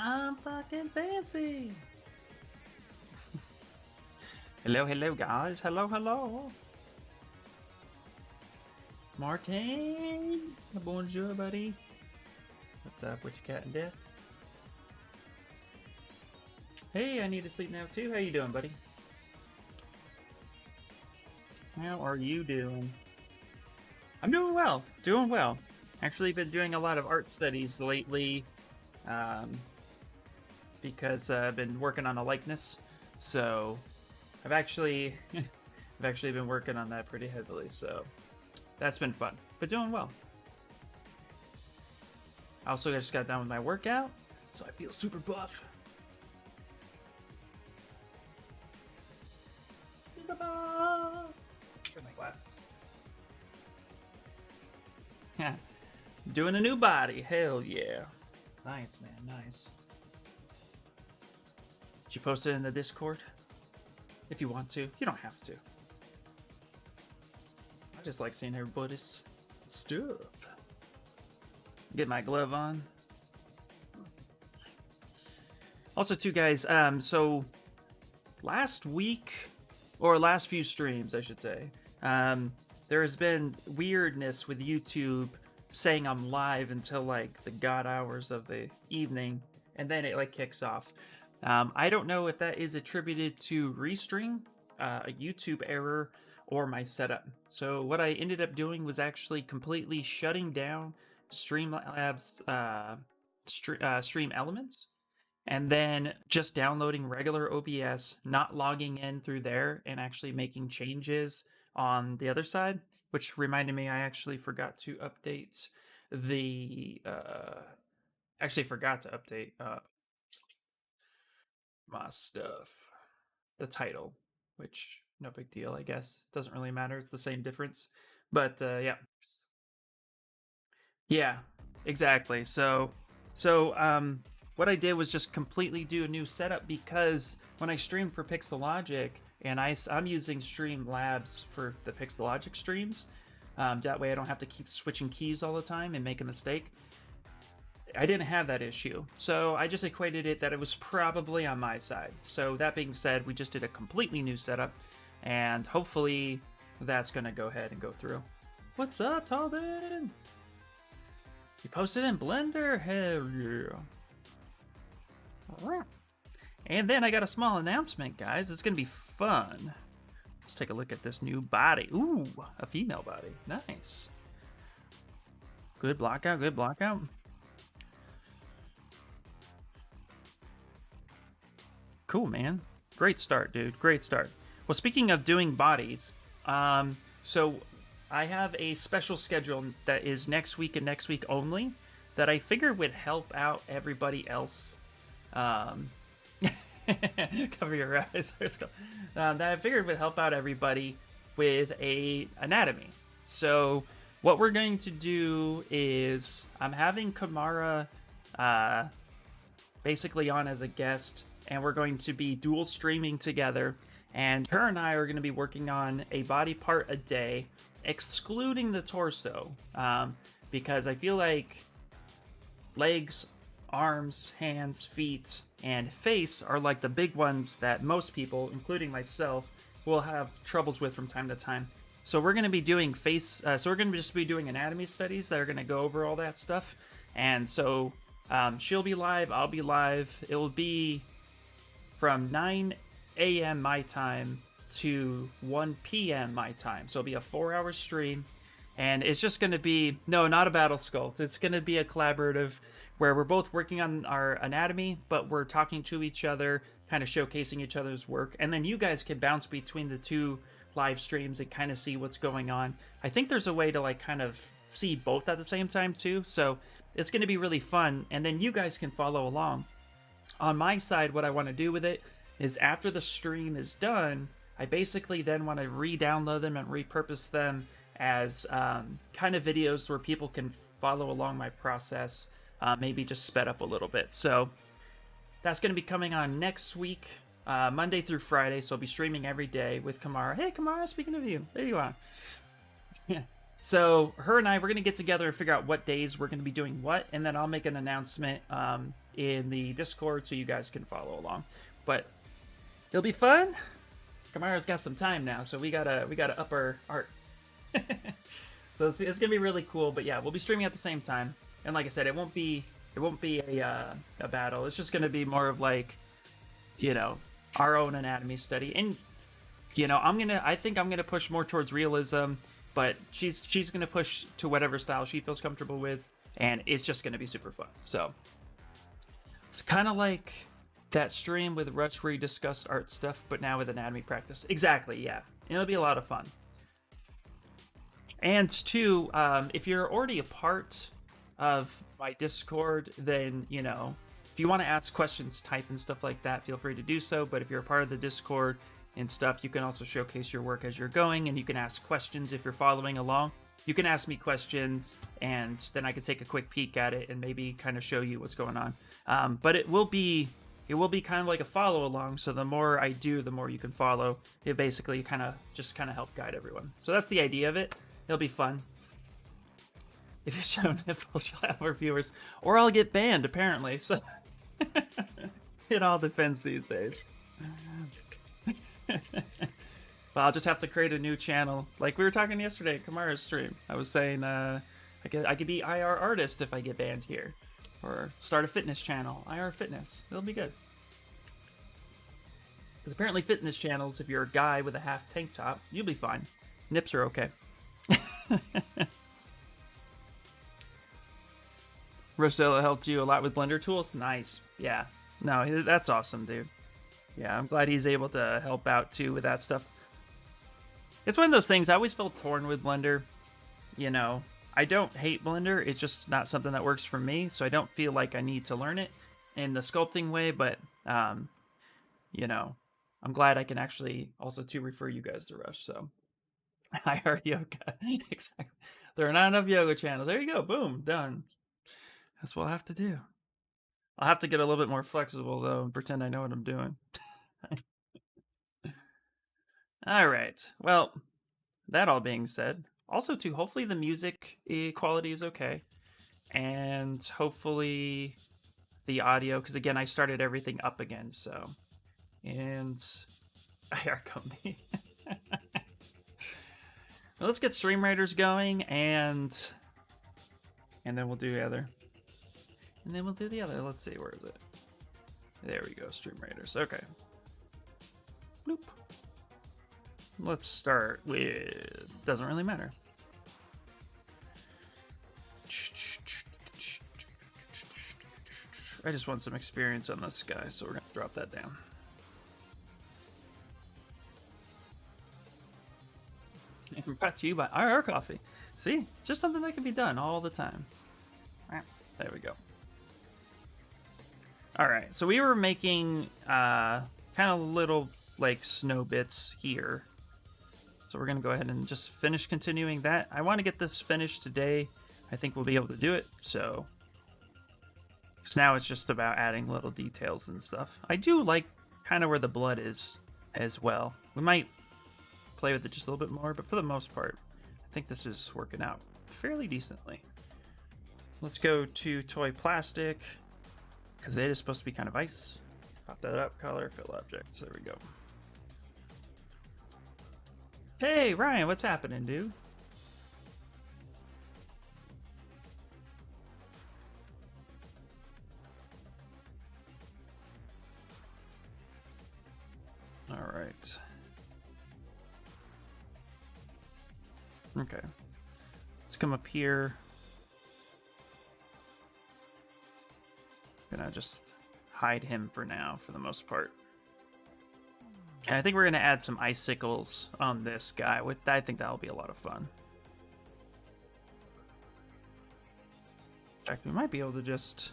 I'm fucking fancy. Hello, guys. Hello. Martin. Bonjour, buddy. What's up? What you cat and death? Hey, I need to sleep now too. How you doing, buddy? How are you doing? I'm doing well. Doing well. Actually, been doing a lot of art studies lately, because I've been working on a likeness. So, I've actually been working on that pretty heavily. So, that's been fun. But doing well. I also just got done with my workout, so I feel super buff. Super buff. Get my glasses. Yeah. Doing a new body. Hell yeah. Nice, man. Nice. Did you post it in the Discord? If you want to. You don't have to. I just like seeing everybody's stuff. Get my glove on. Also, too, guys, so last week, or last few streams, I should say, there has been weirdness with YouTube saying I'm live until like the god hours of the evening, and then it like kicks off. I don't know if that is attributed to Restream, a YouTube error, or my setup. So what I ended up doing was actually completely shutting down Streamlabs Stream Elements, and then just downloading regular OBS, not logging in through there, and actually making changes on the other side, which reminded me I actually forgot to update the my stuff, the title, which no big deal, I guess. Doesn't really matter. It's the same difference. But yeah, exactly. So what I did was just completely do a new setup, because when I stream for Pixelogic, and I'm using Streamlabs for the Pixelogic streams, that way I don't have to keep switching keys all the time and make a mistake. I didn't have that issue, so I just equated it that it was probably on my side. So that being said, we just did a completely new setup, and hopefully that's gonna go ahead and go through. What's up, Talden? You posted in Blender? Hell yeah. And then I got a small announcement, guys. It's gonna be fun. Let's take a look at this new body. Ooh, a female body. Nice. Good blockout, good blockout. Cool, man. Great start, dude. Great start. Well, speaking of doing bodies, so I have a special schedule that is next week and next week only that I figured would help out everybody else. Cover your eyes. That I figured would help out everybody with a anatomy. So what we're going to do is I'm having Kamara basically on as a guest, and we're going to be dual streaming together, and her and I are going to be working on a body part a day, excluding the torso, because I feel like legs, arms, hands, feet, and face are like the big ones that most people, including myself, will have troubles with from time to time. So we're going to be doing we're going to just be doing anatomy studies that are going to go over all that stuff. And so she'll be live, I'll be live. It will be from 9 a.m. my time to 1 p.m. my time. So it'll be a 4-hour stream. And it's just going to be, no, not a battle sculpt. It's going to be a collaborative where we're both working on our anatomy, but we're talking to each other, kind of showcasing each other's work. And then you guys can bounce between the two live streams and kind of see what's going on. I think there's a way to like kind of see both at the same time too. So it's going to be really fun. And then you guys can follow along. On my side, what I want to do with it is after the stream is done, I basically then want to re-download them and repurpose them as kind of videos where people can follow along my process, maybe just sped up a little bit. So that's going to be coming on next week, Monday through Friday. So I'll be streaming every day with Kamara. Hey, Kamara, speaking of you, there you are. So her and I, we're going to get together and figure out what days we're going to be doing what, and then I'll make an announcement in the Discord so you guys can follow along. But it'll be fun. Kamara's got some time now, so we gotta up our art. So it's gonna be really cool. But yeah, we'll be streaming at the same time. And like I said, it won't be a battle. It's just gonna be more of like, you know, our own anatomy study. And you know, I think I'm gonna push more towards realism, but she's gonna push to whatever style she feels comfortable with, and it's just gonna be super fun. So it's kind of like that stream with Rush where you discuss art stuff, but now with anatomy practice. Exactly, yeah. It'll be a lot of fun. And two, if you're already a part of my Discord, then, you know, if you want to ask questions, type and stuff like that, feel free to do so. But if you're a part of the Discord and stuff, you can also showcase your work as you're going, and you can ask questions if you're following along. You can ask me questions, and then I can take a quick peek at it and maybe kind of show you what's going on. But it will be kind of like a follow along. So the more I do, the more you can follow. It basically kind of help guide everyone. So that's the idea of it. It'll be fun. If you show nipples, you'll have more viewers, or I'll get banned apparently. So it all depends these days. Well, I'll just have to create a new channel. Like we were talking yesterday at Kamara's stream. I was saying I could be IR artist if I get banned here. Or start a fitness channel. IR fitness. It'll be good. Because apparently fitness channels, if you're a guy with a half tank top, you'll be fine. Nips are okay. Rosella helped you a lot with Blender tools? Nice. Yeah. No, that's awesome, dude. Yeah, I'm glad he's able to help out too with that stuff. It's one of those things, I always felt torn with Blender. You know, I don't hate Blender, it's just not something that works for me, so I don't feel like I need to learn it in the sculpting way, but, you know, I'm glad I can actually also too refer you guys to Rush, so. I heard yoga. Exactly. There are not enough yoga channels. There you go. Boom. Done. That's what I'll have to do. I'll have to get a little bit more flexible, though, and pretend I know what I'm doing. All right. Well, that all being said, also, too, hopefully the music quality is okay. And hopefully the audio, because, again, I started everything up again, so. And IR company. Well, let's get Stream Raiders going, and then we'll do the other. And then we'll do the other. Let's see, where is it? There we go, Stream Raiders. Okay. Bloop. Let's start with... Doesn't really matter. I just want some experience on this guy, so we're going to drop that down. Brought to you by IR Coffee. See? It's just something that can be done all the time. There we go. Alright, so we were making kind of little, like, snow bits here. So we're going to go ahead and just finish continuing that. I want to get this finished today. I think we'll be able to do it, so... Because now it's just about adding little details and stuff. I do like kind of where the blood is as well. We might play with it just a little bit more, but for the most part, I think this is working out fairly decently. Let's go to toy plastic, because it is supposed to be kind of ice. Pop that up, color, fill objects. There we go. Hey, Ryan, what's happening, dude? All right. Okay. Let's come up here. Gonna just hide him for now, for the most part. And I think we're gonna add some icicles on this guy. I think that'll be a lot of fun. In fact, we might be able to just...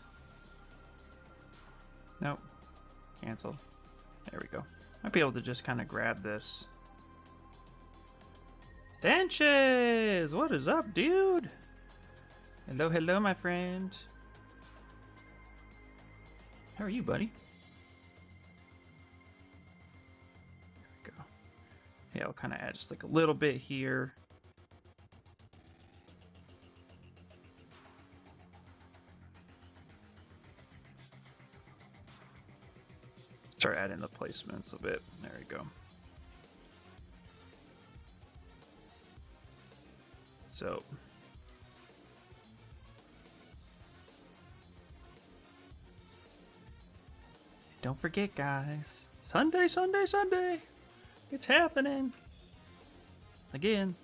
Nope. Cancel. There we go. Might be able to just kind of grab this. Sanchez! What is up, dude? Hello, hello, my friend. How are you, buddy? There we go. Yeah, I'll kind of add just like a little bit here. start adding the placements a bit. There we go. So don't forget, guys. Sunday, Sunday, Sunday. It's happening. Again.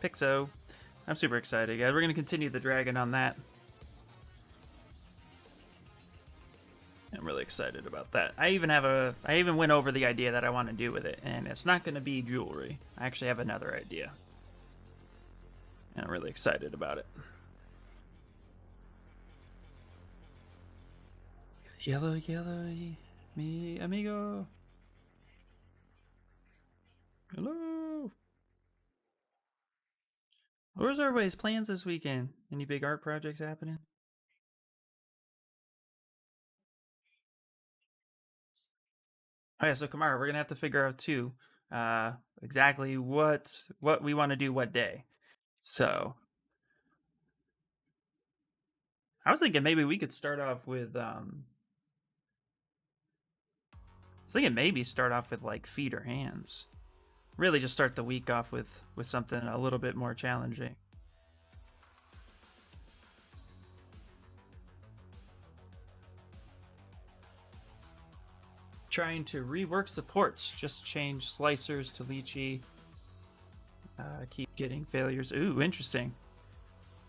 Pixo. I'm super excited, guys. We're going to continue the dragon on that. I'm really excited about that. I even went over the idea that I want to do with it, and it's not going to be jewelry. I actually have another idea. And I'm really excited about it. Yellow, yellow, mi amigo. Hello. Where's everybody's plans this weekend? Any big art projects happening? Oh yeah, so Kamara, we're gonna have to figure out too, exactly what we want to do what day. So I was thinking maybe we could start off with I was thinking maybe start off with like feet or hands. Really just start the week off with something a little bit more challenging. Trying to rework supports, just change slicers to lychee. Keep getting failures. Ooh, interesting.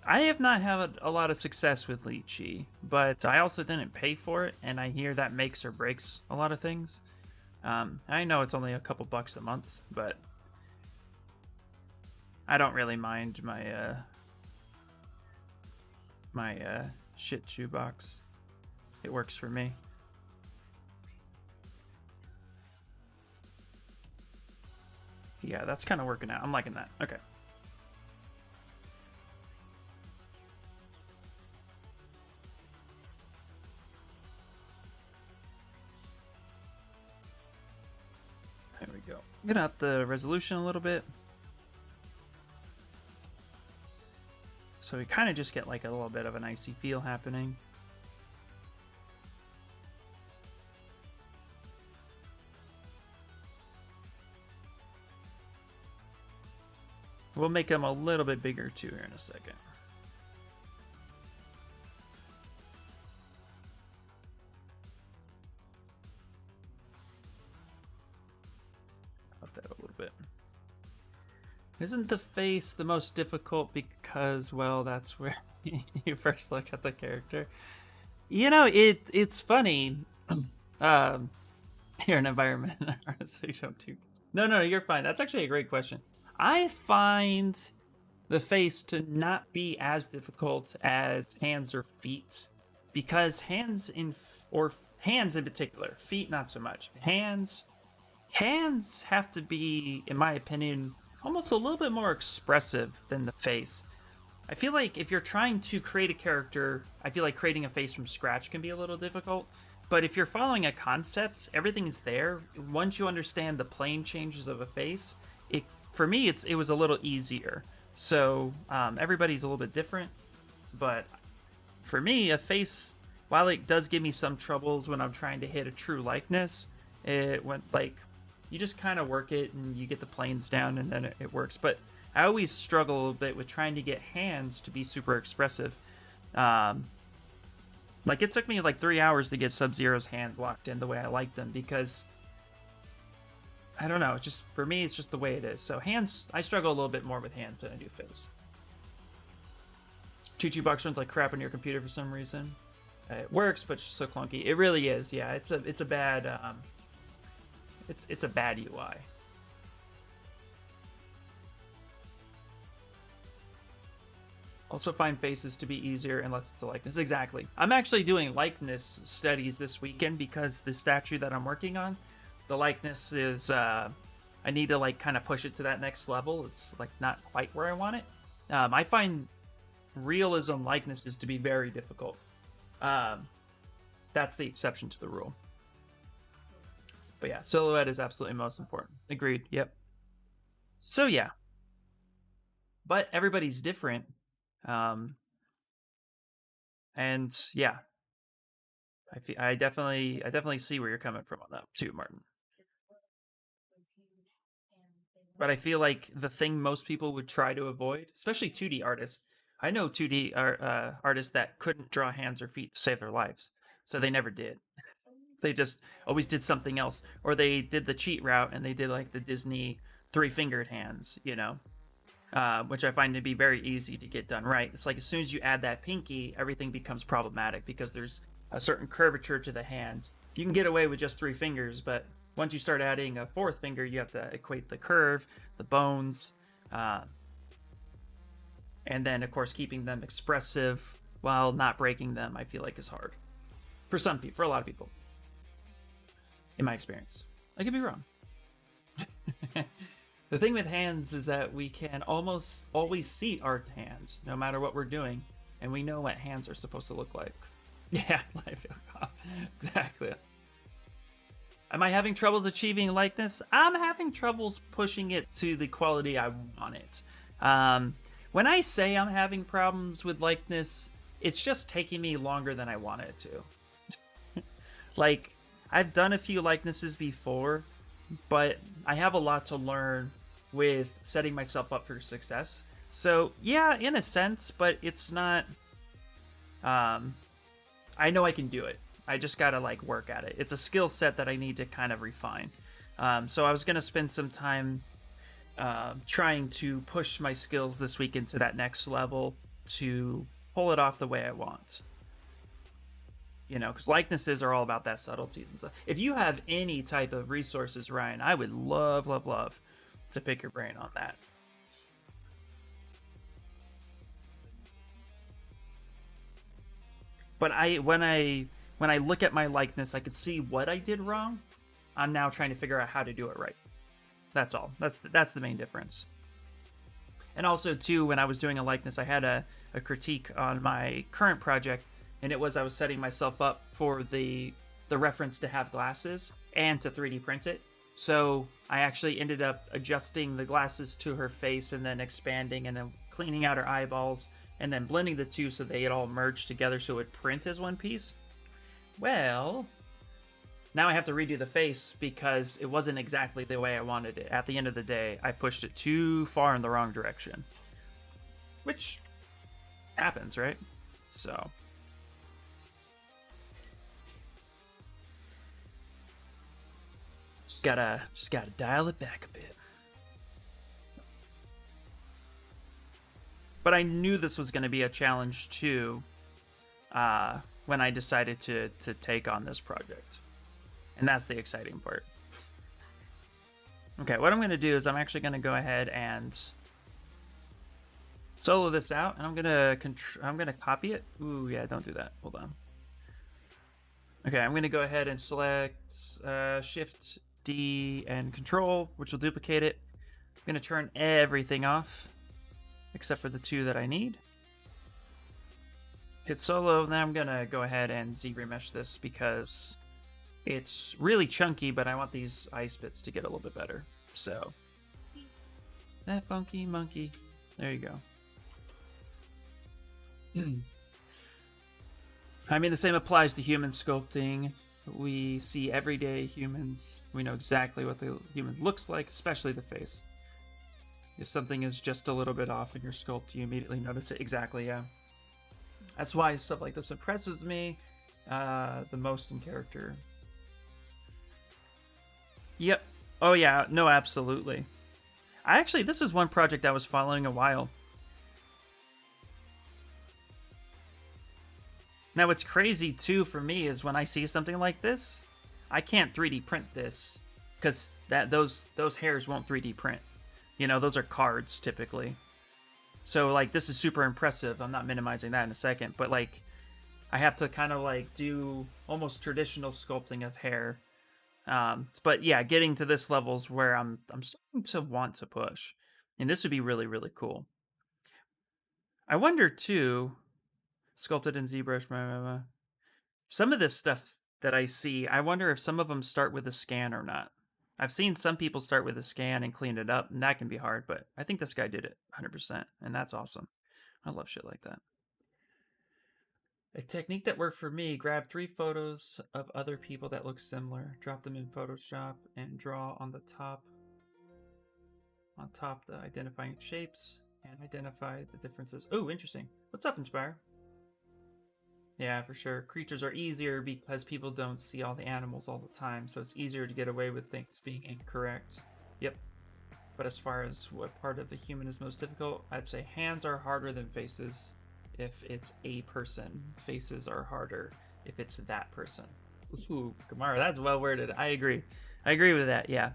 I have not had a lot of success with lychee, but I also didn't pay for it, and I hear that makes or breaks a lot of things. I know it's only a couple bucks a month, but I don't really mind my shit shoebox. It works for me. Yeah, that's kind of working out. I'm liking that. Okay. There we go. Get up the resolution a little bit. So we kind of just get like a little bit of an icy feel happening. We'll make them a little bit bigger too here in a second. Up that a little bit. Isn't the face the most difficult because, well, that's where you first look at the character? You know, it's funny. You're an environment artist, so you don't do. No, you're fine. That's actually a great question. I find the face to not be as difficult as hands or feet, because hands in particular, feet not so much. Hands have to be, in my opinion, almost a little bit more expressive than the face. I feel like if you're trying to create a character, I feel like creating a face from scratch can be a little difficult. But if you're following a concept, everything's there. Once you understand the plane changes of a face, for me, it was a little easier. So everybody's a little bit different, but for me, a face, while it does give me some troubles when I'm trying to hit a true likeness, it went like you just kind of work it and you get the planes down and then it works. But I always struggle a little bit with trying to get hands to be super expressive. Like it took me like 3 hours to get Sub-Zero's hands locked in the way I like them, because I don't know, it's just, for me, it's just the way it is. So hands, I struggle a little bit more with hands than I do face. Choo-Choo Box runs like crap on your computer for some reason. It works, but it's just so clunky. It really is, yeah. It's a bad, it's a bad UI. Also find faces to be easier and less to likeness. Exactly. I'm actually doing likeness studies this weekend because the statue that I'm working on, the likeness is, I need to like kind of push it to that next level. It's like not quite where I want it. I find realism likenesses to be very difficult. That's the exception to the rule. But yeah, silhouette is absolutely most important. Agreed. Yep. So yeah. But everybody's different. And yeah. I definitely see where you're coming from on that too, Martin. But I feel like the thing most people would try to avoid, especially 2D artists. I know 2D artists that couldn't draw hands or feet to save their lives, so they never did. They just always did something else, or they did the cheat route and they did like the Disney three-fingered hands, which I find to be very easy to get done right. It's like as soon as you add that pinky, everything becomes problematic because there's a certain curvature to the hand. You can get away with just three fingers, but once you start adding a fourth finger, you have to equate the curve, the bones, uh, and then of course keeping them expressive while not breaking them. I feel like is hard for some people, for a lot of people, in my experience. I could be wrong. The thing with hands is that we can almost always see our hands, no matter what we're doing, and we know what hands are supposed to look like. Yeah, exactly. Am I having troubles achieving likeness? I'm having troubles pushing it to the quality I want it. When I say I'm having problems with likeness, it's just taking me longer than I want it to. Like, I've done a few likenesses before, but I have a lot to learn with setting myself up for success. So yeah, in a sense, but it's not. I know I can do it. I just gotta like work at it. It's a skill set that I need to kind of refine. So I was gonna spend some time trying to push my skills this week into that next level to pull it off the way I want. Because likenesses are all about that subtleties and stuff. If you have any type of resources, Ryan, I would love, love, love to pick your brain on that. But when I look at my likeness, I could see what I did wrong. I'm now trying to figure out how to do it right. That's all. That's the main difference. And also, too, when I was doing a likeness, I had a critique on my current project, and it was I was setting myself up for the reference to have glasses and to 3D print it. So I actually ended up adjusting the glasses to her face and then expanding and then cleaning out her eyeballs and then blending the two so they had all merged together so it would print as one piece. Well, now I have to redo the face because it wasn't exactly the way I wanted it. At the end of the day, I pushed it too far in the wrong direction. Which happens, right? So just gotta dial it back a bit. But I knew this was going to be a challenge too when I decided to take on this project. And that's the exciting part. Okay, what I'm going to do is I'm actually going to go ahead and solo this out, and I'm going to copy it. Ooh, yeah, don't do that. Hold on. Okay, I'm going to go ahead and select Shift D and Control, which will duplicate it. I'm going to turn everything off except for the two that I need. Hit solo, then I'm going to go ahead and Z-remesh this because it's really chunky, but I want these ice bits to get a little bit better. So, that funky monkey. There you go. I mean, the same applies to human sculpting. We see everyday humans. We know exactly what the human looks like, especially the face. If something is just a little bit off in your sculpt, you immediately notice it. Exactly, yeah. That's why stuff like this impresses me the most in character. Yep. Oh, yeah. No, absolutely. This was one project I was following a while. Now, what's crazy, too, for me is when I see something like this, I can't 3D print this because those hairs won't 3D print. Those are cards, typically. So, like, this is super impressive. I'm not minimizing that in a second. But, like, I have to kind of, like, do almost traditional sculpting of hair. But, yeah, getting to this level's where I'm starting to want to push. And this would be really, really cool. I wonder, too, sculpted in ZBrush, blah, blah, blah. Some of this stuff that I see, I wonder if some of them start with a scan or not. I've seen some people start with a scan and clean it up, and that can be hard, but I think this guy did it 100%, and that's awesome. I love shit like that. A technique that worked for me: grab 3 photos of other people that look similar, drop them in Photoshop, and draw on top the identifying shapes and identify the differences. Oh, interesting. What's up, Inspire? Yeah, for sure. Creatures are easier because people don't see all the animals all the time, so it's easier to get away with things being incorrect. Yep. But as far as what part of the human is most difficult, I'd say hands are harder than faces if it's a person. Faces are harder if it's that person. Ooh, Kamara, that's well worded. I agree. I agree with that, yeah.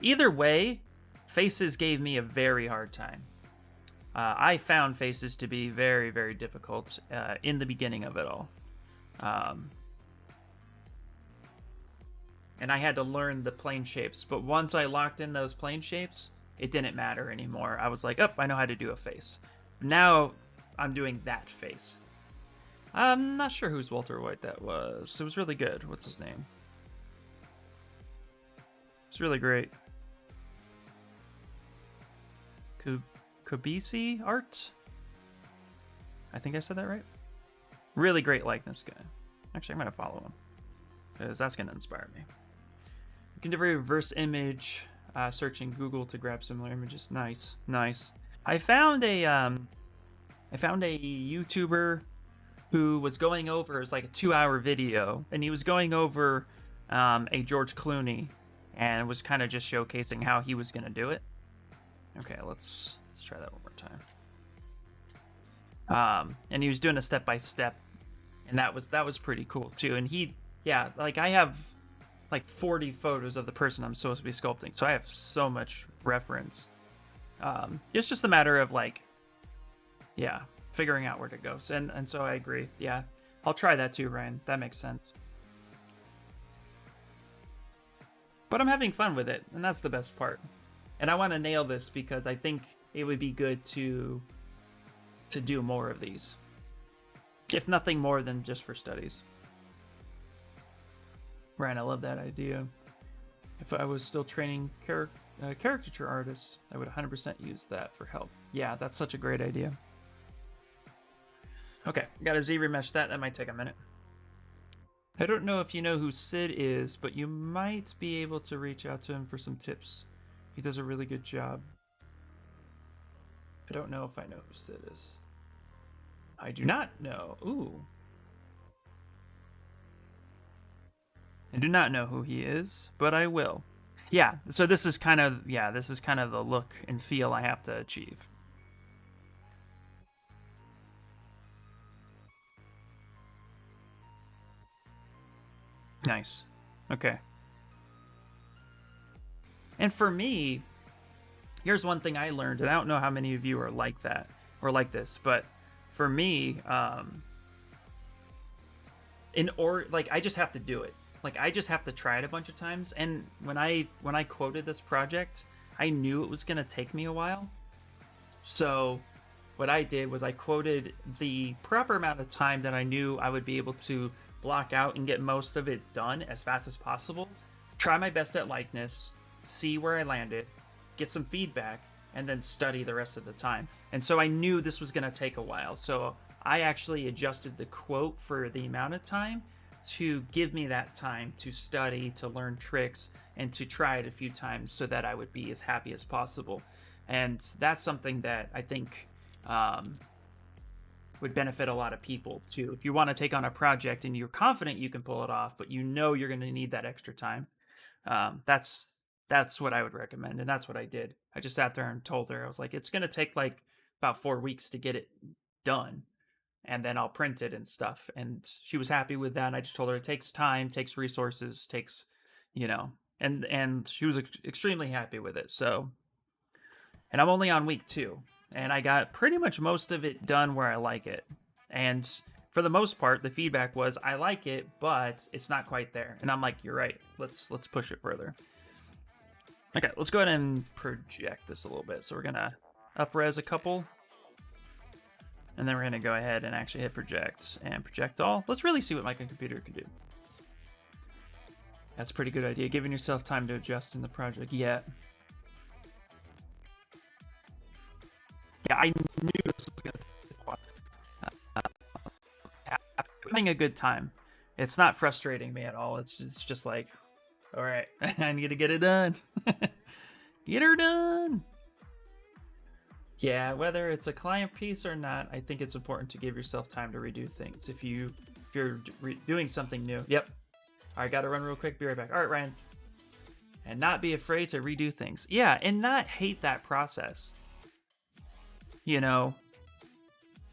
Either way, faces gave me a very hard time. I found faces to be very, very difficult in the beginning of it all. And I had to learn the plane shapes. But once I locked in those plane shapes, it didn't matter anymore. I was like, oh, I know how to do a face. Now I'm doing that face. I'm not sure whose Walter White that was. It was really good. What's his name? It's really great. Kubisi art? I think I said that right. Really great likeness guy. Actually, I'm going to follow him, because that's going to inspire me. You can do a reverse image, searching Google to grab similar images. Nice, nice. I found a YouTuber who was going over, it was like a 2-hour video, and he was going over a George Clooney, and was kind of just showcasing how he was going to do it. Okay, let's try that one more time. And he was doing a step-by-step, and that was pretty cool too. And like I have like 40 photos of the person I'm supposed to be sculpting, so I have so much reference. It's just a matter of like, yeah, figuring out where to go. And so I agree. Yeah, I'll try that too, Ryan. That makes sense. But I'm having fun with it, and that's the best part. And I want to nail this because I think it would be good to do more of these, if nothing more than just for studies. Ryan, I love that idea. If I was still training caricature artists, I would 100% use that for help. Yeah, that's such a great idea. Okay, got to Z-remesh that. That might take a minute. I don't know if you know who Sid is, but you might be able to reach out to him for some tips. He does a really good job. I don't know if I know who Sid is. I do not know. Ooh. I do not know who he is, but I will. Yeah, so this is kind of the look and feel I have to achieve. Nice. Okay. And for me, here's one thing I learned, and I don't know how many of you are like that or like this, but for me, I just have to do it. Like, I just have to try it a bunch of times. And when I quoted this project, I knew it was gonna take me a while. So what I did was I quoted the proper amount of time that I knew I would be able to block out and get most of it done as fast as possible. Try my best at likeness, see where I landed, get some feedback, and then study the rest of the time. And so I knew this was going to take a while. So I actually adjusted the quote for the amount of time to give me that time to study, to learn tricks, and to try it a few times so that I would be as happy as possible. And that's something that I think would benefit a lot of people too. If you want to take on a project and you're confident you can pull it off, but you know you're going to need that extra time, that's what I would recommend. And that's what I did. I just sat there and told her, I was like, it's going to take like about 4 weeks to get it done, and then I'll print it and stuff. And she was happy with that. And I just told her it takes time, takes resources, takes, and she was extremely happy with it. So, and I'm only on week 2, and I got pretty much most of it done where I like it. And for the most part, the feedback was, I like it, but it's not quite there. And I'm like, you're right. Let's push it further. Okay, let's go ahead and project this a little bit. So we're gonna up-res a couple, and then we're gonna go ahead and actually hit project and project all. Let's really see what my computer can do. That's a pretty good idea, giving yourself time to adjust in the project. Yeah, I knew this was gonna take a while. having a good time. It's not frustrating me at all. It's just like, all right, I need to get it done. Get her done. Yeah, whether it's a client piece or not, I think it's important to give yourself time to redo things. If you're doing something new. Yep. All right, got to run real quick. Be right back. All right, Ryan. And not be afraid to redo things. Yeah, and not hate that process. You know,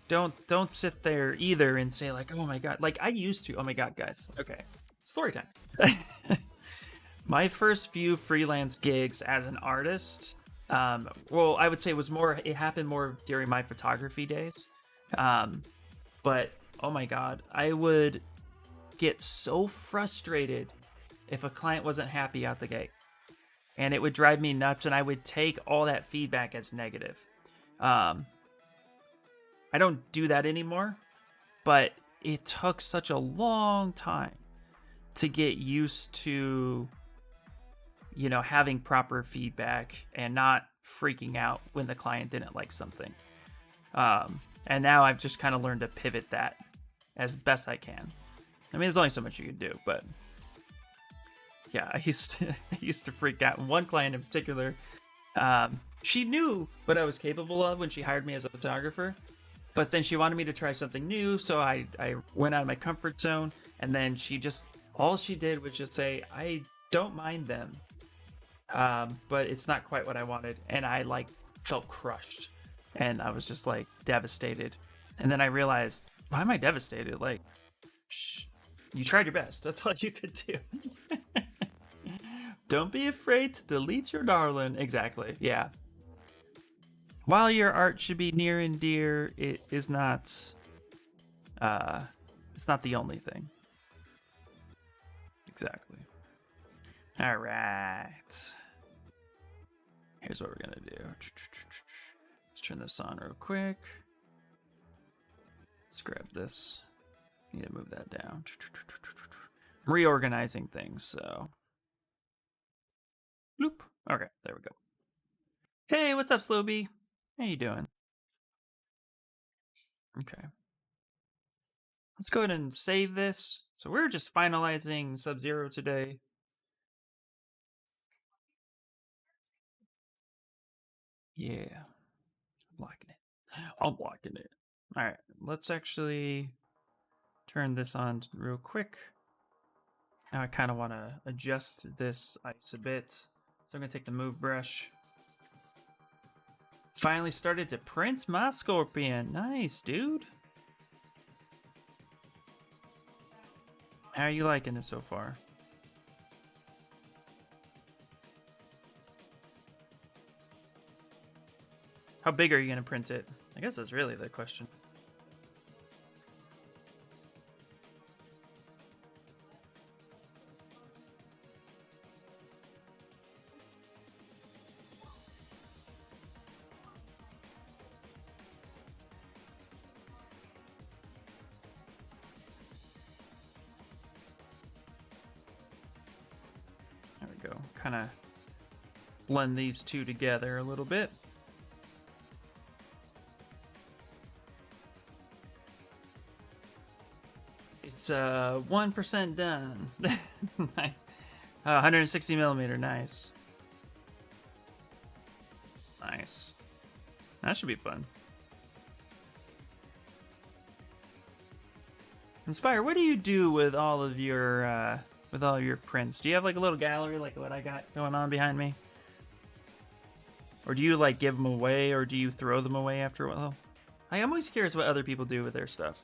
don't sit there either and say like, oh my god, like I used to. Oh my god, guys. Okay, story time. My first few freelance gigs as an artist, well, I would say it happened more during my photography days. But oh my god, I would get so frustrated if a client wasn't happy out the gate. And it would drive me nuts, and I would take all that feedback as negative. I don't do that anymore, but it took such a long time to get used to, you know, having proper feedback and not freaking out when the client didn't like something. And now I've just kind of learned to pivot that as best I can. I mean, there's only so much you can do, but yeah, I used to freak out. One client in particular, she knew what I was capable of when she hired me as a photographer, but then she wanted me to try something new, so I went out of my comfort zone, and then all she did was just say, I don't mind them, but it's not quite what I wanted, and I like felt crushed, and I was just like devastated. And then I realized, why am I devastated? Like, you tried your best. That's all you could do. Don't be afraid to delete your darling. Exactly. Yeah. While your art should be near and dear, it is not. It's not the only thing. Exactly. All right. Here's what we're gonna do. Let's turn this on real quick. Let's grab this. Need to move that down. Reorganizing things, so. Bloop. Okay, there we go. Hey, what's up, Slowbee? How you doing? Okay. Let's go ahead and save this. So we're just finalizing Sub-Zero today. Yeah. I'm liking it. I'm liking it. All right, let's actually turn this on real quick. Now I kind of want to adjust this ice a bit. So I'm going to take the move brush. Finally started to print my scorpion. Nice, dude. How are you liking it so far? How big are you going to print it? I guess that's really the question. There we go. Kind of blend these two together a little bit. It's 1% done. 160 millimeter, nice. Nice. That should be fun. Inspire, what do you do with all of your prints? Do you have like a little gallery like what I got going on behind me? Or do you like give them away, or do you throw them away after a while? I'm always curious what other people do with their stuff.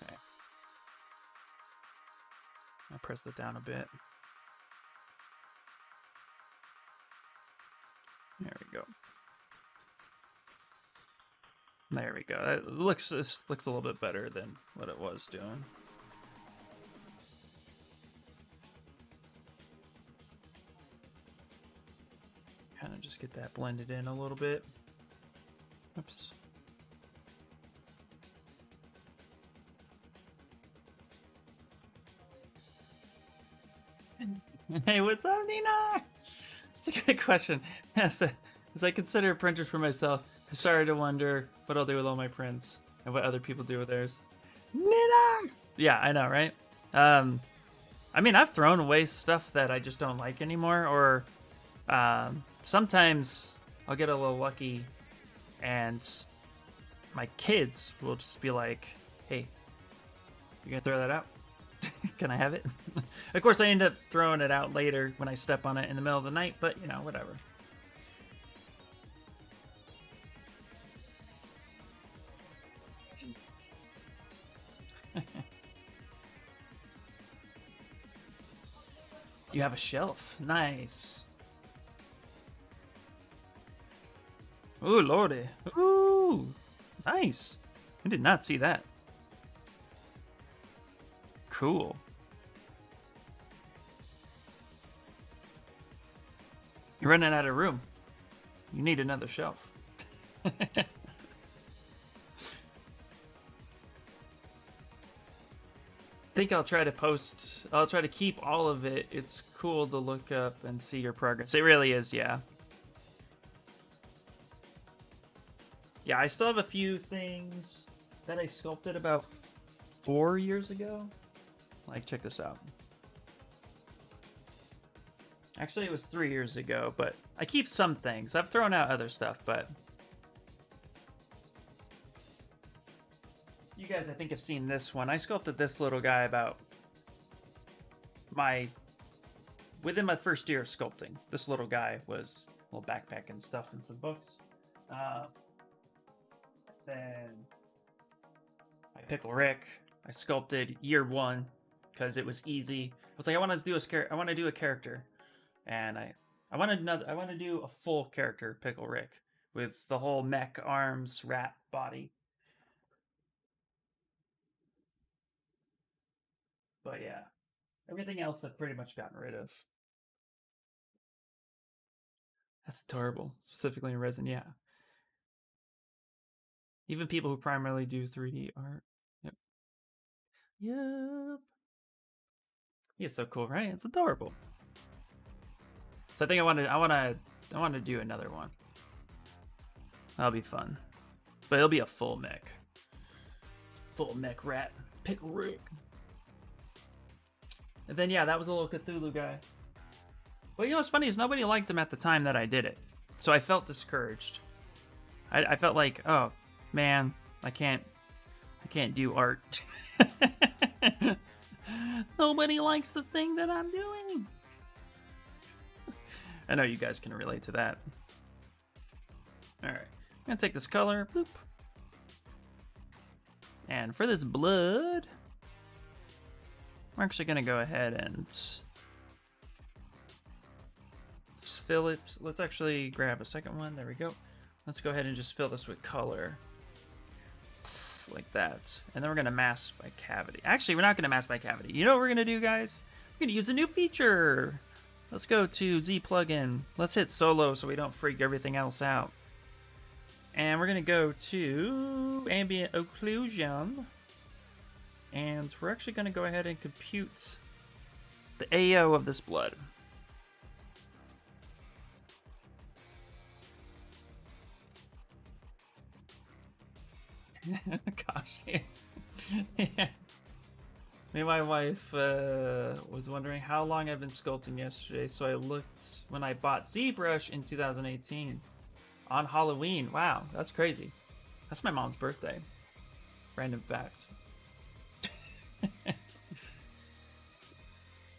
Okay. I'll press that down a bit. There we go. There we go. This looks a little bit better than what it was doing. Kind of just get that blended in a little bit. Oops. Hey, what's up, Nina? It's a good question. As I consider printers for myself, I started to wonder what I'll do with all my prints and what other people do with theirs. Nina! Yeah, I know, right? I mean, I've thrown away stuff that I just don't like anymore, or sometimes I'll get a little lucky and my kids will just be like, hey, you gonna throw that out? Can I have it? Of course, I end up throwing it out later when I step on it in the middle of the night, but you know, whatever. You have a shelf. Nice. Ooh, lordy. Ooh, nice. I did not see that. Cool. You're running out of room. You need another shelf. I think I'll try to keep all of it. It's cool to look up and see your progress. It really is, yeah. Yeah, I still have a few things that I sculpted about 4 years ago. Like, check this out. Actually, it was 3 years ago, but I keep some things. I've thrown out other stuff, but you guys, I think, have seen this one. I sculpted this little guy about within my first year of sculpting. This little guy was a little backpack and stuff and some books. Then my Pickle Rick, I sculpted year 1 because it was easy. I was like, I want to do a character, and I want to do a full character, Pickle Rick, with the whole mech arms, rat body. But yeah, everything else I've pretty much gotten rid of. That's adorable, specifically in resin, yeah. Even people who primarily do 3D art. Yep. Yep. He's so cool, right? It's adorable. So I think I want to do another one. That'll be fun. But it'll be a full mech. Full mech rat. Pickle Rick. And then yeah, that was a little Cthulhu guy. But you know what's funny is nobody liked him at the time that I did it. So I felt discouraged. I felt like, oh man, I can't do art. Nobody likes the thing that I'm doing. I know you guys can relate to that. Alright, I'm gonna take this color, bloop. And for this blood, we're actually gonna go ahead and fill it. Let's actually grab a second one. There we go. Let's go ahead and just fill this with color. Like that. And then we're going to mask by cavity. Actually, we're not going to mask by cavity. You know what we're going to do, guys? We're going to use a new feature. Let's go to Z plugin. Let's hit solo so we don't freak everything else out. And we're going to go to ambient occlusion. And we're actually going to go ahead and compute the AO of this blood. Gosh. Yeah. Me and my wife was wondering how long I've been sculpting yesterday, so I looked when I bought Zbrush in 2018 on Halloween. Wow, that's crazy. That's my mom's birthday. Random fact.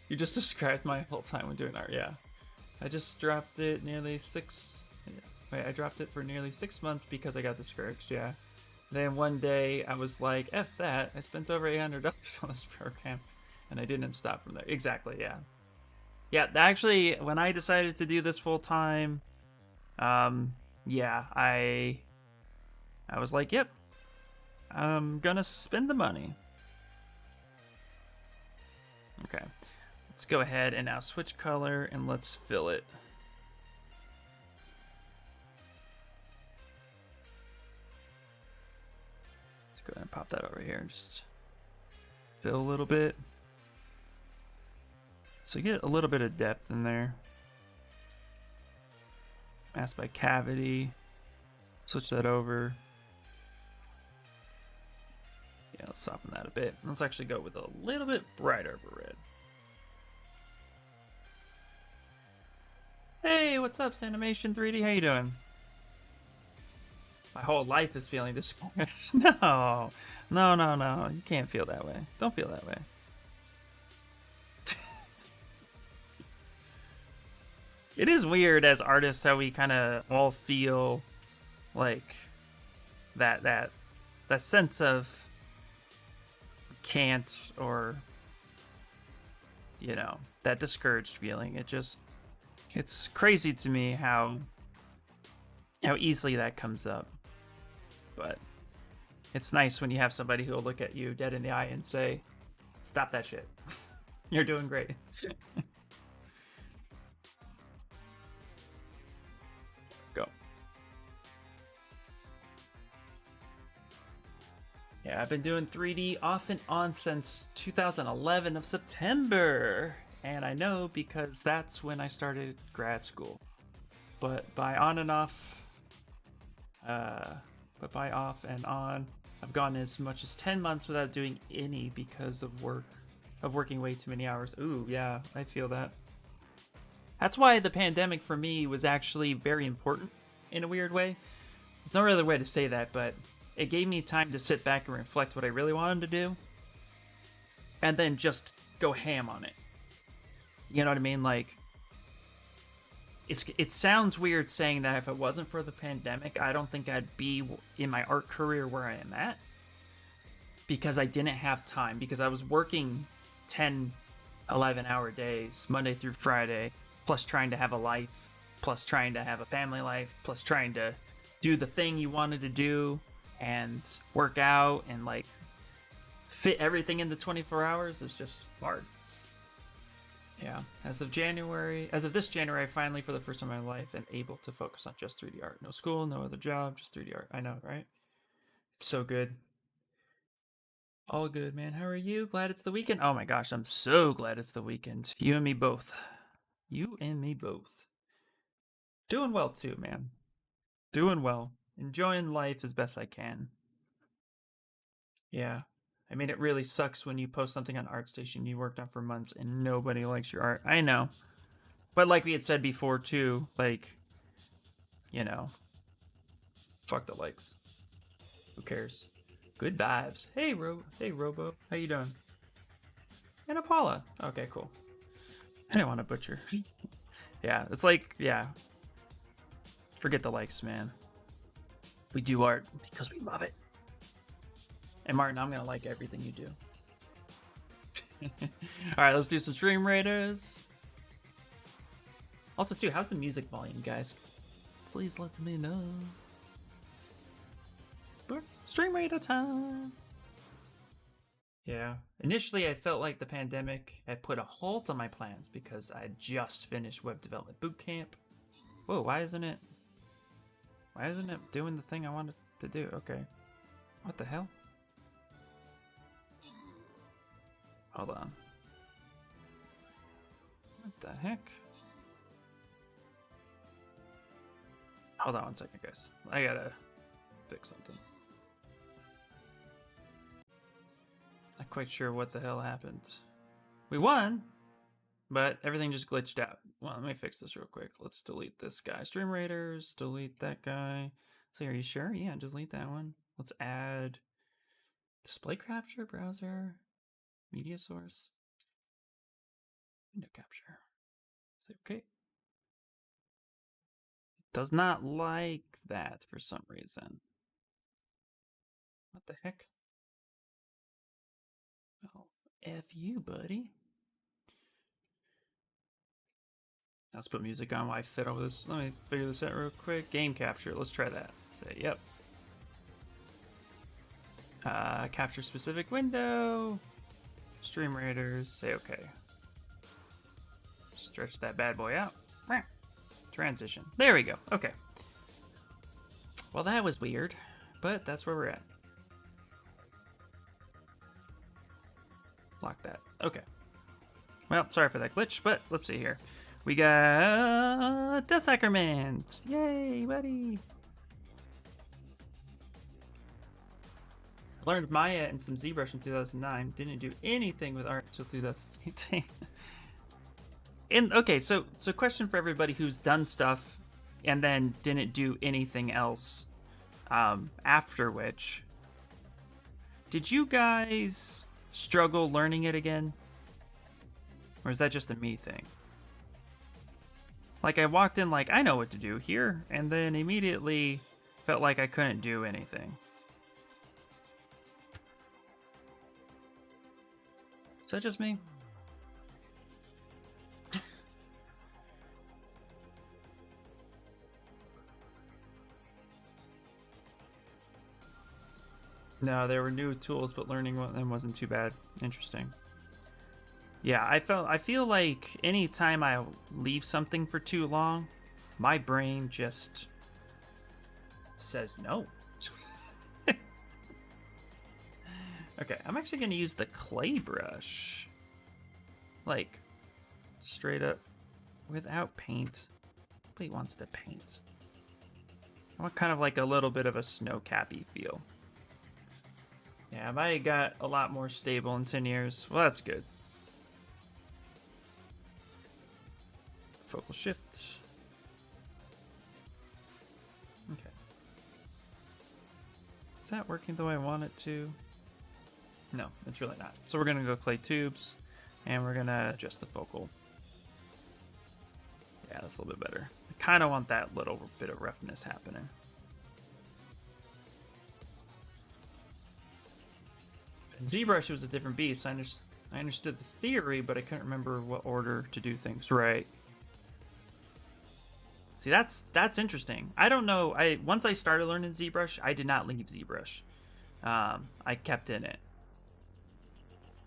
You just described my whole time when doing art, yeah. I just dropped it nearly 6... Wait, I dropped it for nearly 6 months because I got discouraged, yeah. Then one day I was like, F that, I spent over $800 on this program, and I didn't stop from there. Exactly, yeah. Yeah, actually, when I decided to do this full time, yeah, I was like, yep, I'm gonna spend the money. Okay, let's go ahead and now switch color and let's fill it. Go ahead and pop that over here and just fill a little bit. So you get a little bit of depth in there. Mask by cavity. Switch that over. Yeah, let's soften that a bit. Let's actually go with a little bit brighter of a red. Hey, what's up, Sanimation 3D? How you doing? My whole life is feeling discouraged. No. No. You can't feel that way. Don't feel that way. It is weird as artists how we kind of all feel like that sense of can't, or that discouraged feeling. It's crazy to me how easily that comes up. But it's nice when you have somebody who will look at you dead in the eye and say, stop that shit. You're doing great. Go. Yeah, I've been doing 3D off and on since 2011 of September. And I know because that's when I started grad school. But by on and off, by off and on, I've gone as much as 10 months without doing any because of working way too many hours. Ooh, yeah, I feel that. That's why the pandemic for me was actually very important in a weird way. There's no other way to say that, but it gave me time to sit back and reflect what I really wanted to do, and then just go ham on it. You know what I mean? Like, it sounds weird saying that if it wasn't for the pandemic, I don't think I'd be in my art career where I am at, because I didn't have time, because I was working 10, 11-hour days, Monday through Friday, plus trying to have a life, plus trying to have a family life, plus trying to do the thing you wanted to do and work out and like fit everything into 24 hours is just hard. Yeah, as of this January, I finally, for the first time in my life, am able to focus on just 3D art. No school, no other job, just 3D art. I know, right? It's so good. All good, man. How are you? Glad it's the weekend? Oh my gosh, I'm so glad it's the weekend. You and me both. You and me both. Doing well too, man. Doing well. Enjoying life as best I can. Yeah. I mean, it really sucks when you post something on ArtStation you worked on for months and nobody likes your art. I know. But like we had said before too, like, fuck the likes. Who cares? Good vibes. Hey, Robo. How you doing? And Apollo. Okay, cool. I didn't want to butcher. Yeah, it's like, yeah. Forget the likes, man. We do art because we love it. And Martin, I'm going to like everything you do. Alright, let's do some Stream Raiders. Also, too, how's the music volume, guys? Please let me know. But Stream Raider time! Yeah. Initially, I felt like the pandemic had put a halt on my plans because I had just finished web development bootcamp. Whoa, why isn't it doing the thing I wanted to do? Okay. What the hell? Hold on. What the heck? Hold on 1 second, guys. I gotta fix something. Not quite sure what the hell happened. We won, but everything just glitched out. Well, let me fix this real quick. Let's delete this guy. Stream Raiders, delete that guy. So are you sure? Yeah, delete that one. Let's add display capture, browser, media source, window capture. Say okay. Does not like that for some reason. What the heck? Oh, F you, buddy. Let's put music on while I fit over this. Let me figure this out real quick. Game capture. Let's try that. Say yep. Capture specific window. Stream Raiders. Say okay. Stretch that bad boy out. Transition. There we go. Okay. Well, that was weird, but that's where we're at. Lock that. Okay. Well, sorry for that glitch, but let's see here. We got Death Sacrament. Yay, buddy. Learned Maya and some ZBrush in 2009. Didn't do anything with art until 2018. And okay, so question for everybody who's done stuff and then didn't do anything else after which. Did you guys struggle learning it again? Or is that just a me thing? Like, I walked in like, I know what to do here, and then immediately felt like I couldn't do anything. Is that just me? No, there were new tools, but learning them wasn't too bad. Interesting. Yeah, I feel like anytime I leave something for too long, my brain just says no. Okay, I'm actually going to use the clay brush. Like, straight up, without paint. Nobody wants to paint. I want kind of like a little bit of a snow cappy feel. Yeah, I got a lot more stable in 10 years. Well, that's good. Focal shift. Okay. Is that working the way I want it to? No, it's really not. So we're going to go clay tubes, and we're going to adjust the focal. Yeah, that's a little bit better. I kind of want that little bit of roughness happening. ZBrush was a different beast. I understood the theory, but I couldn't remember what order to do things right. See, that's interesting. I don't know. Once I started learning ZBrush, I did not leave ZBrush. I kept in it.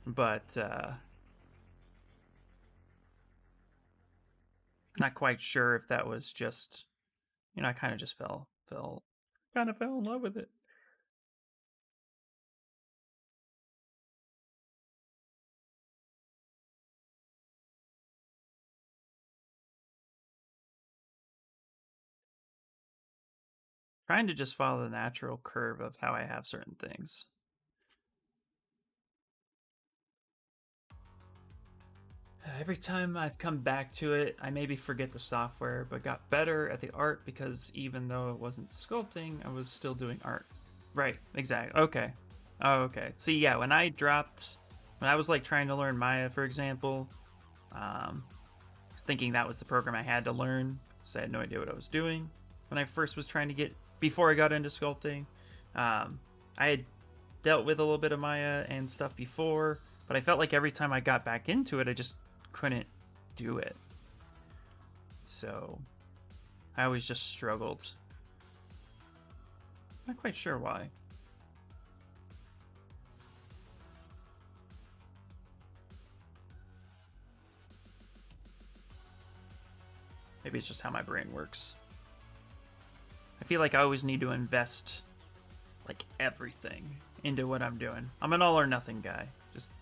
But not quite sure if that was just, you know, I kind of just fell in love with it. Trying to just follow the natural curve of how I have certain things. Every time I've come back to it, I maybe forget the software, but got better at the art because even though it wasn't sculpting, I was still doing art. Right, exactly. Okay. Oh, okay. See, yeah, when I was like trying to learn Maya, for example, thinking that was the program I had to learn, so I had no idea what I was doing. When I first was trying to before I got into sculpting, I had dealt with a little bit of Maya and stuff before, but I felt like every time I got back into it, I just couldn't do it. So I always just struggled. Not quite sure why. Maybe it's just how my brain works. I feel like I always need to invest like everything into what I'm doing. I'm an all or nothing guy. Just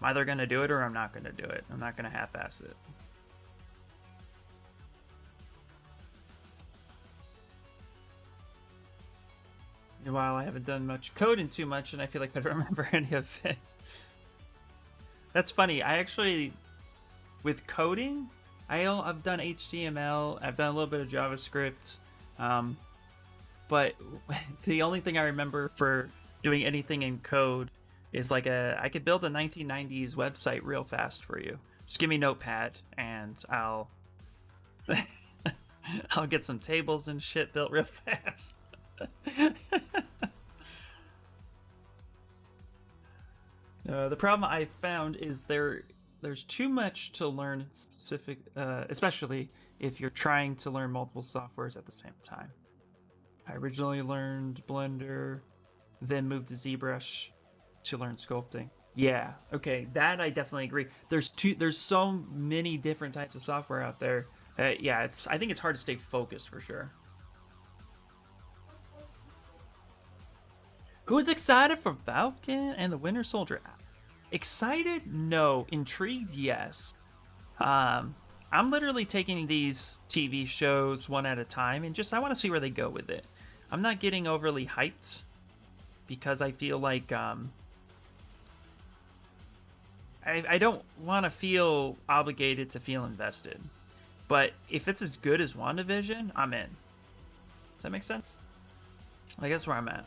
I'm either going to do it or I'm not going to do it. I'm not going to half-ass it. Meanwhile, I haven't done much coding too much, and I feel like I don't remember any of it. That's funny. I actually, with coding, I've done HTML. I've done a little bit of JavaScript. But the only thing I remember for doing anything in code is like I could build a 1990s website real fast for you. Just give me Notepad and I'll get some tables and shit built real fast. The problem I found is there's too much to learn specific, especially if you're trying to learn multiple softwares at the same time. I originally learned Blender, then moved to ZBrush to learn sculpting. Yeah, okay, that I definitely agree. There's so many different types of software out there. Yeah, I think it's hard to stay focused for sure. Who's excited for Falcon and the Winter Soldier? Excited? No. Intrigued? Yes. I'm literally taking these TV shows one at a time, and just I want to see where they go with it. I'm not getting overly hyped because I feel like I don't want to feel obligated to feel invested. But if it's as good as WandaVision, I'm in. Does that make sense? I guess where I'm at.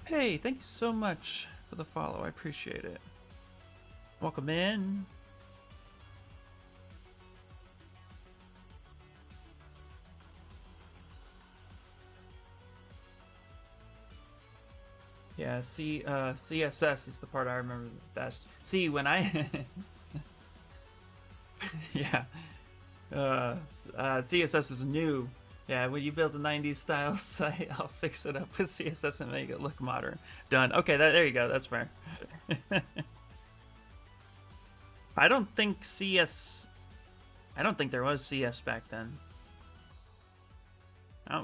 Hey, thank you so much for the follow. I appreciate it. Welcome in. Yeah, see, CSS is the part I remember the best. See, when I... yeah. CSS was new. Yeah, when you build a 90s style site, I'll fix it up with CSS and make it look modern. Done. Okay, there you go. That's fair. I don't think there was CS back then.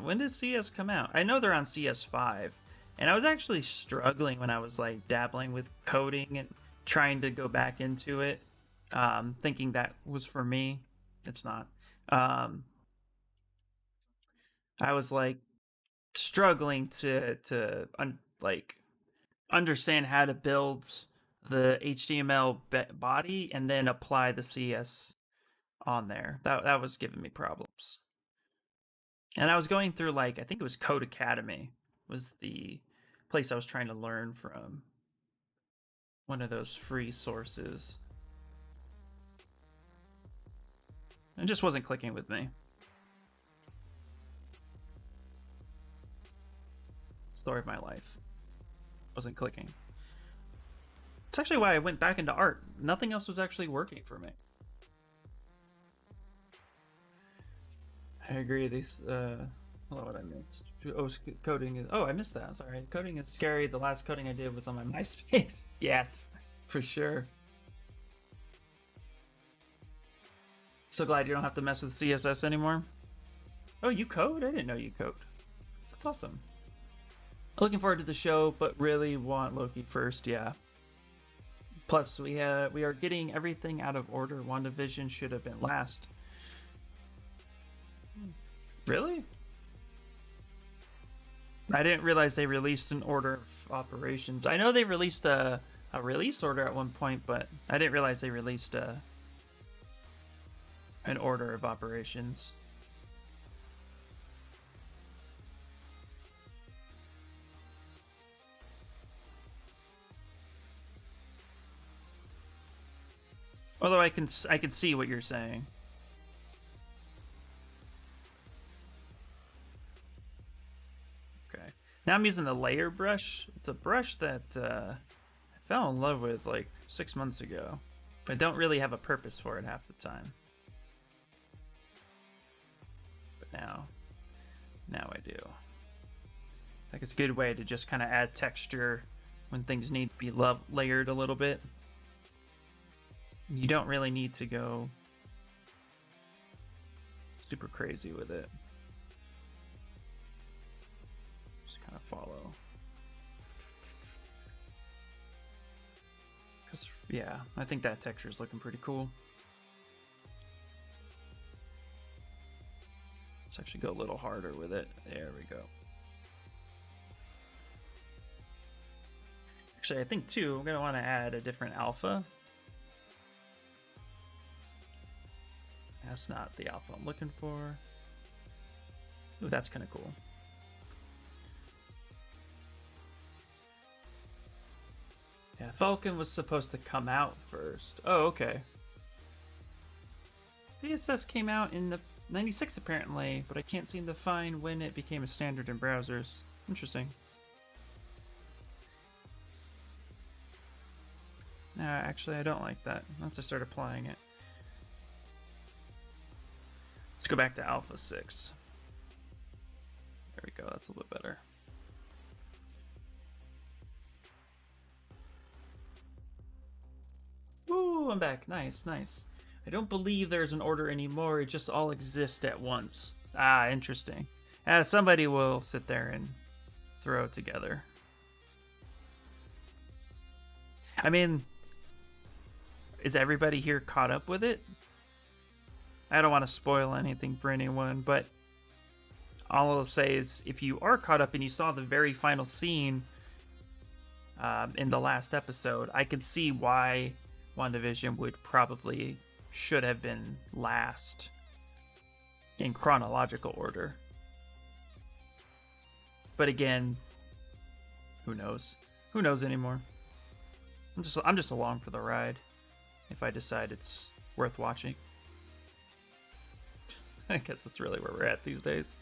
When did CS come out? I know they're on CS5. And I was actually struggling when I was like dabbling with coding and trying to go back into it, thinking that was for me. It's not. I was like struggling to like understand how to build the HTML body and then apply the CS on there. That was giving me problems. And I was going through like, I think it was Code Academy was the place I was trying to learn from. One of those free sources. It just wasn't clicking with me. Story of my life. Wasn't clicking. It's actually why I went back into art. Nothing else was actually working for me. I agree. These, hello, what I missed. Oh, coding is. Oh, I missed that. Sorry. Coding is scary. The last coding I did was on my MySpace. Yes, for sure. So glad you don't have to mess with CSS anymore. Oh, you code? I didn't know you code. That's awesome. Looking forward to the show, but really want Loki first. Yeah. Plus, we are getting everything out of order. WandaVision should have been last. Really? I didn't realize they released an order of operations. I know they released a release order at one point, but I didn't realize they released an order of operations. Although I can see what you're saying. Okay. Now I'm using the layer brush. It's a brush that I fell in love with like 6 months ago. But I don't really have a purpose for it half the time. But now I do. Like it's a good way to just kind of add texture when things need to be layered a little bit. You don't really need to go super crazy with it. Just kind of follow. Because, yeah, I think that texture is looking pretty cool. Let's actually go a little harder with it. There we go. Actually, I think, too, I'm going to want to add a different alpha. That's not the alpha I'm looking for. Ooh, that's kind of cool. Yeah, Falcon was supposed to come out first. Oh, okay. VSS came out in the 96 apparently, but I can't seem to find when it became a standard in browsers. Interesting. Actually, I don't like that once I start applying it. Let's go back to Alpha 6. There we go, that's a little bit better. Woo, I'm back. Nice, nice. I don't believe there's an order anymore, it just all exists at once. Ah, interesting. Somebody will sit there and throw it together. I mean, is everybody here caught up with it? I don't want to spoil anything for anyone, but all I'll say is if you are caught up and you saw the very final scene in the last episode, I can see why WandaVision would probably should have been last in chronological order. But again, who knows? Who knows anymore? I'm just along for the ride if I decide it's worth watching. I guess that's really where we're at these days.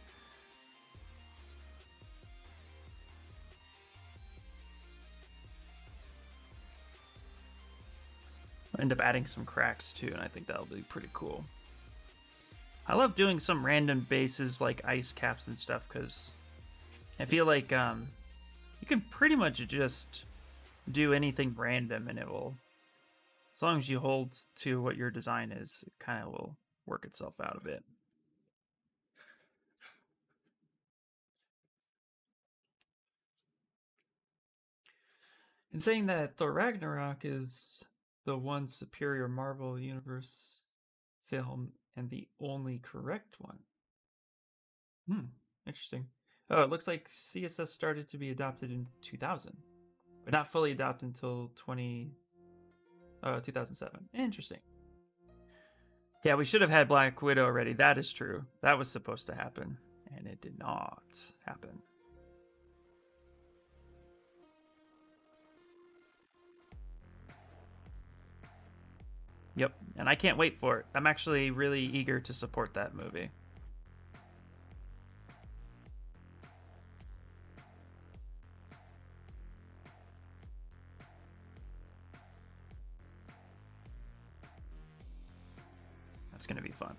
I'll end up adding some cracks too, and I think that'll be pretty cool. I love doing some random bases like ice caps and stuff because I feel like you can pretty much just do anything random and it will, as long as you hold to what your design is, it kind of will work itself out a bit. In saying that, Thor Ragnarok is the one superior Marvel Universe film and the only correct one. Interesting. Oh, it looks like CSS started to be adopted in 2000, but not fully adopted until 2007. Interesting. Yeah, we should have had Black Widow already. That is true. That was supposed to happen, and it did not happen. Yep, and I can't wait for it. I'm actually really eager to support that movie. That's going to be fun.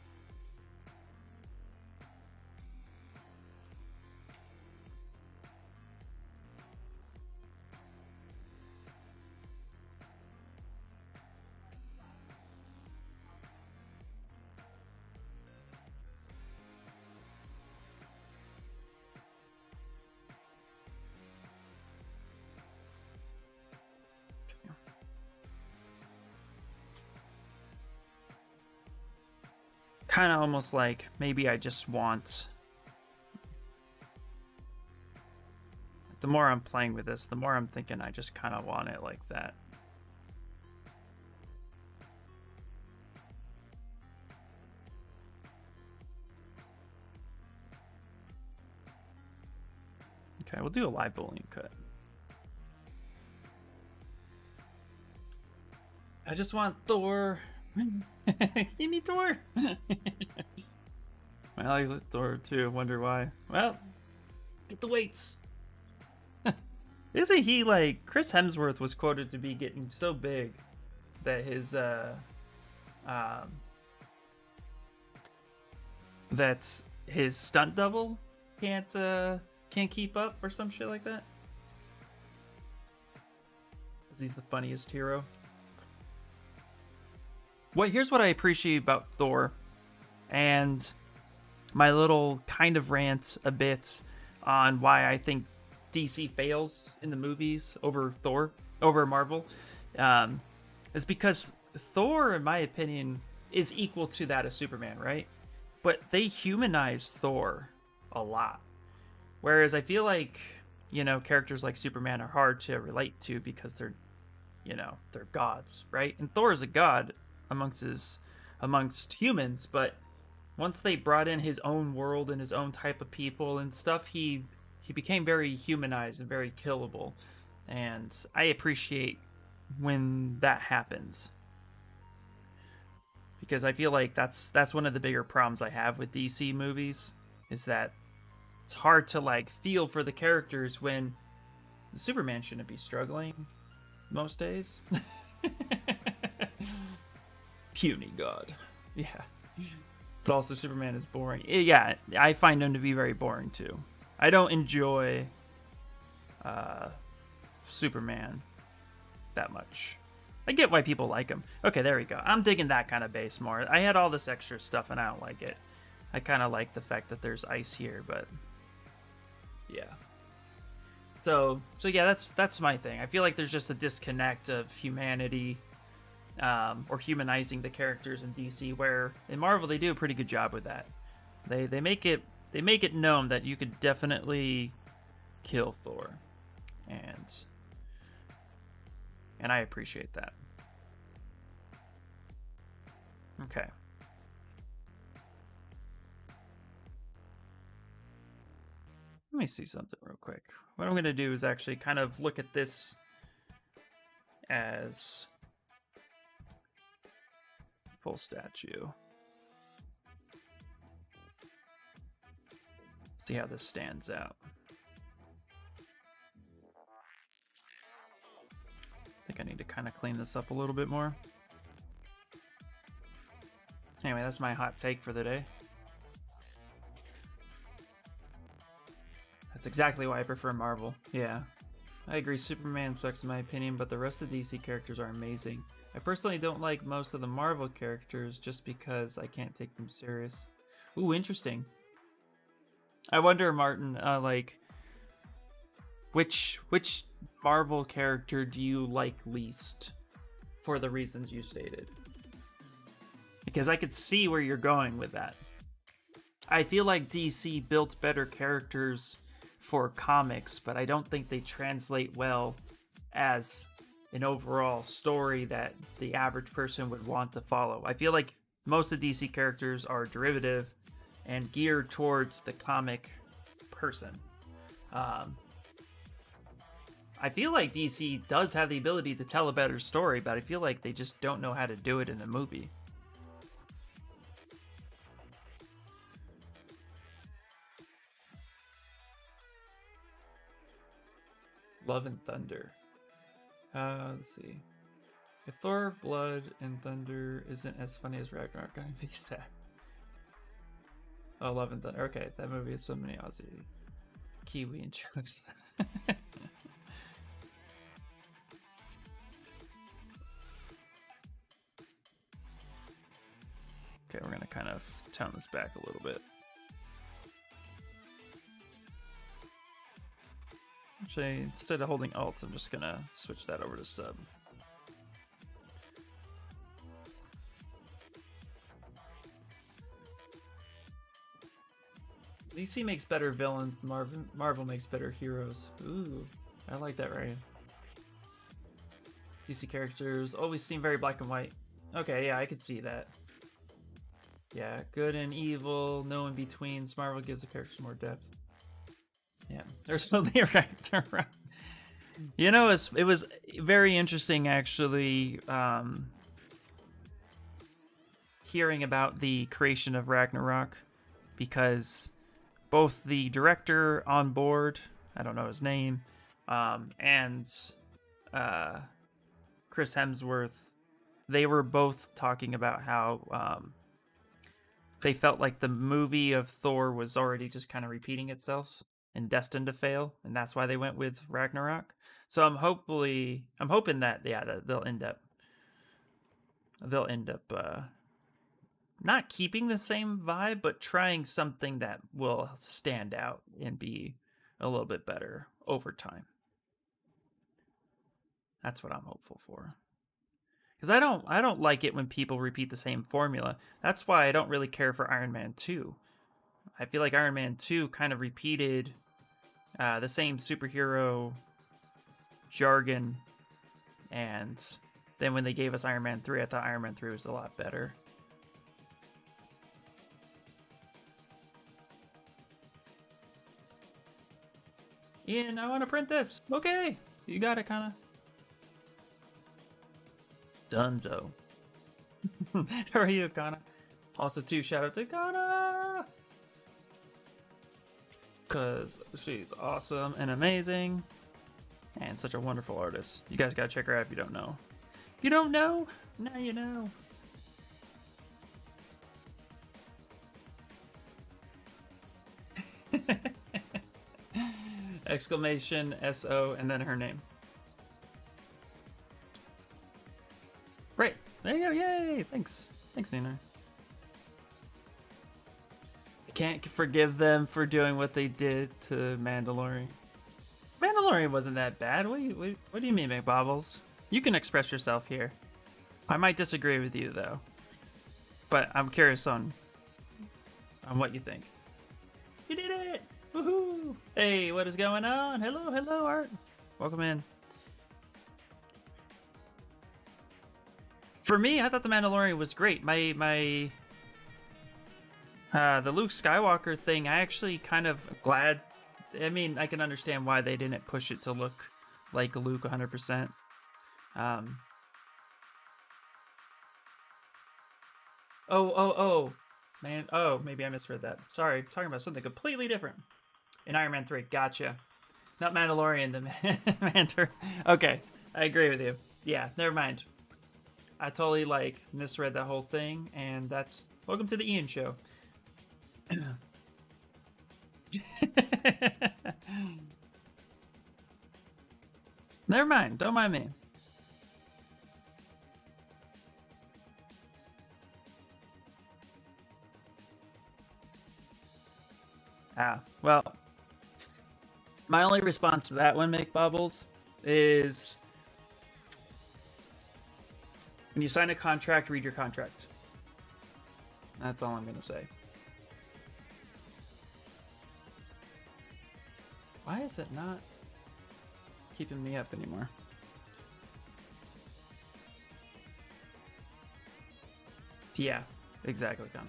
Kind of almost like maybe I just want, the more I'm playing with this, the more I'm thinking I just kind of want it like that. Okay, we'll do a live boolean cut. I just want Thor. You need Thor. I like Thor too. Wonder why. Well, get the weights. Isn't he like Chris Hemsworth was quoted to be getting so big that his that his stunt double can't keep up or some shit like that? 'Cause he's the funniest hero. Well, here's what I appreciate about Thor, and my little kind of rant a bit on why I think DC fails in the movies over Marvel, is because Thor, in my opinion, is equal to that of Superman, right? But they humanize Thor a lot. Whereas I feel like, characters like Superman are hard to relate to because they're gods, right? And Thor is a god amongst humans, but once they brought in his own world and his own type of people and stuff, he became very humanized and very killable, and I appreciate when that happens, because I feel like that's one of the bigger problems I have with DC movies, is that it's hard to like feel for the characters when Superman shouldn't be struggling most days. Puny god. Yeah. But also Superman is boring. Yeah, I find him to be very boring too. I don't enjoy Superman that much. I get why people like him. Okay, there we go. I'm digging that kind of base more. I had all this extra stuff and I don't like it. I kind of like the fact that there's ice here, but yeah. So yeah, that's my thing. I feel like there's just a disconnect of humanity or humanizing the characters in DC. Where in Marvel they do a pretty good job with that. They make it known that you could definitely kill Thor, and I appreciate that. Okay. Let me see something real quick. What I'm going to do is actually kind of look at this as full statue. See how this stands out. I think I need to kind of clean this up a little bit more. Anyway, that's my hot take for the day. That's exactly why I prefer Marvel. Yeah, I agree. Superman sucks in my opinion, but the rest of the DC characters are amazing. I personally don't like most of the Marvel characters just because I can't take them serious. Ooh, interesting. I wonder, Martin, like, which Marvel character do you like least for the reasons you stated? Because I could see where you're going with that. I feel like DC built better characters for comics, but I don't think they translate well as an overall story that the average person would want to follow. I feel like most of DC characters are derivative and geared towards the comic person. I feel like DC does have the ability to tell a better story, but I feel like they just don't know how to do it in a movie. Love and Thunder. Let's see. If Thor, Blood, and Thunder isn't as funny as Ragnarok, I'm gonna be sad. Oh, Love and Thunder. Okay, that movie has so many Aussie, Kiwi, and jokes. Okay, we're gonna kind of tone this back a little bit. Actually, instead of holding Alt, I'm just gonna switch that over to sub. DC makes better villains, Marvel makes better heroes. Ooh, I like that, right? DC characters always seem very black and white. Okay, yeah, I could see that. Yeah, good and evil, no in betweens. Marvel gives the characters more depth. Yeah, there's only Ragnarok. You know, it was very interesting actually hearing about the creation of Ragnarok, because both the director on board, I don't know his name, and Chris Hemsworth, they were both talking about how they felt like the movie of Thor was already just kind of repeating itself and destined to fail, and that's why they went with Ragnarok. So I'm hoping that they'll end up not keeping the same vibe, but trying something that will stand out and be a little bit better over time. That's what I'm hopeful for. Because I don't like it when people repeat the same formula. That's why I don't really care for Iron Man 2. I feel like Iron Man 2 kind of repeated the same superhero jargon, and then when they gave us Iron Man 3, I thought Iron Man 3 was a lot better. Ian, I want to print this. Okay, you got it, kind of. Dunzo. How are you, Kana? Also, too, shout out to Kana, because she's awesome and amazing and such a wonderful artist. You guys gotta check her out if you don't know. You don't know? Now you know. Exclamation SO and then her name. Right, there you go. Yay! Thanks, Nina. Can't forgive them for doing what they did to Mandalorian. Mandalorian wasn't that bad. What do you mean, McBobbles? You can express yourself here. I might disagree with you though, but I'm curious on what you think. You did it! Woohoo! Hey, what is going on? Hello, Art. Welcome in. For me, I thought The Mandalorian was great. The Luke Skywalker thing, I actually kind of glad. I mean, I can understand why they didn't push it to look like Luke 100%. Man. Oh, maybe I misread that. Sorry, I'm talking about something completely different. In Iron Man 3, gotcha. Not Mandalorian, the Mandarin. Okay, I agree with you. Yeah, never mind. I totally, misread that whole thing, and that's... Welcome to the Ian Show. Never mind, don't mind me. Well, my only response to that one, McBubbles, is when you sign a contract, read your contract. That's all I'm going to say. Why is it not keeping me up anymore? Yeah, exactly, Connor.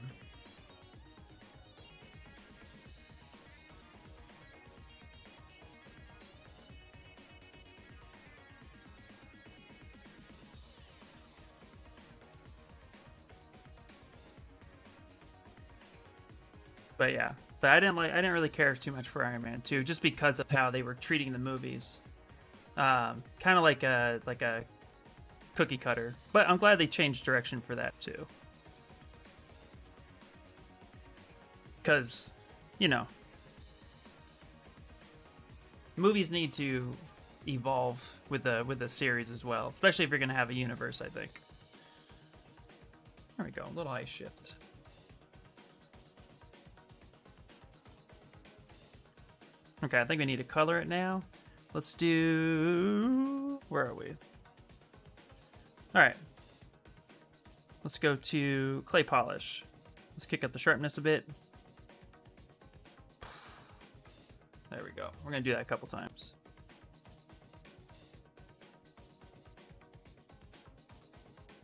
But yeah, but I didn't really care too much for Iron Man 2 just because of how they were treating the movies. Kind of like a cookie cutter. But I'm glad they changed direction for that too. Because, you know, movies need to evolve with a series as well, especially if you're going to have a universe, I think. There we go, a little ice shift. Okay, I think we need to color it now. Let's do... Where are we? Alright. Let's go to clay polish. Let's kick up the sharpness a bit. There we go. We're going to do that a couple times.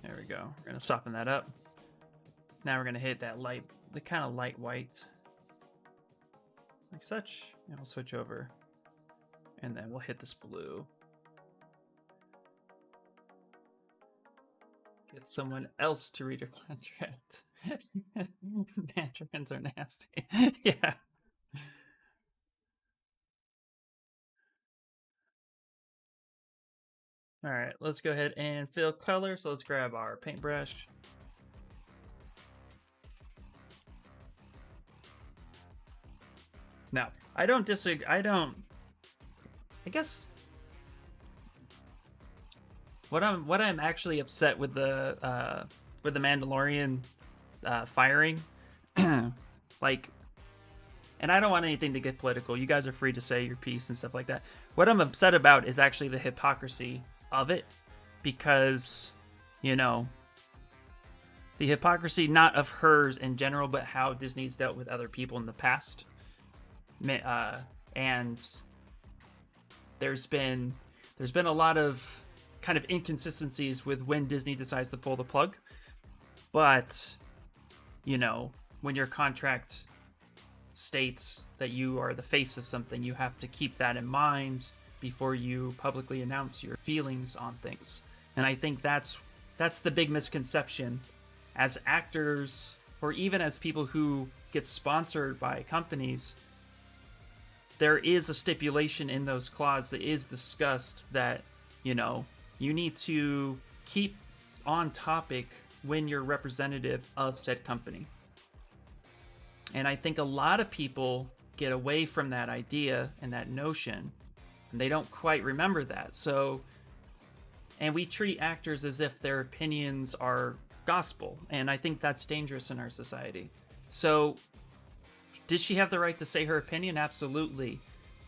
There we go. We're going to soften that up. Now we're going to hit that light, the kind of light white. Like such. And we'll switch over. And then we'll hit this blue. Get someone else to read your contract. Mandarins are nasty. Yeah. All right, let's go ahead and fill color. So let's grab our paintbrush. Now, I don't disagree. I guess what I'm actually upset with the Mandalorian firing, like, and I don't want anything to get political. You guys are free to say your piece and stuff like that. What I'm upset about is actually the hypocrisy of it, because, you know, the hypocrisy not of hers in general, but how Disney's dealt with other people in the past. And there's been a lot of kind of inconsistencies with when Disney decides to pull the plug. But, you know, when your contract states that you are the face of something, you have to keep that in mind before you publicly announce your feelings on things. And I think that's the big misconception as actors, or even as people who get sponsored by companies. There is a stipulation in those clauses that is discussed that, you know, you need to keep on topic when you're representative of said company. And I think a lot of people get away from that idea and that notion, and they don't quite remember that. So, and we treat actors as if their opinions are gospel, and I think that's dangerous in our society. So, did she have the right to say her opinion? Absolutely.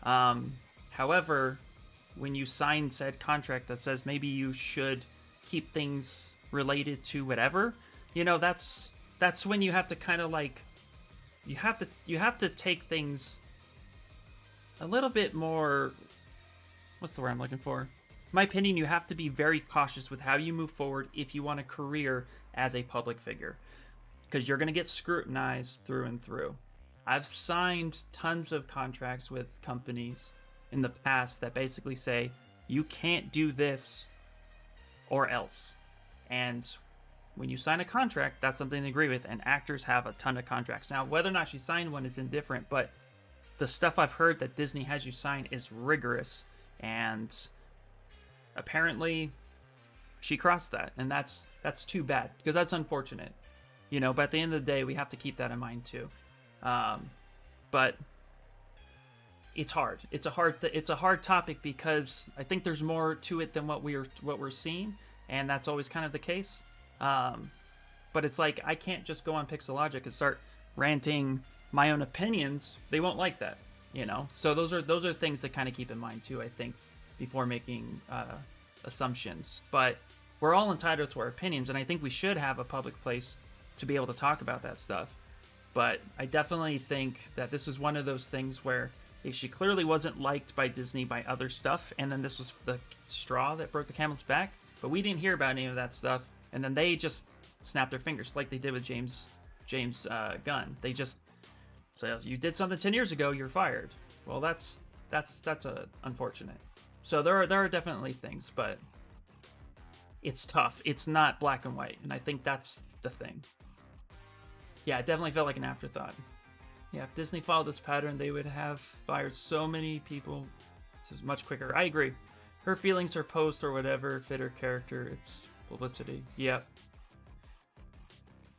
However, when you sign said contract that says maybe you should keep things related to whatever, you know, that's when you have to kind of like, you have to take things a little bit more, what's the word I'm looking for? In my opinion, you have to be very cautious with how you move forward if you want a career as a public figure, because you're going to get scrutinized through and through. I've signed tons of contracts with companies in the past that basically say, you can't do this or else. And when you sign a contract, that's something to agree with, and actors have a ton of contracts. Now, whether or not she signed one is indifferent, but the stuff I've heard that Disney has you sign is rigorous, and apparently she crossed that, and that's too bad, because that's unfortunate, you know. But at the end of the day, we have to keep that in mind too. But it's hard. It's a hard topic, because I think there's more to it than what we're seeing, and that's always kind of the case. But it's like, I can't just go on Pixelogic and start ranting my own opinions. They won't like that, you know. So those are things to kind of keep in mind too, I think, before making assumptions. But we're all entitled to our opinions, and I think we should have a public place to be able to talk about that stuff. But I definitely think that this is one of those things where she clearly wasn't liked by Disney by other stuff, and then this was the straw that broke the camel's back. But we didn't hear about any of that stuff, and then they just snapped their fingers like they did with James Gunn. They just say, you did something 10 years ago, you're fired. Well, that's unfortunate. So there are definitely things, but it's tough. It's not black and white, and I think that's the thing. Yeah, it definitely felt like an afterthought. Yeah, if Disney followed this pattern, they would have fired so many people. This is much quicker. I agree. Her feelings, her post, or whatever fit her character. It's publicity. Yep.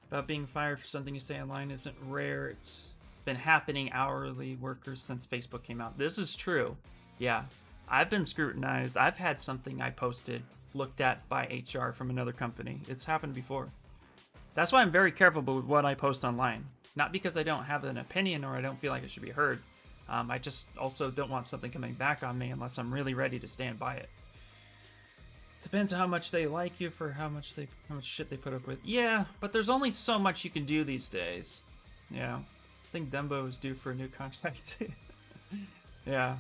About being fired for something you say online isn't rare. It's been happening hourly workers since Facebook came out. This is true. Yeah. I've been scrutinized. I've had something I posted looked at by HR from another company. It's happened before. That's why I'm very careful with what I post online. Not because I don't have an opinion or I don't feel like it should be heard. I just also don't want something coming back on me unless I'm really ready to stand by it. Depends on how much they like you for how much shit they put up with. Yeah, but there's only so much you can do these days. Yeah. I think Dumbo is due for a new contract too. Yeah.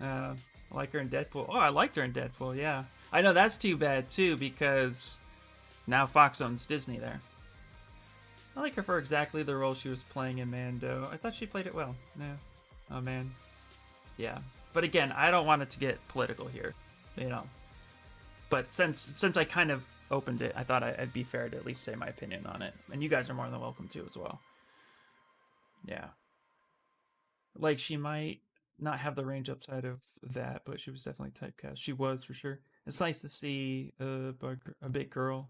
I like her in Deadpool. Oh, I liked her in Deadpool, yeah. I know that's too bad too, because now Fox owns Disney there. I like her for exactly the role she was playing in Mando. I thought she played it well. Yeah. Oh man. Yeah. But again, I don't want it to get political here, you know. But since I kind of opened it, I thought I'd be fair to at least say my opinion on it. And you guys are more than welcome to as well. Yeah. Like, she might not have the range outside of that, but she was definitely typecast. She was, for sure. It's nice to see a big girl.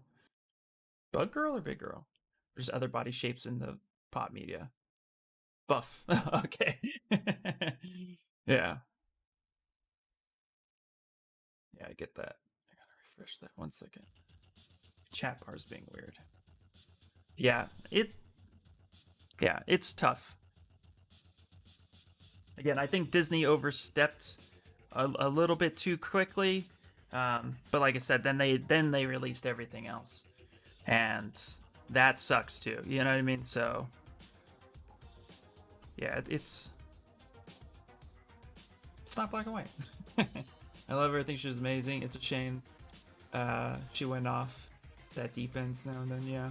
Bug girl or big girl? There's other body shapes in the pop media. Buff. Okay. Yeah. Yeah, I get that. I gotta refresh that 1 second. Chat bar's being weird. Yeah, it's tough. Again, I think Disney overstepped a little bit too quickly. But like I said, then they released everything else. And that sucks too. You know what I mean? So yeah, it's not black and white. I love her. I think she was amazing. It's a shame she went off. That deep ends now and then. Yeah,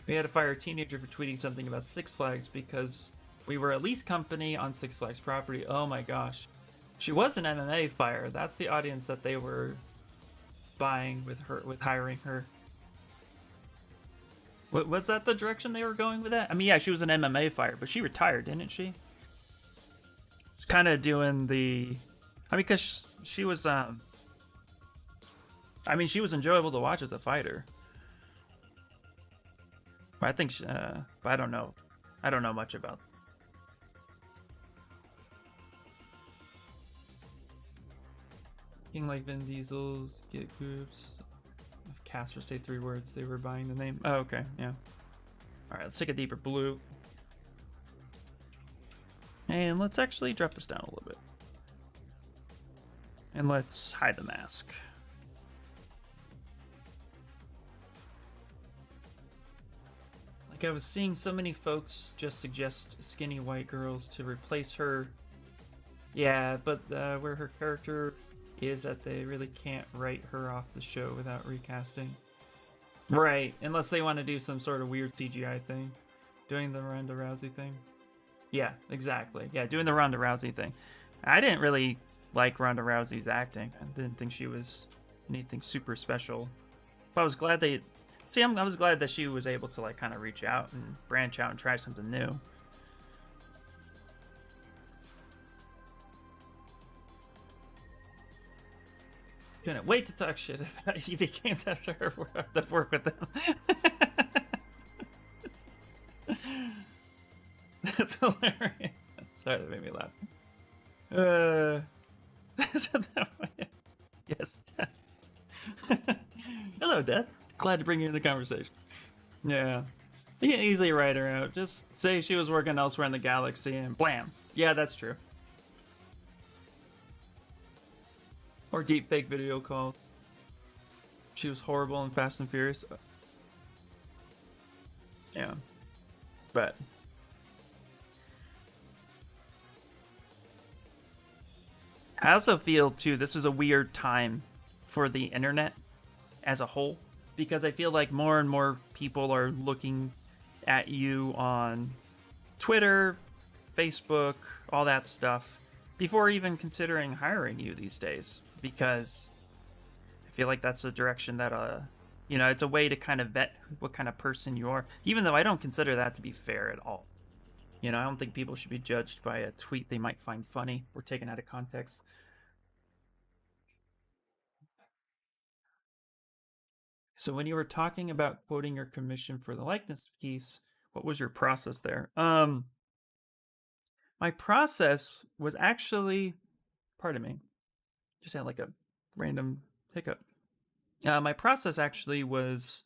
we had to fire a teenager for tweeting something about Six Flags because we were a lease company on Six Flags property. Oh my gosh, she was an MMA fighter. That's the audience that they were buying with hiring her. Was that the direction they were going with that? I mean, yeah, she was an MMA fighter, but she retired, didn't she? She's kind of doing the... I mean, because she was... I mean, she was enjoyable to watch as a fighter. But I think... but I don't know. I don't know much about... King like Vin Diesel's get groups... If casters say 3 words, they were buying the name. Oh, okay, yeah. Alright, let's take a deeper blue. And let's actually drop this down a little bit. And let's hide the mask. Like, I was seeing so many folks just suggest skinny white girls to replace her. Yeah, but where her character is that they really can't write her off the show without recasting. Right, unless they want to do some sort of weird CGI thing. Doing the Ronda Rousey thing. Yeah, exactly. Yeah, doing the Ronda Rousey thing. I didn't really like Ronda Rousey's acting. I didn't think she was anything super special. But I was glad they... See, I was glad that she was able to, like, kind of reach out and branch out and try something new. Couldn't wait to talk shit about EV games after her work with them. That's hilarious. Sorry, that made me laugh. Yes. Hello, Death. Glad to bring you into the conversation. Yeah. You can easily write her out. Just say she was working elsewhere in the galaxy and blam. Yeah, that's true. Or deep fake video calls. She was horrible in Fast and Furious. Yeah. But I also feel, too, this is a weird time for the internet as a whole, because I feel like more and more people are looking at you on Twitter, Facebook, all that stuff, before even considering hiring you these days, because I feel like that's a direction that, you know, it's a way to kind of vet what kind of person you are, even though I don't consider that to be fair at all. You know, I don't think people should be judged by a tweet they might find funny or taken out of context. So when you were talking about quoting your commission for the likeness piece, what was your process there? My process was actually, pardon me, just had like a random hiccup. My process actually was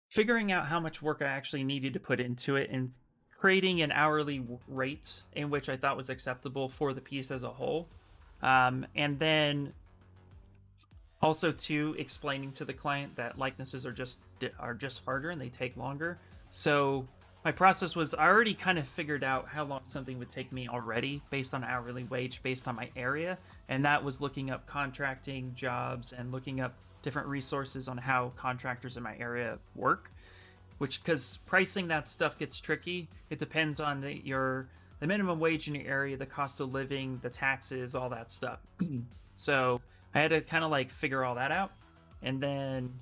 figuring out how much work I actually needed to put into it and creating an hourly rate in which I thought was acceptable for the piece as a whole. And then also, too, explaining to the client that likenesses are just harder and they take longer. So my process was, I already kind of figured out how long something would take me already based on hourly wage, based on my area. And that was looking up contracting jobs and looking up different resources on how contractors in my area work. Which, because pricing that stuff gets tricky. It depends on the minimum wage in your area, the cost of living, the taxes, all that stuff. So I had to kind of like figure all that out. And then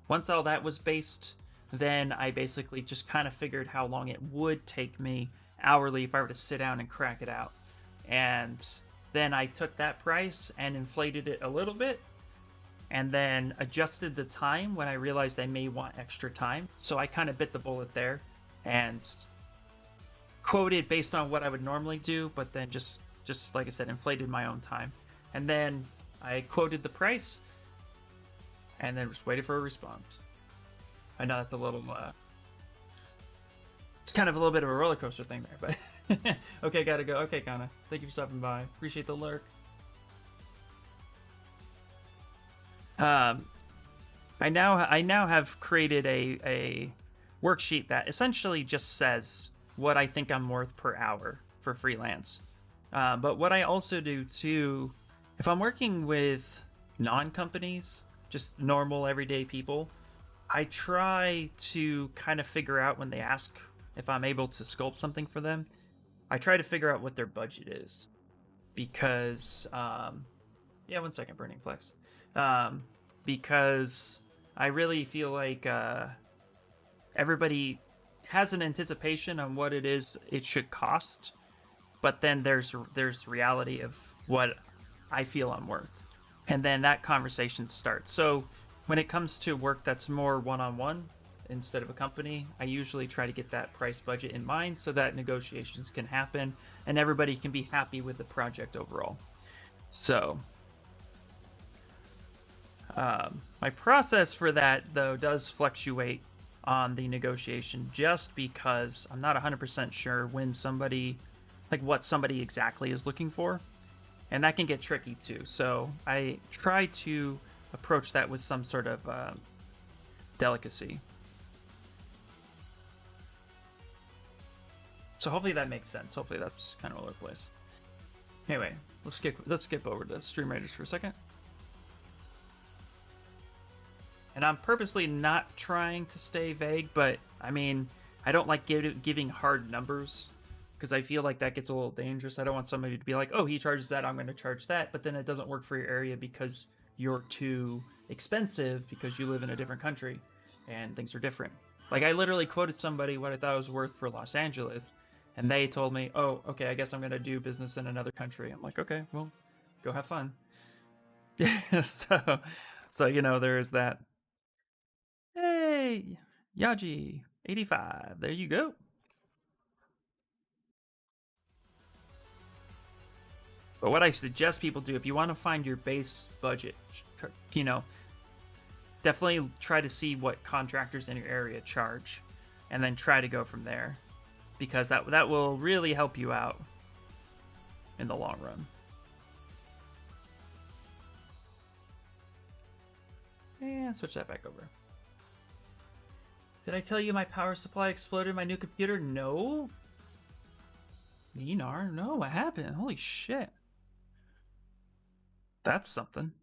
once all that was based, then I basically just kind of figured how long it would take me hourly if I were to sit down and crack it out. And then I took that price and inflated it a little bit, and then adjusted the time when I realized I may want extra time. So I kind of bit the bullet there and quoted based on what I would normally do, but then just like I said, inflated my own time. And then I quoted the price and then just waited for a response. I know that's a little, it's kind of a little bit of a roller coaster thing there, but okay, gotta go. Okay, Kana, thank you for stopping by. Appreciate the lurk. I now have created a worksheet that essentially just says what I think I'm worth per hour for freelance. But what I also do too, if I'm working with non-companies, just normal everyday people, I try to kind of figure out when they ask if I'm able to sculpt something for them. I try to figure out what their budget is, because yeah, 1 second, Burning Flex. Because I really feel like everybody has an anticipation on what it is it should cost, but then there's reality of what I feel I'm worth, and then that conversation starts. So when it comes to work that's more one-on-one instead of a company, I usually try to get that price budget in mind so that negotiations can happen and everybody can be happy with the project overall. So my process for that, though, does fluctuate on the negotiation, just because I'm not 100% sure when somebody, like what somebody exactly is looking for, and that can get tricky too. So I try to approach that with some sort of delicacy. So hopefully that makes sense. Hopefully that's kind of all over the place. Anyway, let's skip over to Stream Raiders for a second. And I'm purposely not trying to stay vague, but I mean, I don't like giving hard numbers because I feel like that gets a little dangerous. I don't want somebody to be like, oh, he charges that, I'm going to charge that, but then it doesn't work for your area because you're too expensive because you live in a different country and things are different. Like, I literally quoted somebody what I thought it was worth for Los Angeles, and they told me, oh, okay, I guess I'm going to do business in another country. I'm like, okay, well, go have fun. so you know, there is that. Hey, Yaji, 85. There you go. But what I suggest people do, if you want to find your base budget, you know, definitely try to see what contractors in your area charge, and then try to go from there, because that will really help you out in the long run. And switch that back over. Did I tell you my power supply exploded in my new computer? No. Ninar, no, what happened? Holy shit. That's something.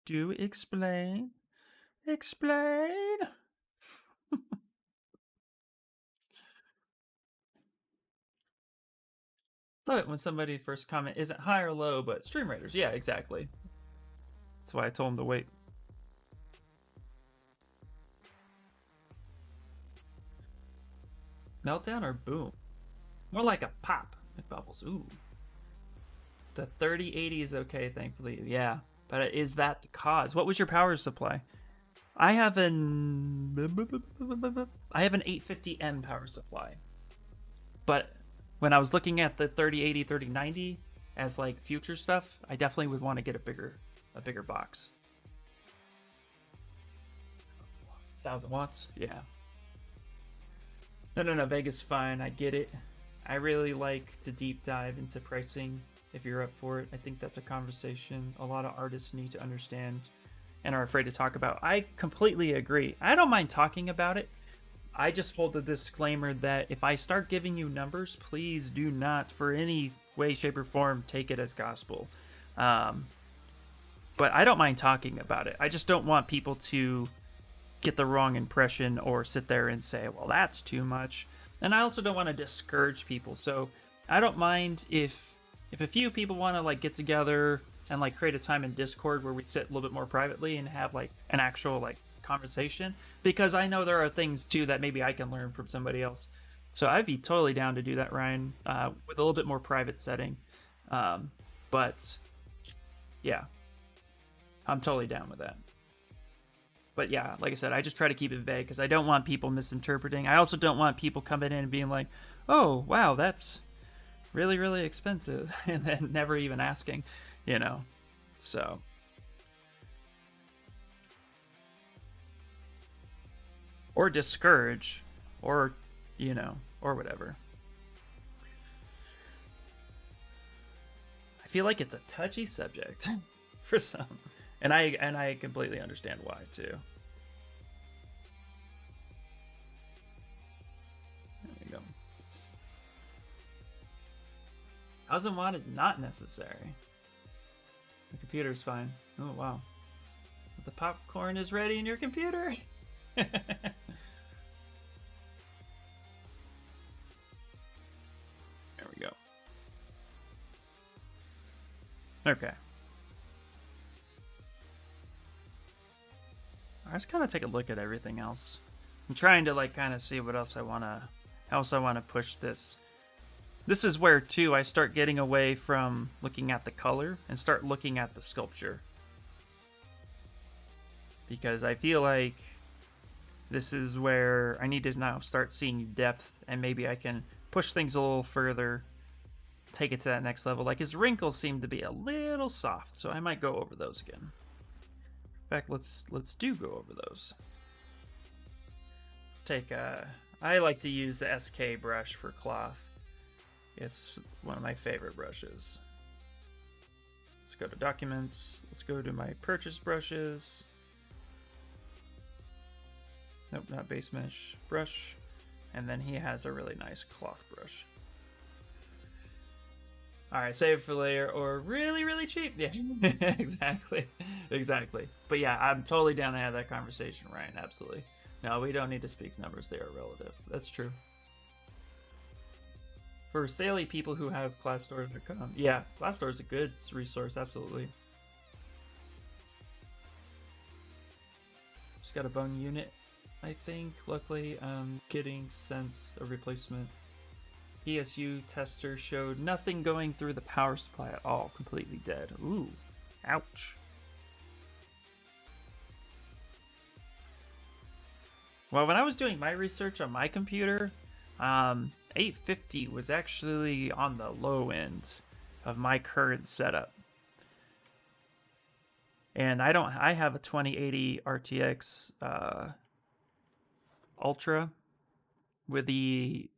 Do explain. Explain. Love it when somebody first comment isn't high or low, but Stream Raiders. Yeah, exactly. That's why I told him to wait. Meltdown or boom? More like a pop. Like bubbles. Ooh. The 3080 is okay, thankfully. Yeah. But is that the cause? What was your power supply? I have an 850M power supply. But when I was looking at the 3080, 3090 as like future stuff, I definitely would want to get a bigger box. 1,000 watts? Yeah. No, Vegas fine. I get it. I really like to deep dive into pricing if you're up for it. I think that's a conversation a lot of artists need to understand and are afraid to talk about. I completely agree. I don't mind talking about it. I just hold the disclaimer that if I start giving you numbers, please do not, for any way, shape, or form, take it as gospel. But I don't mind talking about it. I just don't want people to get the wrong impression or sit there and say, well, that's too much. And I also don't want to discourage people. So I don't mind if a few people want to like get together and like create a time in Discord where we sit a little bit more privately and have like an actual like conversation, because I know there are things too that maybe I can learn from somebody else. So I'd be totally down to do that, Ryan, with a little bit more private setting. But yeah, I'm totally down with that. But yeah, like I said, I just try to keep it vague because I don't want people misinterpreting. I also don't want people coming in and being like, oh, wow, that's really, really expensive, and then never even asking, you know. So or discourage, or, you know, or whatever. I feel like it's a touchy subject for some. And I completely understand why too. There we go. 1,000 watt is not necessary. The computer's fine. Oh wow. The popcorn is ready in your computer. There we go. Okay. I just kind of take a look at everything else. I'm trying to like kind of see what else I want to push this. This is where too I start getting away from looking at the color and start looking at the sculpture. Because I feel like this is where I need to now start seeing depth, and maybe I can push things a little further, take it to that next level. Like his wrinkles seem to be a little soft, so I might go over those again. In fact, let's go over those. I like to use the SK brush for cloth. It's one of my favorite brushes. Let's go to documents. Let's go to my purchase brushes. Nope, not base mesh. Brush. And then he has a really nice cloth brush. All right, save for later or really, really cheap. Yeah, exactly. Exactly. But yeah, I'm totally down to have that conversation, Ryan. Absolutely. No, we don't need to speak numbers. They are relative. That's true. For saley people who have classstores.com. Yeah, Classstore is a good resource. Absolutely. Just got a bone unit, I think. Luckily, I'm getting sent a replacement. ESU tester showed nothing going through the power supply at all. Completely dead. Ooh. Ouch. Well, when I was doing my research on my computer, 850 was actually on the low end of my current setup. And I have a 2080 RTX Ultra with the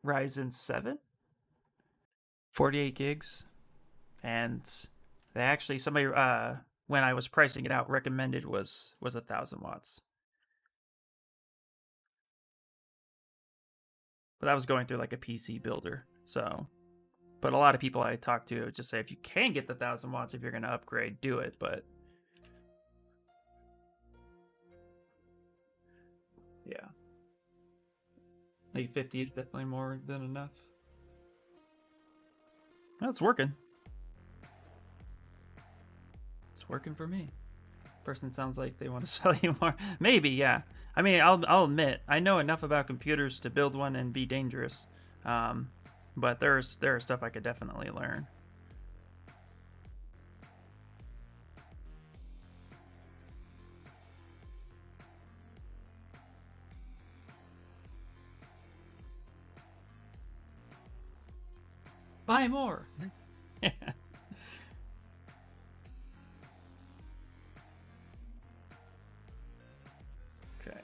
Ryzen 7, 48 gigs, and they actually, somebody when I was pricing it out, recommended was 1,000 watts. But that was going through like a PC builder. So, but a lot of people I talk to just say if you can get the 1,000 watts, if you're going to upgrade, do it. But yeah, 850 is definitely more than enough. Well, it's working. It's working for me. Person sounds like they want to sell you more. Maybe, yeah. I mean, I'll admit I know enough about computers to build one and be dangerous, but there's stuff I could definitely learn. Buy more. Yeah. Okay.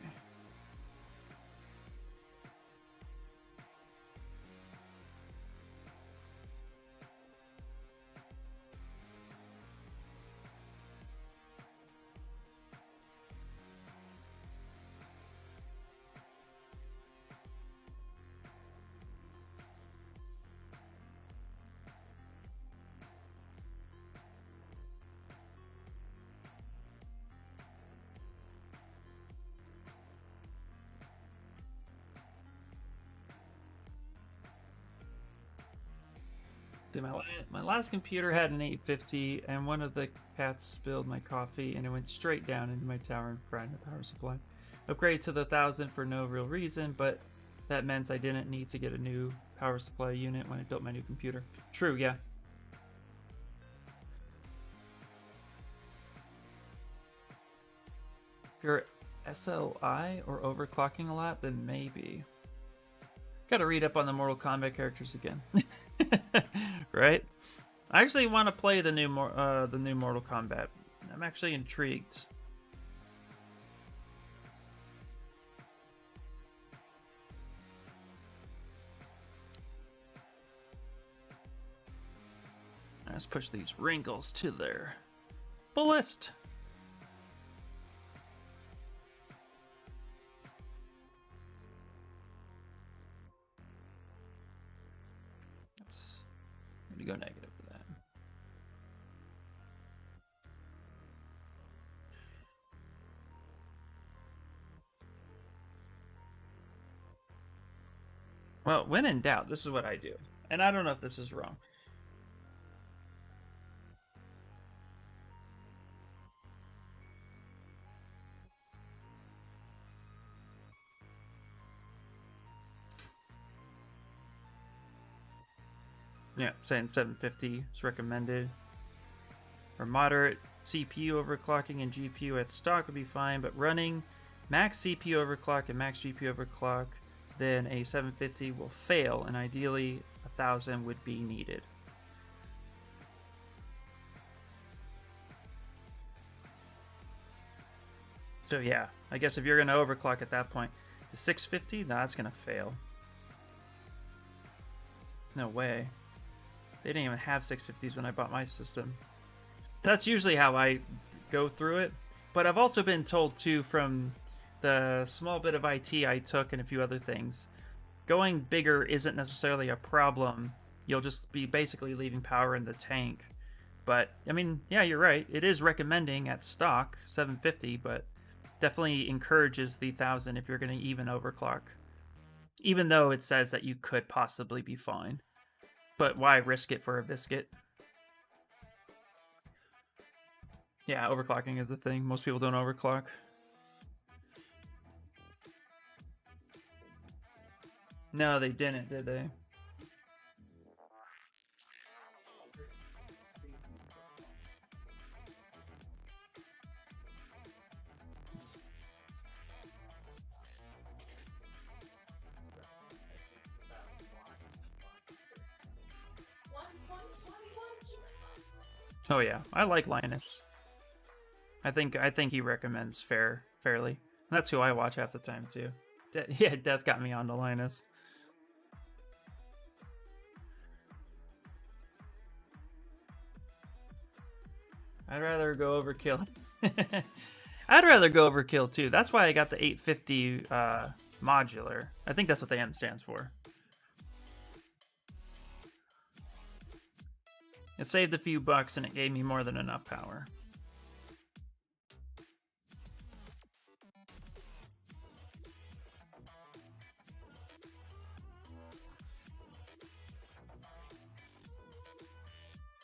See, my last computer had an 850, and one of the cats spilled my coffee, and it went straight down into my tower and fried the power supply. Upgrade to the 1,000 for no real reason, but that meant I didn't need to get a new power supply unit when I built my new computer. True, yeah. If you're SLI or overclocking a lot, then maybe. Gotta read up on the Mortal Kombat characters again. Right? I actually want to play the new Mortal Kombat. I'm actually intrigued. Let's push these wrinkles to their fullest. Oops. I'm gonna go negative for that. Well, when in doubt, this is what I do. And I don't know if this is wrong. Yeah, saying 750 is recommended. For moderate CPU overclocking and GPU at stock would be fine, but running max CPU overclock and max GPU overclock, then a 750 will fail, and ideally 1,000 would be needed. So yeah, I guess if you're going to overclock at that point, the 650, that's going to fail. No way. They didn't even have 650s when I bought my system. That's usually how I go through it. But I've also been told, too, from the small bit of IT I took and a few other things, going bigger isn't necessarily a problem. You'll just be basically leaving power in the tank. But, I mean, yeah, you're right. It is recommending at stock 750, but definitely encourages the 1000 if you're going to even overclock. Even though it says that you could possibly be fine. But why risk it for a biscuit? Yeah, overclocking is the thing. Most people don't overclock. No, they didn't, did they? Oh yeah, I like Linus. I think he recommends fairly. That's who I watch half the time too. Yeah, Death got me onto Linus. I'd rather go overkill. I'd rather go overkill too. That's why I got the 850 modular. I think that's what the M stands for. It saved a few bucks and it gave me more than enough power.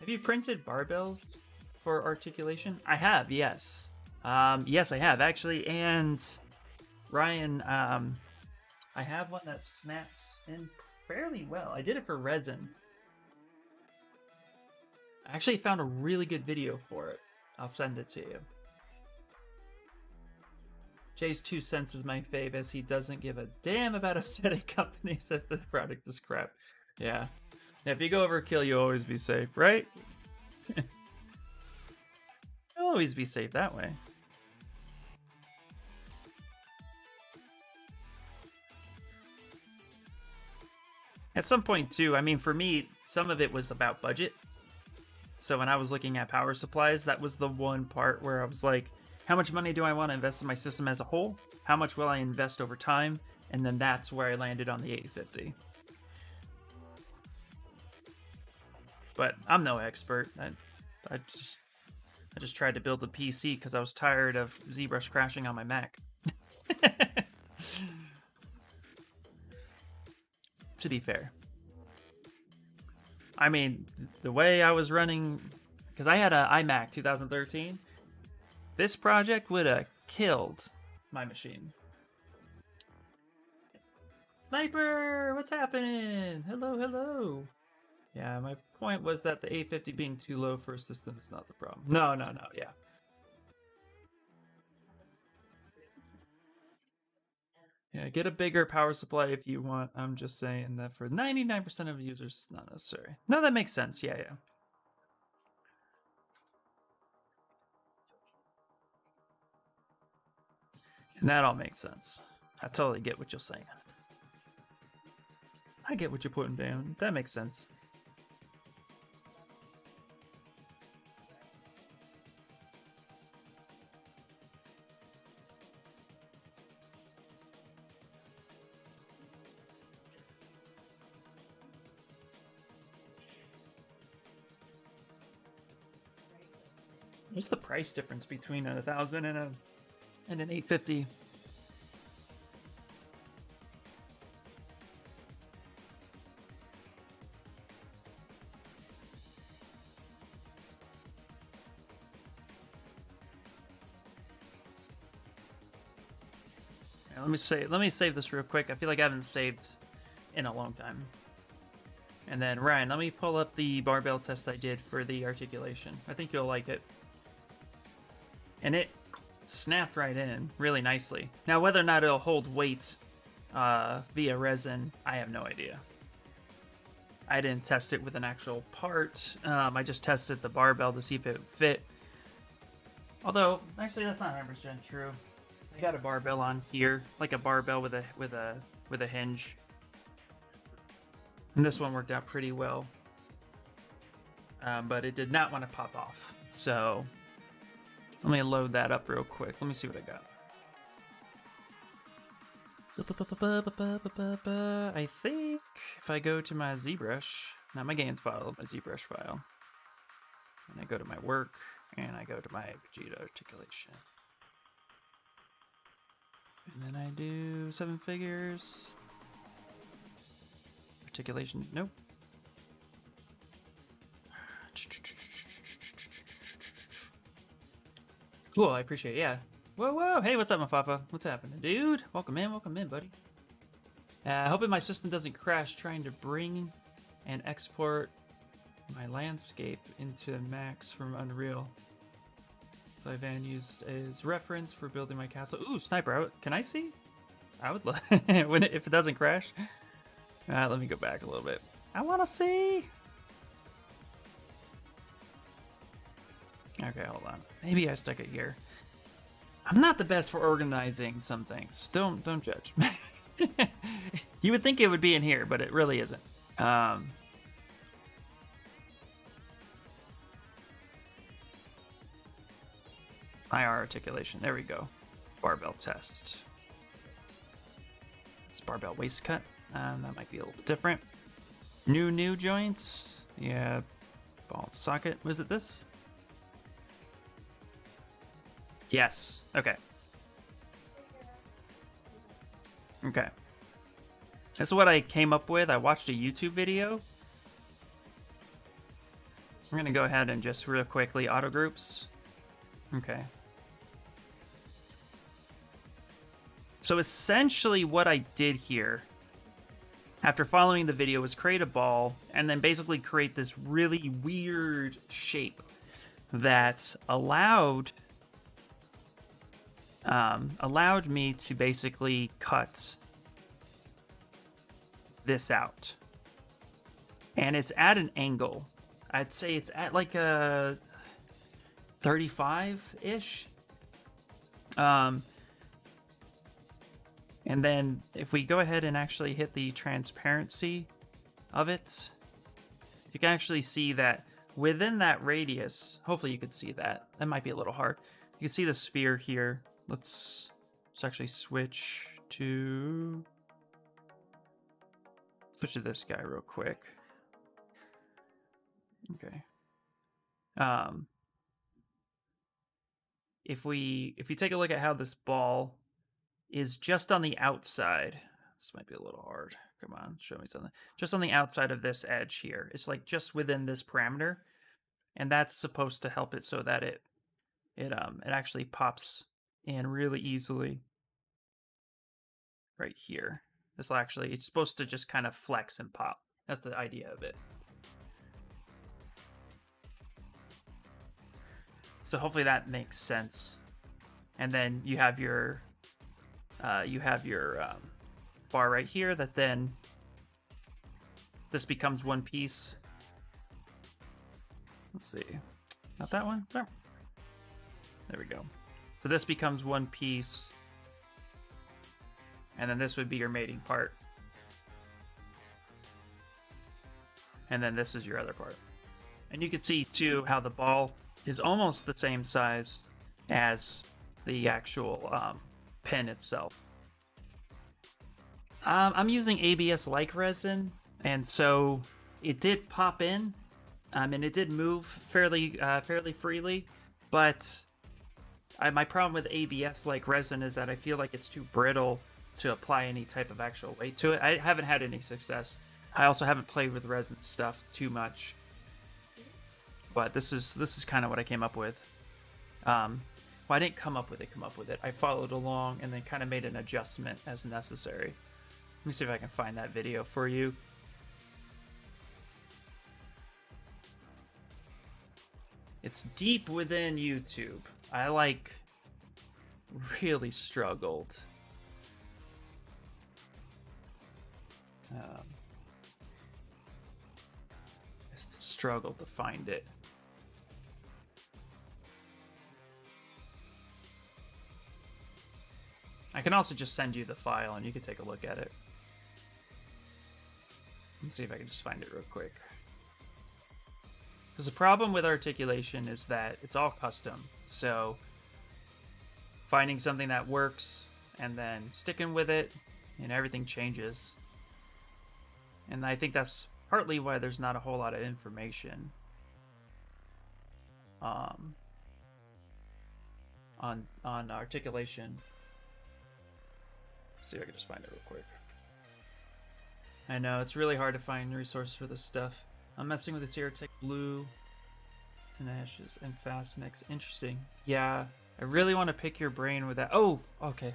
Have you printed barbells for articulation? I have, yes. Yes, I have actually. And Ryan, I have one that snaps in fairly well. I did it for resin. I actually found a really good video for it. I'll send it to you. Jay's 2 cents is my fave, as he doesn't give a damn about upsetting companies if the product is crap. Yeah. If you go overkill, you always be safe, right? You'll always be safe that way. At some point, too, I mean, for me, some of it was about budget. So when I was looking at power supplies, that was the one part where I was like, how much money do I want to invest in my system as a whole? How much will I invest over time? And then that's where I landed on the 850. But I'm no expert. I just tried to build a PC because I was tired of Zbrush crashing on my Mac. To be fair. I mean, the way I was running, because I had an iMac 2013, this project would have killed my machine. Sniper, what's happening? Hello, hello. Yeah, my point was that the 850 being too low for a system is not the problem. No, yeah. Yeah, get a bigger power supply if you want. I'm just saying that for 99% of users, it's not necessary. No, that makes sense. Yeah. And that all makes sense. I totally get what you're saying. I get what you're putting down. That makes sense. What's the price difference between a 1000 and an 850? Yeah, let me save this real quick. I feel like I haven't saved in a long time. And then Ryan, let me pull up the barbell test I did for the articulation. I think you'll like it. And it snapped right in really nicely. Now, whether or not it'll hold weight via resin, I have no idea. I didn't test it with an actual part. I just tested the barbell to see if it would fit. Although, actually, that's not 100% true. I got a barbell on here, like a barbell with a hinge. And this one worked out pretty well. But it did not want to pop off. So let me load that up real quick. Let me see what I got. I think if I go to my Zbrush, not my games file, my Zbrush file, and I go to my work, and I go to my Vegeta articulation. And then I do 7 figures. Articulation, nope. Cool, I appreciate it, yeah. Whoa, whoa, hey, what's up, Mafapa? What's happening? Dude, welcome in, buddy. Hoping my system doesn't crash trying to bring and export my landscape into Max from Unreal. Van used as reference for building my castle. Ooh, sniper, can I see? I would love if it doesn't crash. Let me go back a little bit. I want to see. Okay, hold on. Maybe I stuck it here. I'm not the best for organizing some things. Don't judge. You would think it would be in here, but it really isn't. IR articulation. There we go. Barbell test. It's barbell waist cut. That might be a little bit different. New joints. Yeah. Ball socket. Was it this? Yes. Okay. Okay. This is what I came up with. I watched a YouTube video. We're gonna go ahead and just real quickly auto groups. Okay. So essentially what I did here, after following the video, was create a ball and then basically create this really weird shape that allowed me to basically cut this out. And it's at an angle. I'd say it's at like a 35-ish. And then if we go ahead and actually hit the transparency of it, you can actually see that within that radius, hopefully you could see that. That might be a little hard. You can see the sphere here. Let's actually switch to this guy real quick. Okay. If we take a look at how this ball is just on the outside, this might be a little hard. Come on, show me something. Just on the outside of this edge here. It's like just within this parameter, and that's supposed to help it so that it actually pops in really easily right here. This will actually, it's supposed to just kind of flex and pop. That's the idea of it. So hopefully that makes sense. And then you have your bar right here that then this becomes one piece. Let's see, not that one. There we go. So this becomes one piece, and then this would be your mating part, and then this is your other part. And you can see too how the ball is almost the same size as the actual pin itself. I'm using ABS-like resin, and so it did pop in, and it did move fairly freely. But my problem with ABS-like resin is that I feel like it's too brittle to apply any type of actual weight to it. I haven't had any success. I also haven't played with resin stuff too much, but this is kind of what I came up with. Well, I didn't come up with it. I followed along and then kind of made an adjustment as necessary. Let me see if I can find that video for you. It's deep within YouTube. I really struggled. Struggled to find it. I can also just send you the file and you can take a look at it. Let's see if I can just find it real quick. Because the problem with articulation is that it's all custom. So finding something that works and then sticking with it, and everything changes. And I think that's partly why there's not a whole lot of information on articulation. Let's see if I can just find it real quick. I know it's really hard to find resources for this stuff. I'm messing with this here. Take blue, tenacious, and fast mix. Interesting. Yeah, I really want to pick your brain with that. Oh, okay,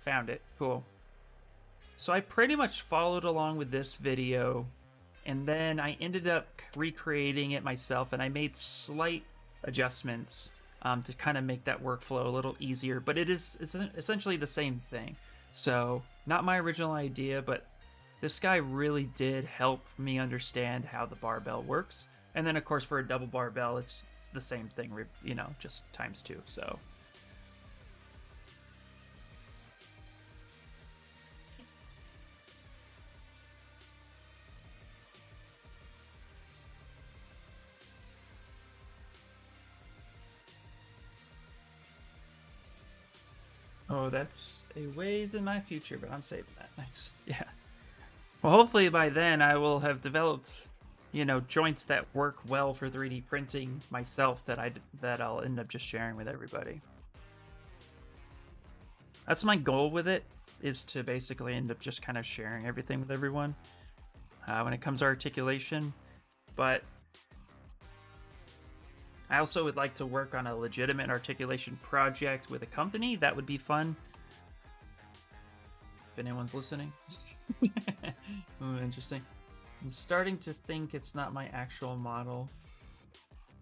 found it. Cool. So I pretty much followed along with this video, and then I ended up recreating it myself, and I made slight adjustments to kind of make that workflow a little easier. But it's essentially the same thing. So not my original idea, but this guy really did help me understand how the barbell works. And then, of course, for a double barbell, it's the same thing, you know, just times 2. So. Oh, that's a ways in my future, but I'm saving that. Nice. Yeah. Well, hopefully by then I will have developed, you know, joints that work well for 3D printing myself that I'll end up just sharing with everybody. That's my goal with it, is to basically end up just kind of sharing everything with everyone when it comes to articulation. But I also would like to work on a legitimate articulation project with a company. That would be fun. If anyone's listening. Oh, interesting. I'm starting to think it's not my actual model,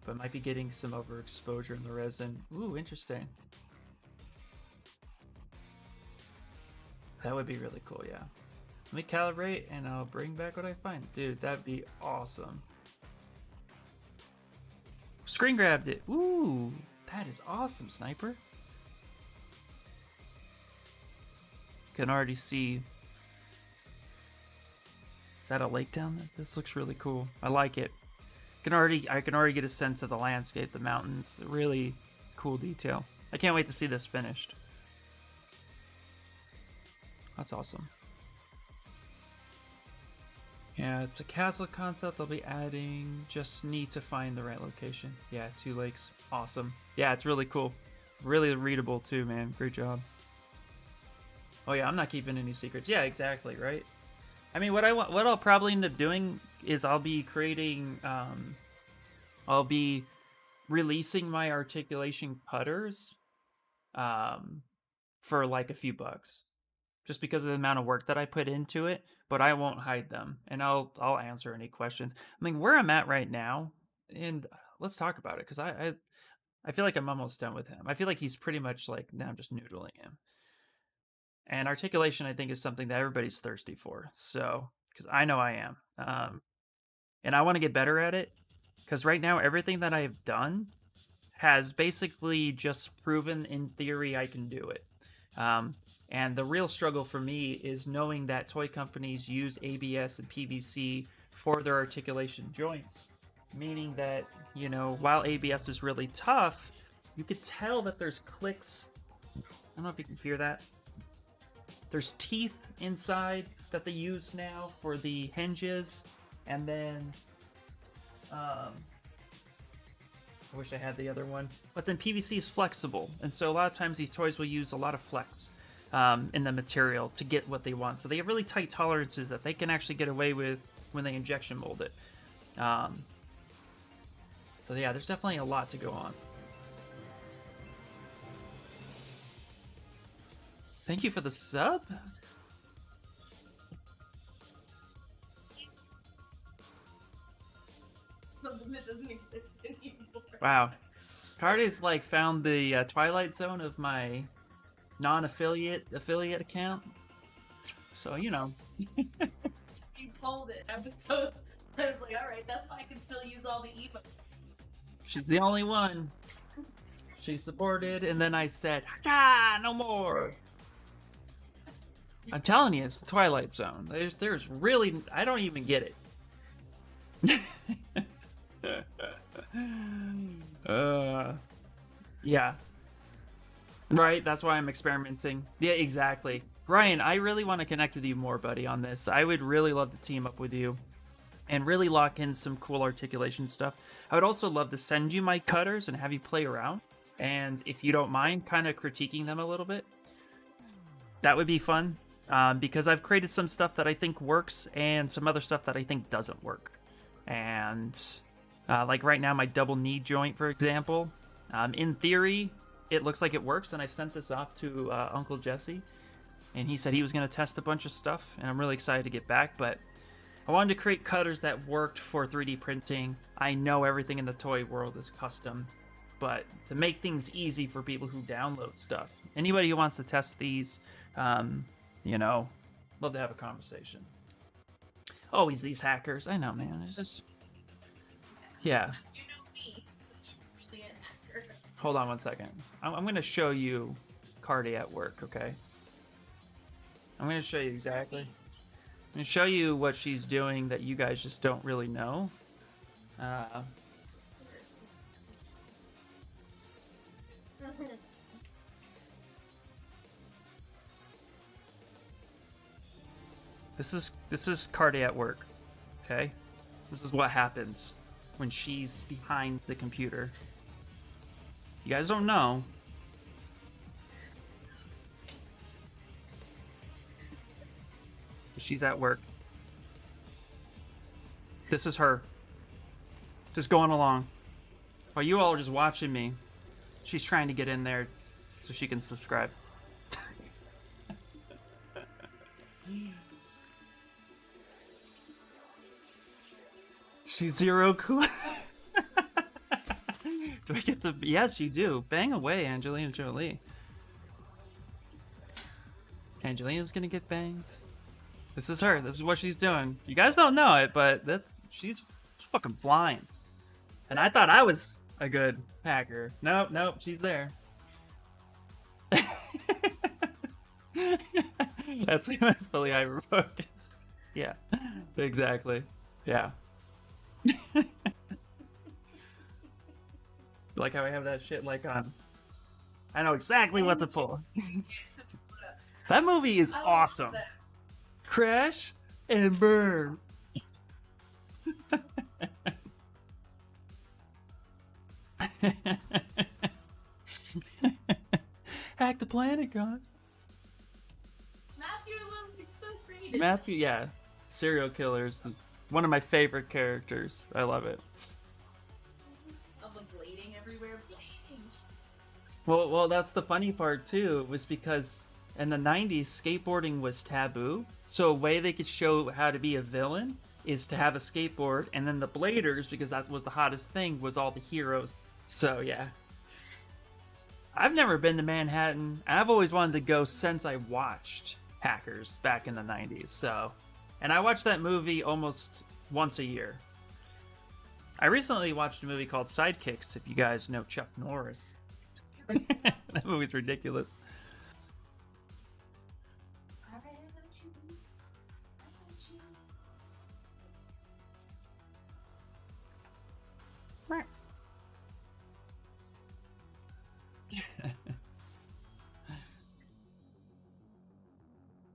but might be getting some overexposure in the resin. Ooh, interesting. That would be really cool, yeah. Let me calibrate and I'll bring back what I find. Dude, that'd be awesome. Screen grabbed it. Ooh, that is awesome, Sniper. Can already see. Is that a lake down there? This looks really cool. I like it. I can already get a sense of the landscape, the mountains. Really cool detail. I can't wait to see this finished. That's awesome. Yeah, it's a castle concept I'll be adding. Just need to find the right location. Yeah, 2 lakes. Awesome. Yeah, it's really cool. Really readable too, man. Great job. Oh yeah, I'm not keeping any secrets. Yeah, exactly, right? I mean, what I'll probably end up doing is I'll be creating, I'll be releasing my articulation putters, for like a few bucks, just because of the amount of work that I put into it. But I won't hide them, and I'll answer any questions. I mean, where I'm at right now, and let's talk about it, because I feel like I'm almost done with him. I feel like he's pretty much like, now I'm just noodling him. And articulation, I think, is something that everybody's thirsty for. So, because I know I am. And I want to get better at it. Because right now, everything that I've done has basically just proven in theory I can do it. And the real struggle for me is knowing that toy companies use ABS and PVC for their articulation joints. Meaning that, you know, while ABS is really tough, you could tell that there's clicks. I don't know if you can hear that. There's teeth inside that they use now for the hinges, and then I wish I had the other one. But then PVC is flexible, and so a lot of times these toys will use a lot of flex in the material to get what they want. So they have really tight tolerances that they can actually get away with when they injection mold it. So yeah, there's definitely a lot to go on. Thank you for the sub. Something that doesn't exist anymore. Wow. Cardi's like found the Twilight Zone of my non-affiliate account. So, you know. You pulled it episode. I was like, alright, that's why I can still use all the emotes. She's the only one. She supported, and then I said, "Ah, no more." I'm telling you, it's the Twilight Zone. There's really, I don't even get it. Yeah. Right, that's why I'm experimenting. Yeah, exactly. Ryan, I really want to connect with you more, buddy, on this. I would really love to team up with you and really lock in some cool articulation stuff. I would also love to send you my cutters and have you play around. And if you don't mind, kind of critiquing them a little bit. That would be fun. Because I've created some stuff that I think works and some other stuff that I think doesn't work. And like right now, my double knee joint, for example, in theory, it looks like it works. And I've sent this off to Uncle Jesse, and he said he was going to test a bunch of stuff, and I'm really excited to get back. But I wanted to create cutters that worked for 3D printing. I know everything in the toy world is custom, but to make things easy for people who download stuff, anybody who wants to test these, you know, love to have a conversation. Always these hackers. I know, man. It's just, yeah. You know me, such a brilliant hacker. Hold on one second. I'm going to show you Cardi at work, okay? I'm going to show you exactly. I'm going to show you what she's doing that you guys just don't really know. This is Cardi at work, okay? This is what happens when she's behind the computer. You guys don't know. She's at work. This is her. Just going along. While you all are just watching me, she's trying to get in there so she can subscribe. She's zero cool. Do I get to? Yes, you do. Bang away, Angelina Jolie. Angelina's gonna get banged. This is her. This is what she's doing. You guys don't know it, but she's fucking flying. And I thought I was a good hacker. Nope, she's there. That's fully hyper focused. Yeah, exactly. Yeah. Like how I have that shit like on. I know exactly what to pull. That movie is awesome. Crash and burn. Hack the planet, guys. Matthew loves it so creative. Matthew, yeah. Serial killers is one of my favorite characters. I love it. Of the blading everywhere. Blading. Well, that's the funny part too, was because in the 90s, skateboarding was taboo. So a way they could show how to be a villain is to have a skateboard, and then the bladers, because that was the hottest thing, was all the heroes. So yeah. I've never been to Manhattan. I've always wanted to go since I watched Hackers back in the 90s. So, and I watched that movie almost once a year. I recently watched a movie called Sidekicks, if you guys know Chuck Norris. That movie's ridiculous.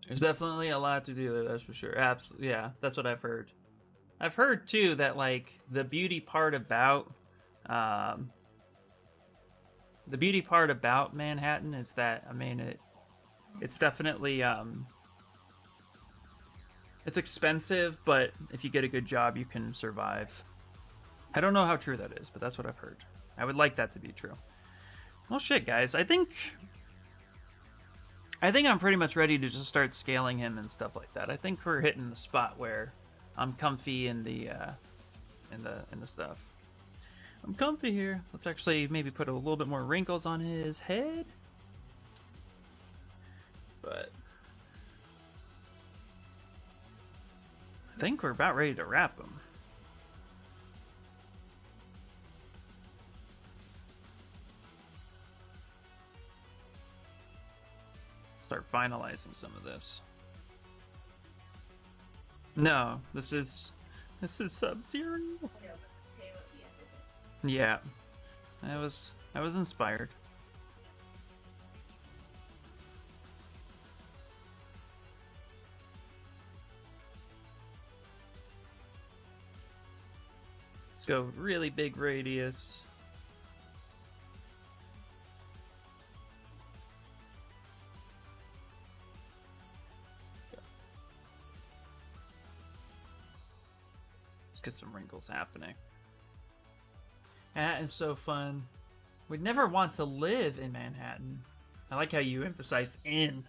There's definitely a lot to do there, that's for sure. Absolutely, yeah, that's what I've heard. I've heard too that like the beauty part about Manhattan is that, I mean, it's definitely it's expensive, but if you get a good job, you can survive. I don't know how true that is, but that's what I've heard. I would like that to be true. Well, shit, guys. I think I'm pretty much ready to just start scaling him and stuff like that. I think we're hitting the spot where I'm comfy in the stuff. I'm comfy here. Let's actually maybe put a little bit more wrinkles on his head. But I think we're about ready to wrap him. Start finalizing some of this. No, this is Sub-Zero. Yeah, but the tail at the end of it. Yeah, I was inspired. Let's go really big radius. Let's get some wrinkles happening. That is so fun. We'd never want to live in Manhattan. I like how you emphasized in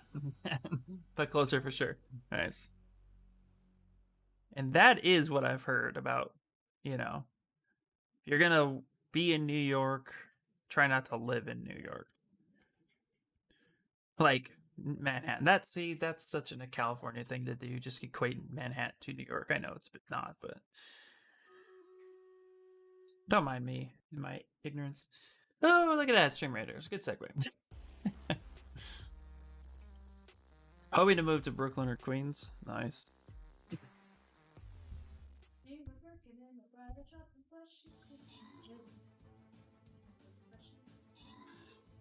Manhattan, but closer for sure. Nice. And that is what I've heard about, you know, if you're gonna be in New York, try not to live in New York. Like Manhattan. That's such a California thing to do. Just equate Manhattan to New York. I know it's not, but don't mind me in my ignorance. Oh, look at that, Stream Raiders. Good segue. Hoping to move to Brooklyn or Queens. Nice. He was working in the bridal shop and plus she couldn't do it. Was question.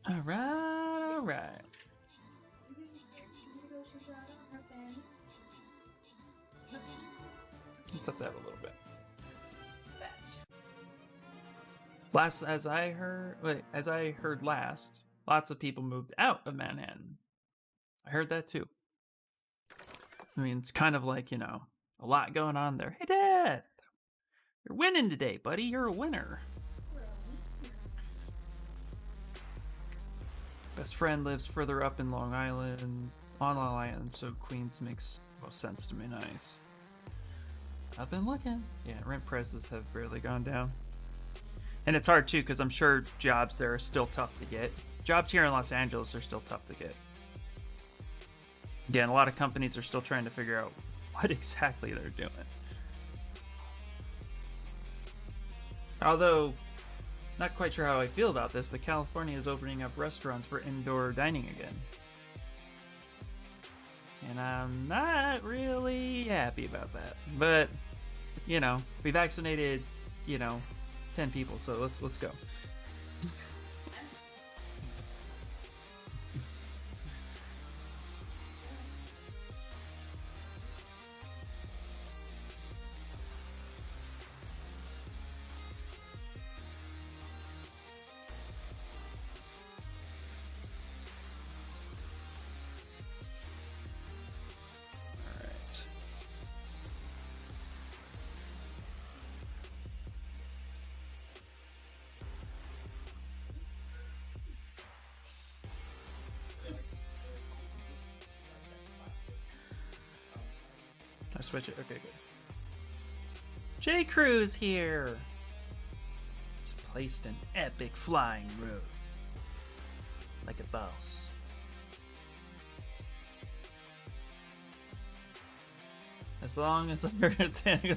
All right. Let's up that a little bit. Last, as I heard last, lots of people moved out of Manhattan. I heard that too. I mean, it's kind of like, you know, a lot going on there. Hey, Dad! You're winning today, buddy. You're a winner. Best friend lives further up in Long Island, so Queens makes most sense to me. Nice. I've been looking. Yeah, rent prices have barely gone down. And it's hard too, because I'm sure jobs there are still tough to get. Jobs here in Los Angeles are still tough to get. Again, a lot of companies are still trying to figure out what exactly they're doing. Although, not quite sure how I feel about this, but California is opening up restaurants for indoor dining again. And I'm not really happy about that. But, you know, we vaccinated, you know, 10 people, so let's go. I switch it. Okay, good. J. Crew's here. Just placed an epic flying road, like a boss. As long as they're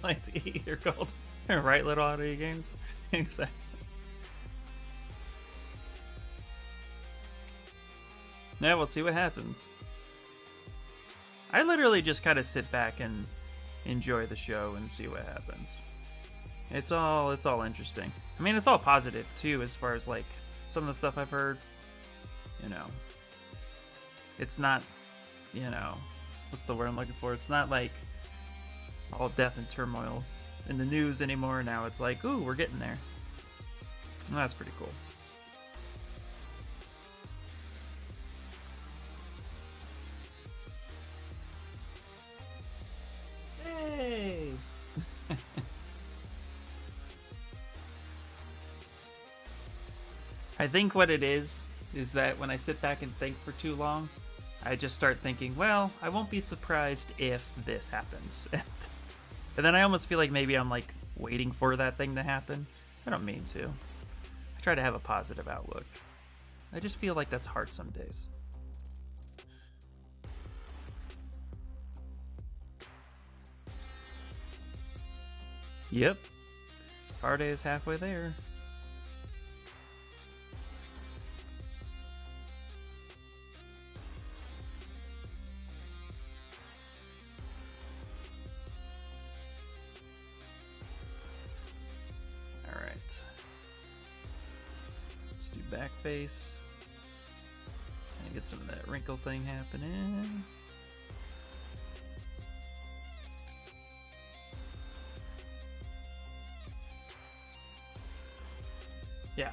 like to eat, they're called right, little audio games. Exactly. Yeah, we'll see what happens. I literally just kind of sit back and enjoy the show and see what happens. It's all interesting. I mean, it's all positive too, as far as like some of the stuff I've heard. You know, it's not, you know, what's the word I'm looking for? It's not like all death and turmoil in the news anymore. Now it's like, ooh, we're getting there. And that's pretty cool. Hey! I think what it is that when I sit back and think for too long, I just start thinking, well, I won't be surprised if this happens. And then I almost feel like maybe I'm like waiting for that thing to happen. I don't mean to. I try to have a positive outlook. I just feel like that's hard some days. Yep. Our day is halfway there. Let's do back face. And get some of that wrinkle thing happening. Yeah,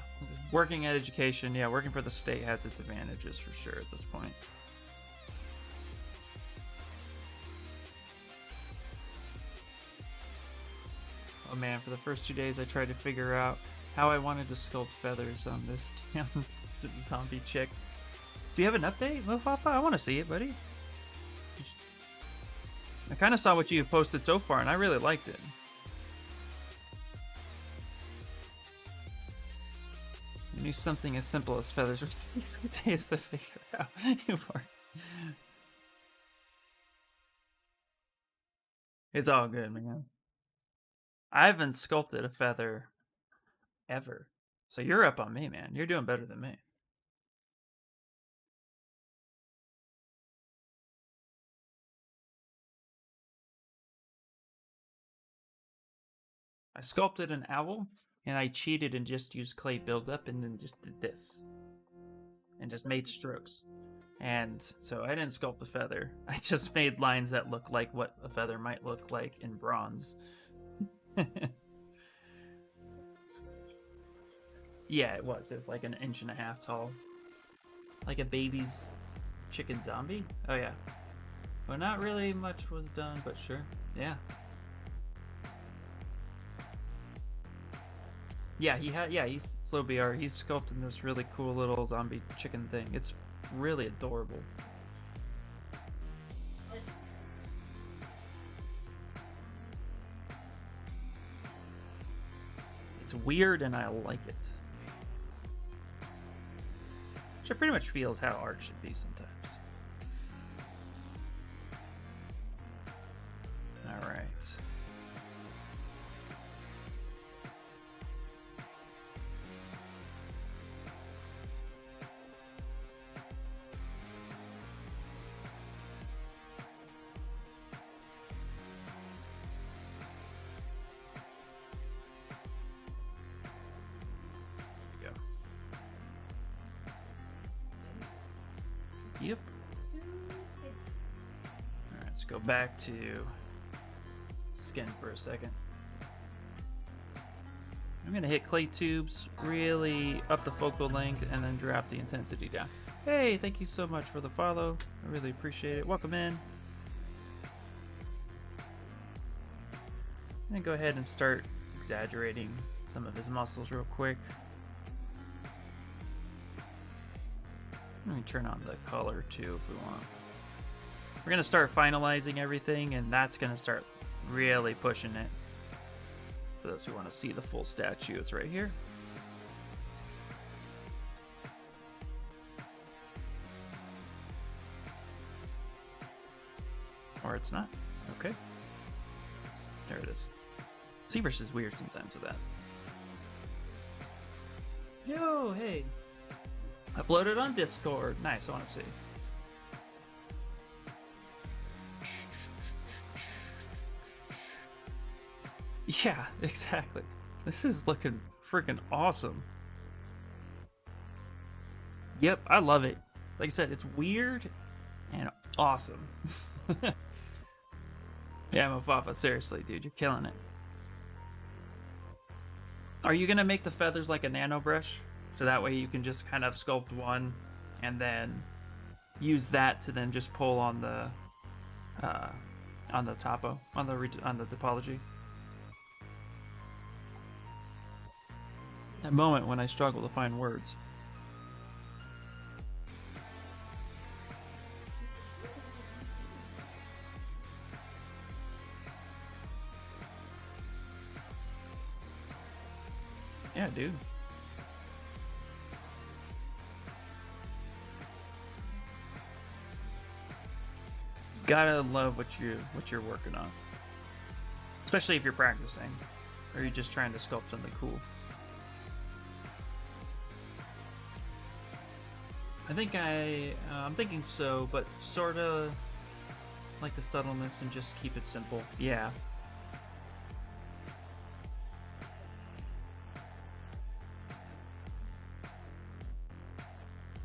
working at education, yeah, working for the state has its advantages for sure at this point. Oh man, for the first 2 days I tried to figure out how I wanted to sculpt feathers on this zombie chick. Do you have an update, Mofapa? I want to see it, buddy. I kind of saw what you have posted so far and I really liked it. You knew something as simple as feathers would take 2 days to figure out. It's all good, man. I haven't sculpted a feather ever. So you're up on me, man. You're doing better than me. I sculpted an owl, and I cheated and just used clay buildup and then just did this. And just made strokes. And so I didn't sculpt the feather. I just made lines that look like what a feather might look like in bronze. Yeah, it was. It was like an 1.5 inches tall. Like a baby's chicken zombie? Oh, yeah. Well, not really much was done, but sure. Yeah. Yeah, he's slow BR. He's sculpting this really cool little zombie chicken thing. It's really adorable. It's weird and I like it. Which pretty much feels how art should be sometimes. Alright. Yep. Alright, let's go back to skin for a second. I'm gonna hit clay tubes, really up the focal length, and then drop the intensity down. Hey, thank you so much for the follow. I really appreciate it. Welcome in. I'm gonna go ahead and start exaggerating some of his muscles real quick. Let me turn on the color too if we want. We're gonna start finalizing everything and that's gonna start really pushing it. For those who want to see the full statue, it's right here. Or it's not. Okay. There it is. Zbrush is weird sometimes with that. Yo, hey. Uploaded on Discord. Nice, I want to see. Yeah, exactly. This is looking freaking awesome. Yep, I love it. Like I said, it's weird and awesome. Yeah, Mofafa, seriously, dude, you're killing it. Are you gonna make the feathers like a nano brush? So that way you can just kind of sculpt one and then use that to then just pull on the topo, on the topology. That moment when I struggle to find words. Yeah, dude. Gotta love what you're working on, especially if you're practicing or you're just trying to sculpt something cool. I think I'm thinking so, but sort of like the subtleness and just keep it simple. Yeah.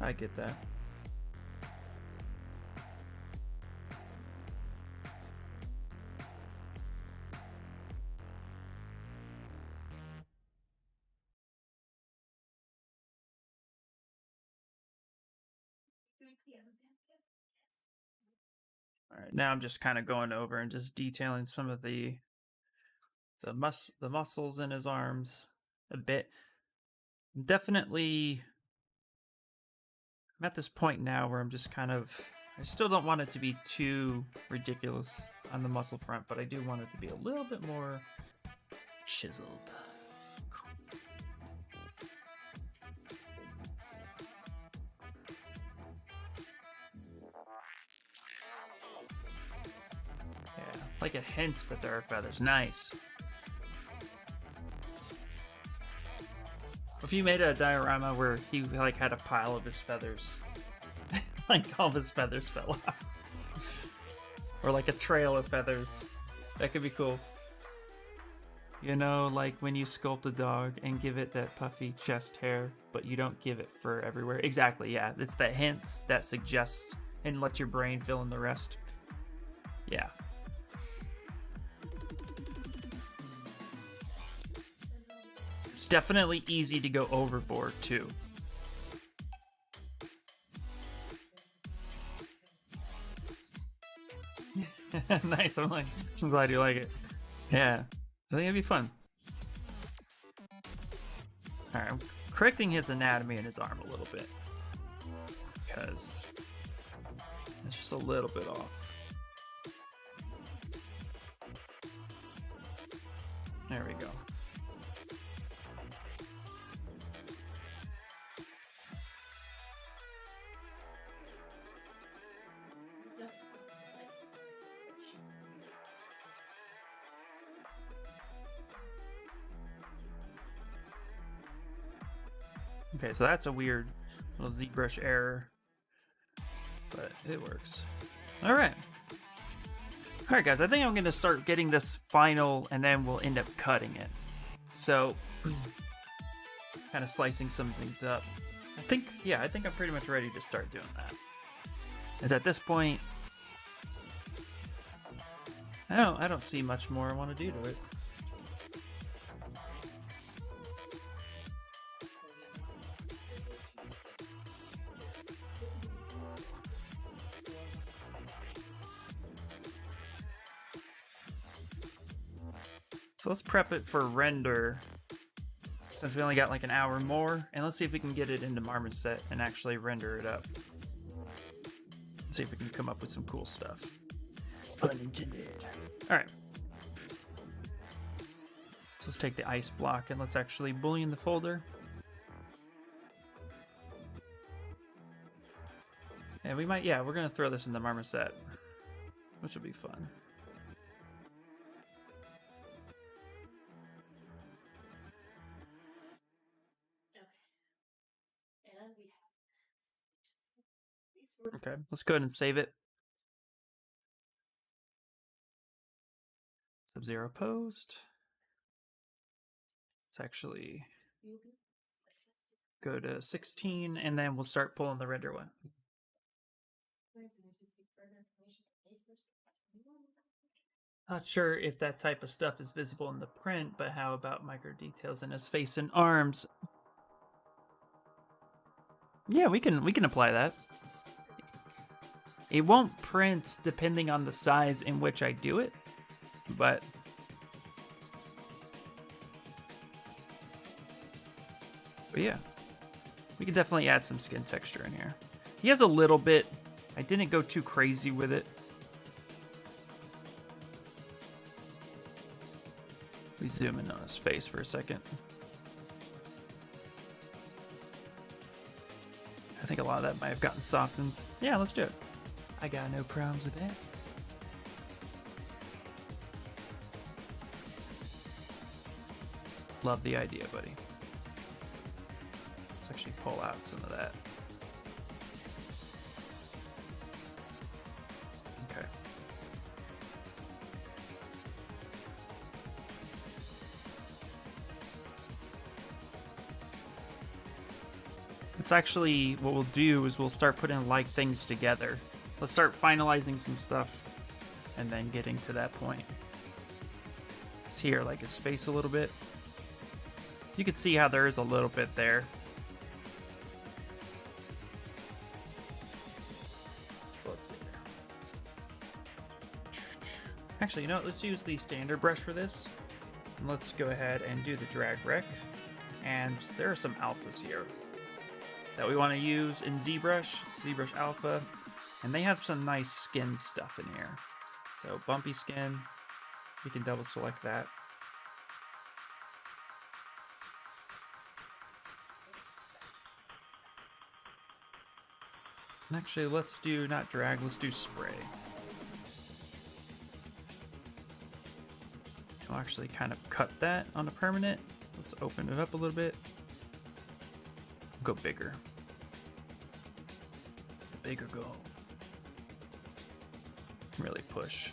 I get that. All right, now I'm just kind of going over and just detailing some of the muscles in his arms a bit. Definitely, I'm at this point now where I'm just kind of, I still don't want it to be too ridiculous on the muscle front, but I do want it to be a little bit more chiseled. Yeah, like a hint that there are feathers. Nice. If you made a diorama where he like had a pile of his feathers, like all of his feathers fell off, or like a trail of feathers, that could be cool. You know, like when you sculpt a dog and give it that puffy chest hair, but you don't give it fur everywhere. Exactly, yeah. It's the hints that suggest and let your brain fill in the rest. Yeah. It's definitely easy to go overboard too. Nice. I'm glad you like it. Yeah, I think it'd be fun. All right, I'm correcting his anatomy in his arm a little bit because it's just a little bit off. There we go. Okay, so that's a weird little ZBrush error, but it works. All right. All right, guys, I think I'm going to start getting this final, and then we'll end up cutting it. So, kind of slicing some things up. I think I'm pretty much ready to start doing that. Is at this point, I don't see much more I want to do to it. So let's prep it for render, since we only got like an hour more, and let's see if we can get it into Marmoset and actually render it up. Let's see if we can come up with some cool stuff. Pun intended. All right. So let's take the ice block and let's actually boolean the folder. And we might, we're gonna throw this in the Marmoset, which will be fun. Okay, let's go ahead and save it. Sub-Zero post. Let's actually go to 16, and then we'll start pulling the render one. Not sure if that type of stuff is visible in the print, but how about micro details in his face and arms? Yeah, we can apply that. It won't print depending on the size in which I do it, but yeah, we can definitely add some skin texture in here. He has a little bit. I didn't go too crazy with it. We zoom in on his face for a second. I think a lot of that might have gotten softened. Yeah, let's do it. I got no problems with that. Love the idea, buddy. Let's actually pull out some of that. Okay. It's actually, what we'll do is we'll start putting like things together. Let's start finalizing some stuff and then getting to that point. It's here, like his face a little bit. You can see how there is a little bit there. Let's see here. Actually, you know what? Let's use the standard brush for this. And let's go ahead and do the drag rec. And there are some alphas here that we want to use in Zbrush, Zbrush Alpha, and they have some nice skin stuff in here. So bumpy skin, we can double select that. And actually, let's do not drag, let's do spray. We'll actually kind of cut that on a permanent. Let's open it up a little bit. Go bigger. The bigger go. Really push.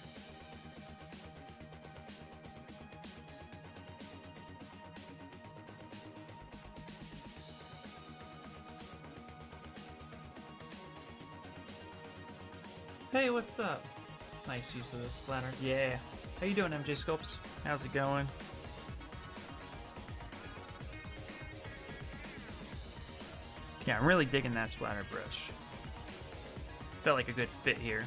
Hey, what's up? Nice use of the splatter. Yeah. How you doing, MJ Sculpts? How's it going? Yeah, I'm really digging that splatter brush. Felt like a good fit here.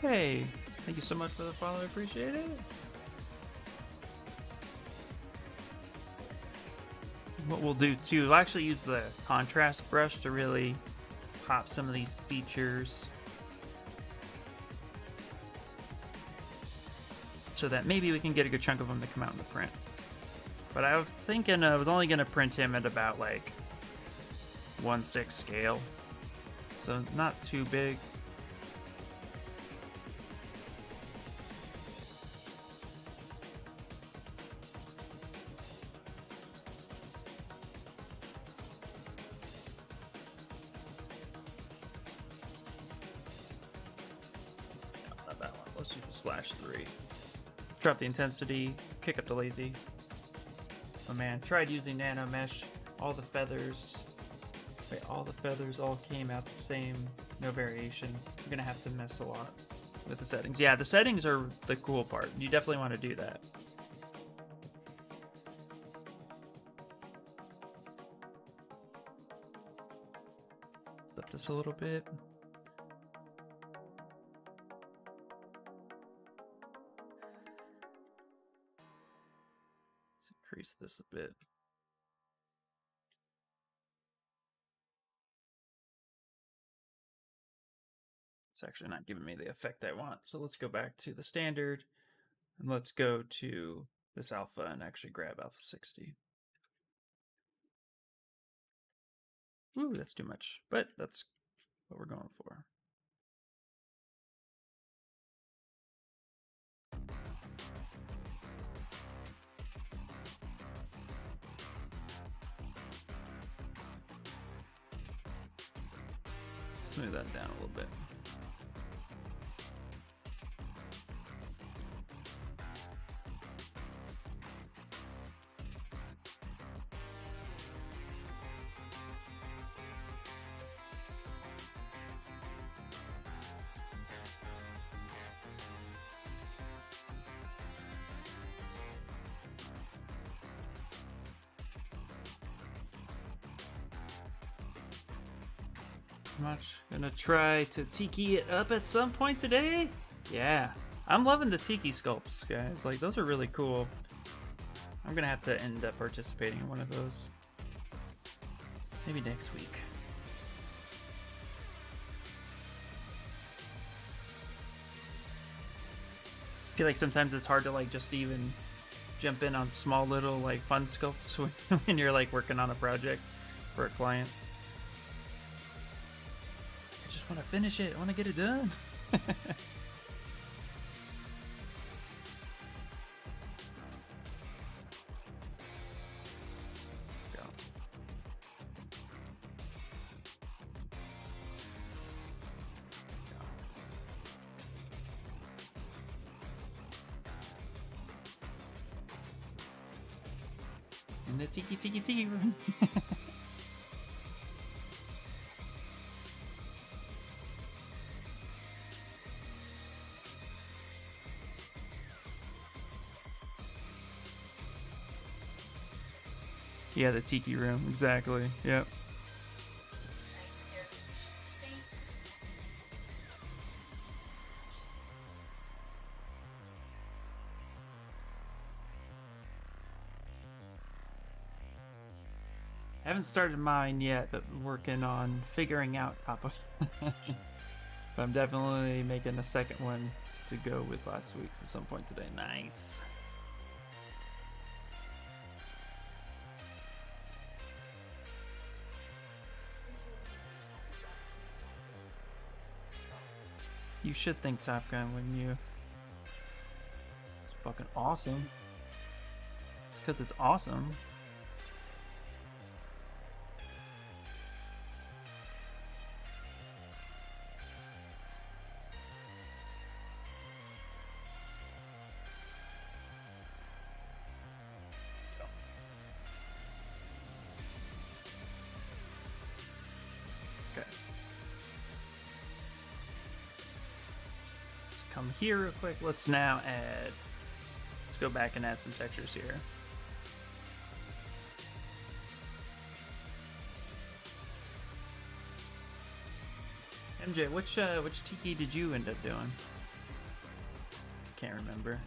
Hey, thank you so much for the follow, I appreciate it. What we'll do too, we'll actually use the contrast brush to really pop some of these features. So that maybe we can get a good chunk of them to come out in the print. But I was thinking I was only going to print him at about like 1/6 scale. So not too big. Let's do the /3. Drop the intensity, kick up the lazy. Oh man, tried using nano mesh. All the feathers, wait, all the feathers all came out the same, no variation. I'm gonna have to mess a lot with the settings. Yeah, the settings are the cool part. You definitely want to do that. Step this a little bit. Increase this a bit. It's actually not giving me the effect I want. So let's go back to the standard and let's go to this alpha and actually grab alpha 60. Ooh, that's too much, but that's what we're going for. Smooth that down a little bit. Much. Gonna try to tiki it up at some point today. Yeah, I'm loving the tiki sculpts, guys. Like, those are really cool. I'm gonna have to end up participating in one of those. Maybe next week. I feel like sometimes it's hard to like just even jump in on small little like fun sculpts when you're like working on a project for a client. I just want to finish it. I want to get it done. Go. In the tiki room. Yeah, the tiki room, exactly. Yep. I haven't started mine yet, but I'm working on figuring out Papa. But I'm definitely making a second one to go with last week's at some point today. Nice. You should think Top Gun, wouldn't you? It's fucking awesome. It's because it's awesome. Come here real quick. Let's now add, let's go back and add some textures here. MJ, which tiki did you end up doing? Can't remember.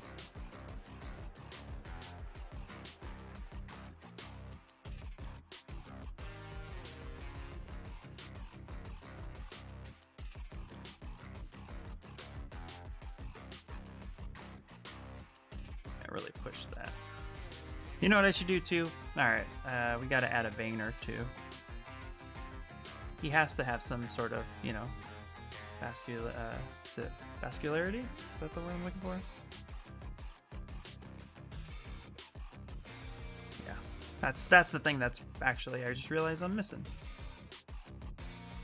Really push that. You know what I should do too? Alright, we gotta add a vein or two. He has to have some sort of, you know, is it vascularity? Is that the word I'm looking for? Yeah. That's the thing that's actually, I just realized I'm missing.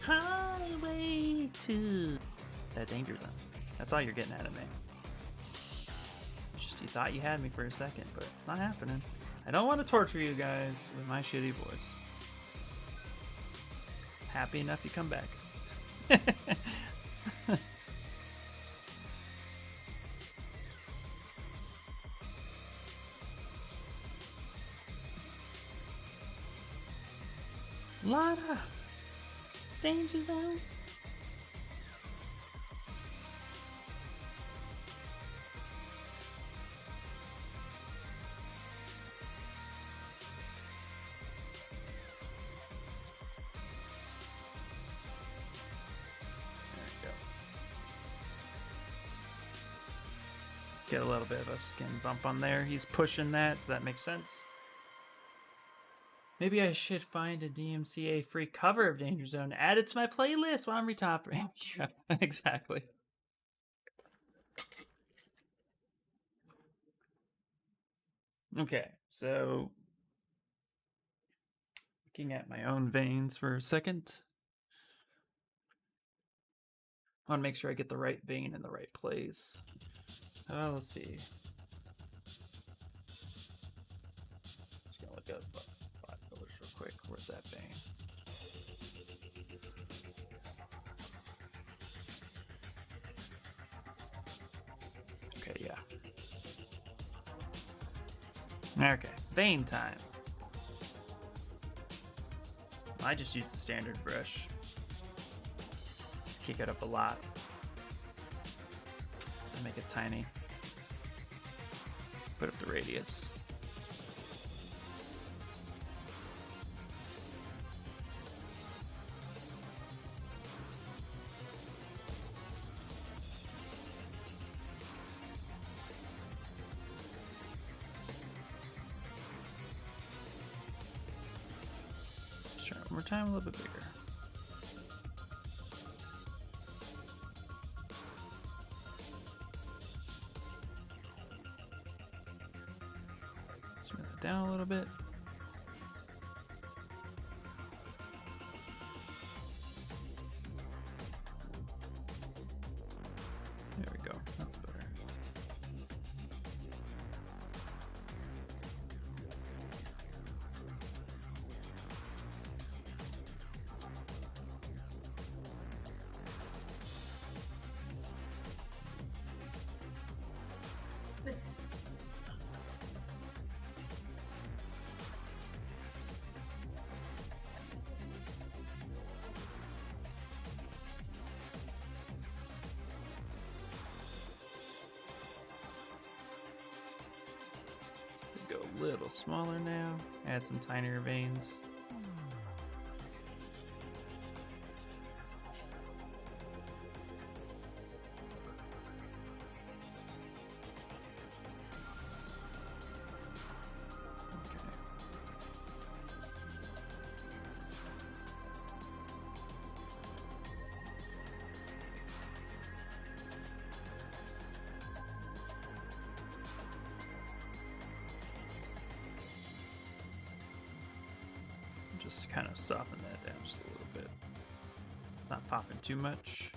Highway to that danger zone. That's all you're getting out of me. You thought you had me for a second, but it's not happening. I don't want to torture you guys with my shitty voice. Happy enough you come back. Lana! Danger zone! Get a little bit of a skin bump on there. He's pushing that, so that makes sense. Maybe I should find a DMCA free cover of Danger Zone, add it to my playlist while I'm retopping. Yeah, exactly. Okay, so looking at my own veins for a second. I want to make sure I get the right vein in the right place. Let's see. Just gonna look up bot colors real quick. Where's that vein? Okay, yeah. Okay, vein time. I just use the standard brush. Kick it up a lot. And make it tiny. Put up the radius. Just try it one more time, a little bit bigger. Smooth it down a little bit. There we go. That's better. a little smaller now. Add some tinier veins. Just kind of soften that down just a little bit. Not popping too much.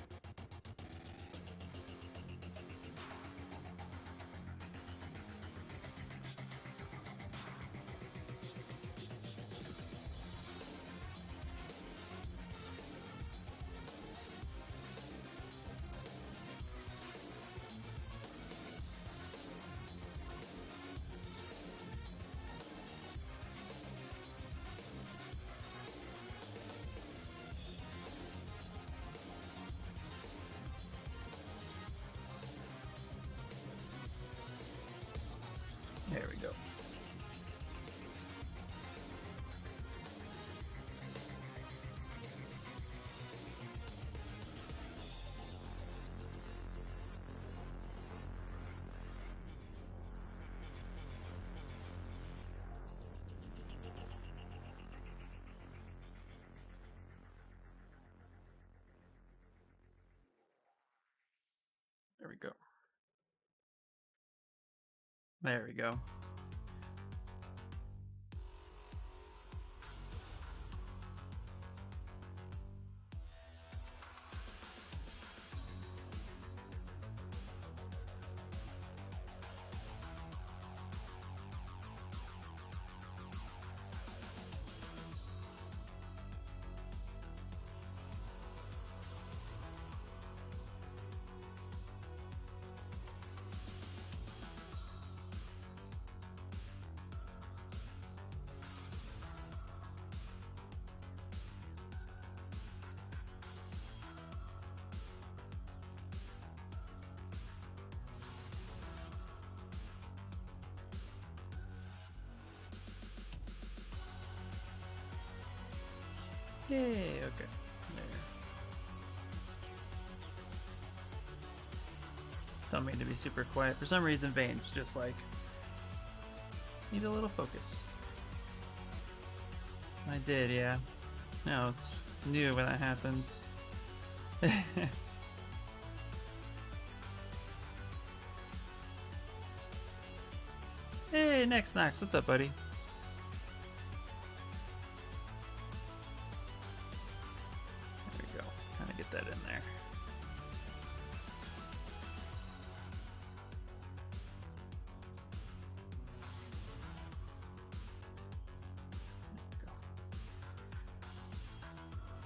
There we go. There we go. There we go. Yay, okay. There. Don't mean to be super quiet. For some reason, veins just like need a little focus. I did, yeah. No, it's new when that happens. Hey, Next Knox, what's up, buddy? There we go. Kind of get that in there.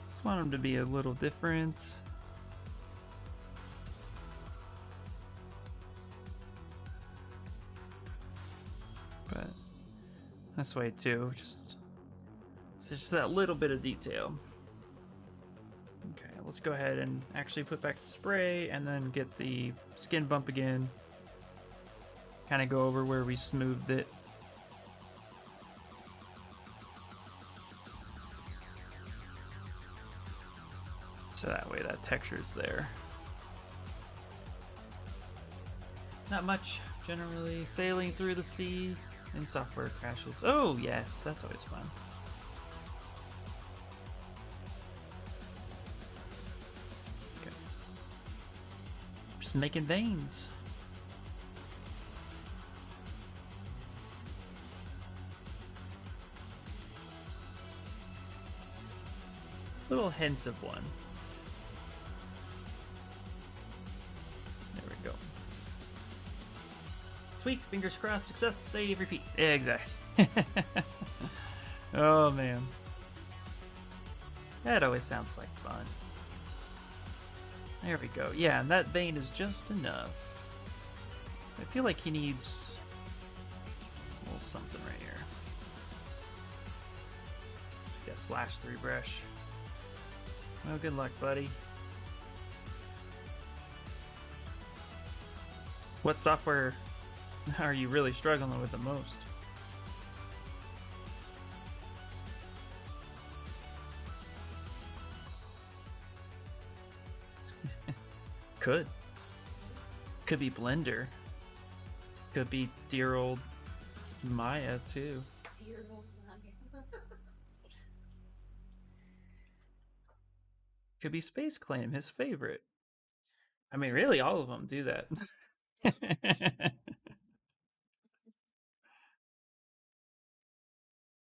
Just want them to be a little different. But this way too, just it's just that little bit of detail. Okay, let's go ahead and actually put back the spray and then get the skin bump again. Kind of go over where we smoothed it. So that way that texture's there. Not much, generally. Sailing through the sea and software crashes. Oh yes, that's always fun. Okay. Just making veins. Little hints of one. There we go. Tweak, fingers crossed, success, save, repeat. Yeah, exactly. Oh man. That always sounds like fun. There we go. Yeah, and that vein is just enough. I feel like he needs a little something right here. Yeah, slash 3 brush. Well, good luck, buddy. What software are you really struggling with the most? Could be Blender. Could be dear old Maya too. Dear old Maya. Could be Space Claim, his favorite. I mean, really, all of them do that.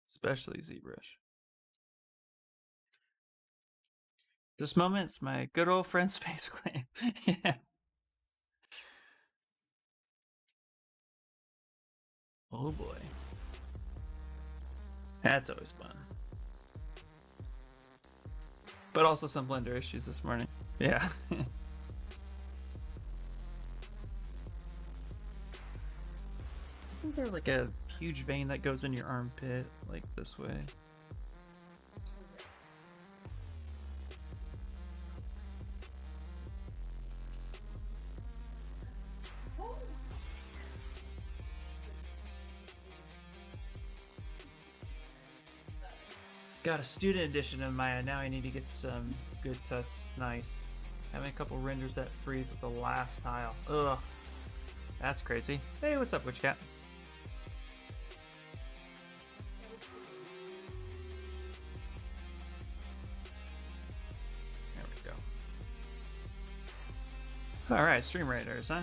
Especially Zbrush. This moment's my good old friend Space Claim. Yeah. Oh boy. That's always fun. But also some Blender issues this morning. Yeah. Isn't there like a huge vein that goes in your armpit, like this way? Got a student edition of Maya. Now I need to get some good tuts. Nice. Having a couple renders that freeze at the last tile. Ugh. That's crazy. Hey, what's up, Witch Cat? There we go. Alright, stream raiders, huh?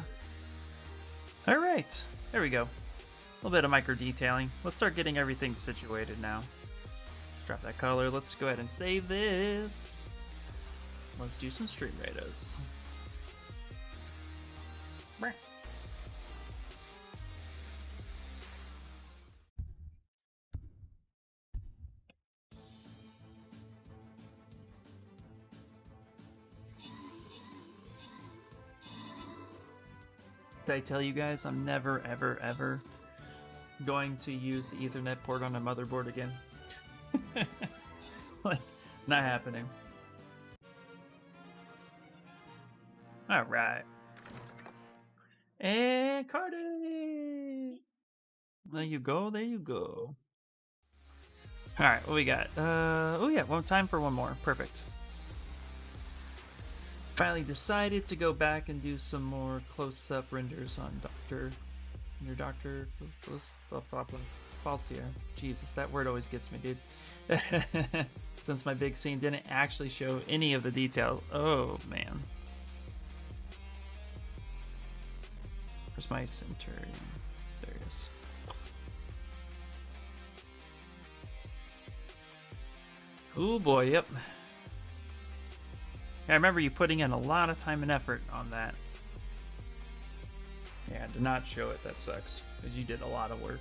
Alright. There we go. A little bit of micro detailing. Let's start getting everything situated now. Drop that color. Let's go ahead and save this. Let's do some stream raiders. Did I tell you guys I'm never, ever, ever going to use the Ethernet port on a motherboard again? Like, not happening. Alright. And Cardi! There you go, there you go. Alright, what we got? Oh yeah, well, time for one more. Perfect. Finally decided to go back and do some more close-up renders on Dr. Falsier. Jesus, that word always gets me, dude. Since my big scene didn't actually show any of the detail. Oh, man. Where's my Centurion? There it is. Oh boy, yep. I remember you putting in a lot of time and effort on that. Yeah, to not show it, that sucks. Because you did a lot of work.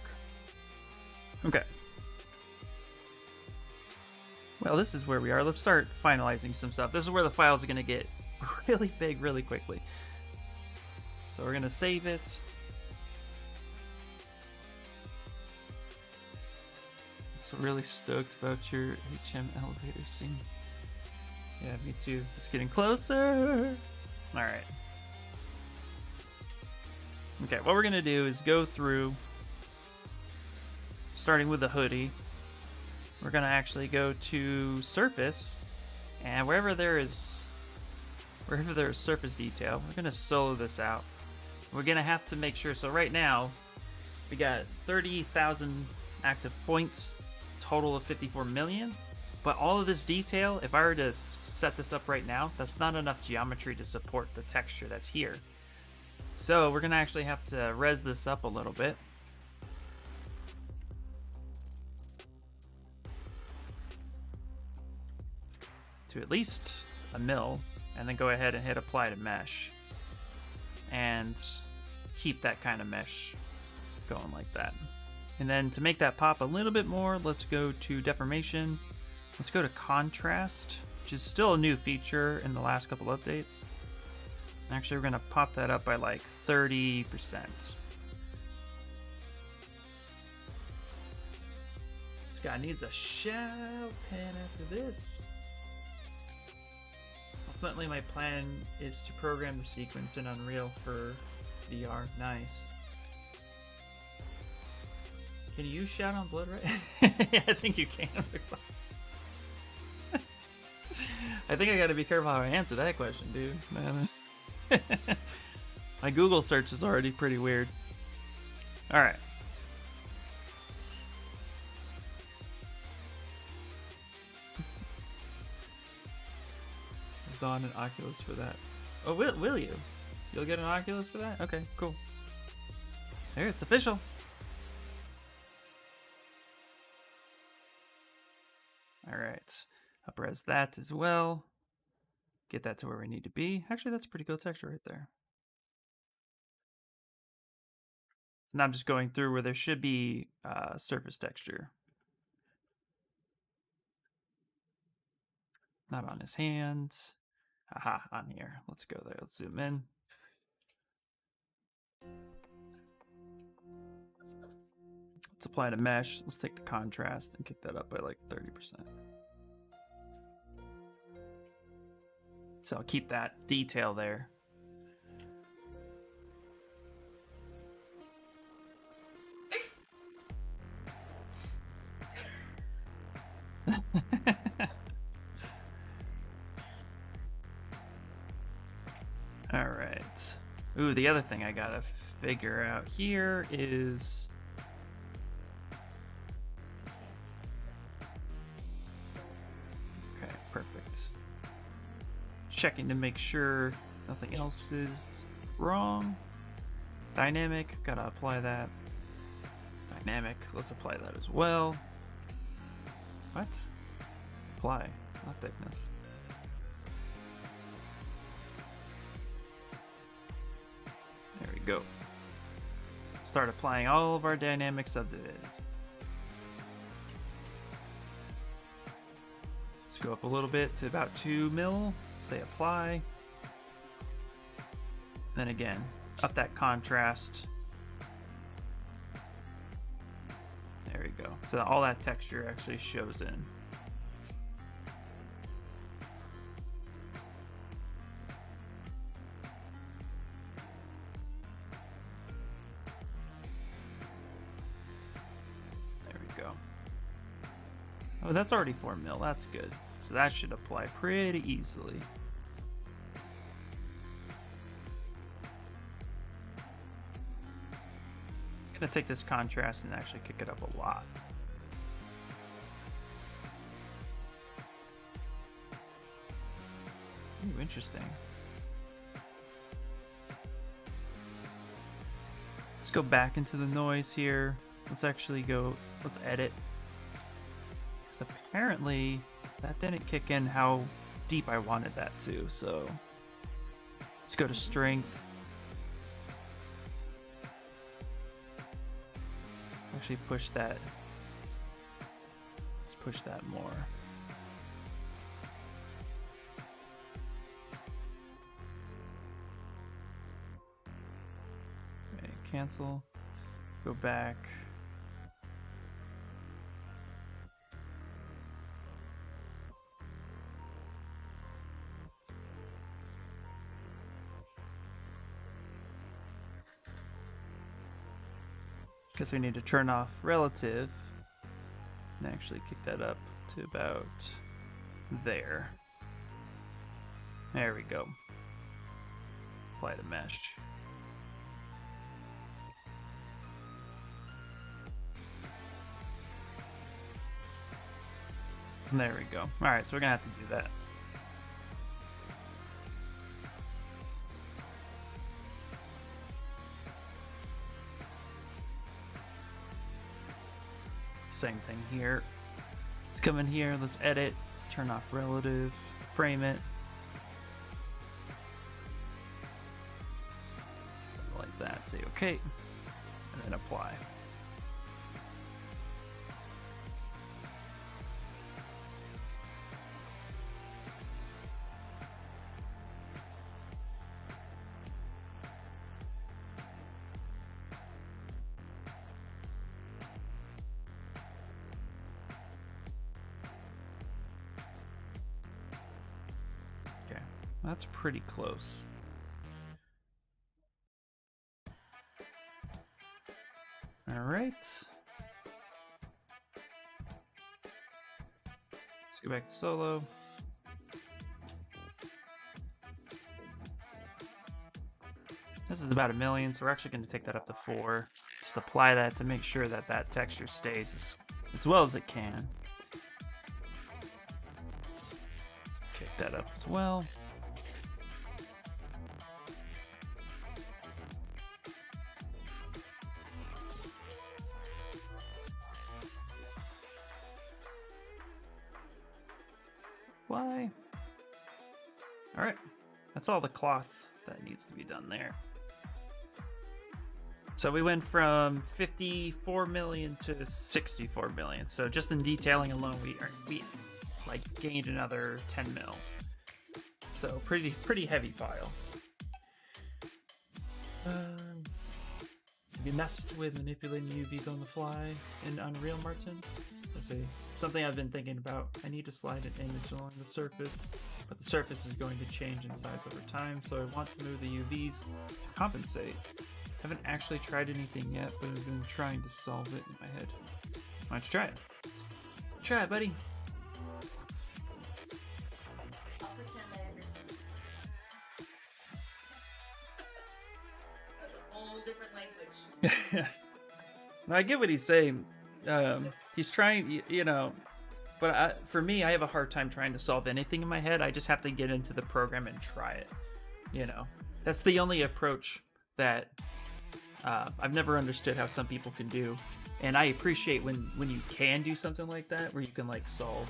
Okay. Well, this is where we are. Let's start finalizing some stuff. This is where the files are going to get really big really quickly. So we're going to save it. So really stoked about your HM elevator scene. Yeah, me too. It's getting closer. All right. Okay, what we're going to do is go through, starting with the hoodie. We're going to actually go to surface, and wherever there is surface detail, we're going to solo this out. We're going to have to make sure, so right now, we got 30,000 active points, total of 54 million. But all of this detail, if I were to set this up right now, that's not enough geometry to support the texture that's here. So we're going to actually have to res this up a little bit. To at least a mil, and then go ahead and hit apply to mesh. And keep that kind of mesh going like that. And then to make that pop a little bit more, let's go to deformation. Let's go to contrast, which is still a new feature in the last couple updates. Actually, we're going to pop that up by like 30%. This guy needs a shower pen after this. Ultimately, my plan is to program the sequence in Unreal for VR. Nice. Can you shout on Blood right? Yeah, I think you can. I think I gotta be careful how I answer that question, dude. Man. My Google search is already pretty weird. All right. Don an Oculus for that. Oh, will you? You'll get an Oculus for that? Okay, cool. There, it's official. All right, up-res that as well. Get that to where we need to be. Actually, that's a pretty cool texture right there. So now I'm just going through where there should be surface texture. Not on his hands. Aha, on here. Let's go there. Let's zoom in. Let's apply to mesh. Let's take the contrast and kick that up by like 30%. So I'll keep that detail there. All right. Ooh, the other thing I gotta figure out here is okay, perfect. Checking to make sure nothing else is wrong. Dynamic, gotta apply that. Dynamic, let's apply that as well. What? Apply, not thickness. There we go. Start applying all of our dynamic subdivisions. Let's go up a little bit to about 2 mil. Say apply. Then again, up that contrast. There we go. So all that texture actually shows in. There we go. Oh, that's already 4 mil. That's good. So that should apply pretty easily. I'm gonna take this contrast and actually kick it up a lot. Ooh, interesting. Let's go back into the noise here. Let's actually go, let's edit. Because apparently that didn't kick in how deep I wanted that to, so let's go to strength. Actually push that. Let's push that more. Okay, cancel. Go back. Guess we need to turn off relative and actually kick that up to about there. There we go. Apply to mesh. And there we go. All right, so we're gonna have to do that. Same thing here. Let's come in here, let's edit, turn off relative, frame it. Something like that, say okay, and then apply. That's pretty close. All right. Let's go back to solo. This is about 1 million, so we're actually going to take that up to 4. Just apply that to make sure that that texture stays as well as it can. Kick that up as well. Why? All right, that's all the cloth that needs to be done there. So we went from 54 million to 64 million. So just in detailing alone, we like gained another 10 mil. So pretty heavy file. Have you messed with manipulating UVs on the fly in Unreal, Martin? Let's see. Something I've been thinking about. I need to slide an image along the surface, but the surface is going to change in size over time, so I want to move the UVs to compensate. Haven't actually tried anything yet, but I've been trying to solve it in my head. Why don't you try it? Try it, buddy. I'll pretend I understand. That's a whole different language. No, I get what he's saying. He's trying, you know, but for me, I have a hard time trying to solve anything in my head. I just have to get into the program and try it. You know, that's the only approach that I've never understood how some people can do. And I appreciate when you can do something like that, where you can like solve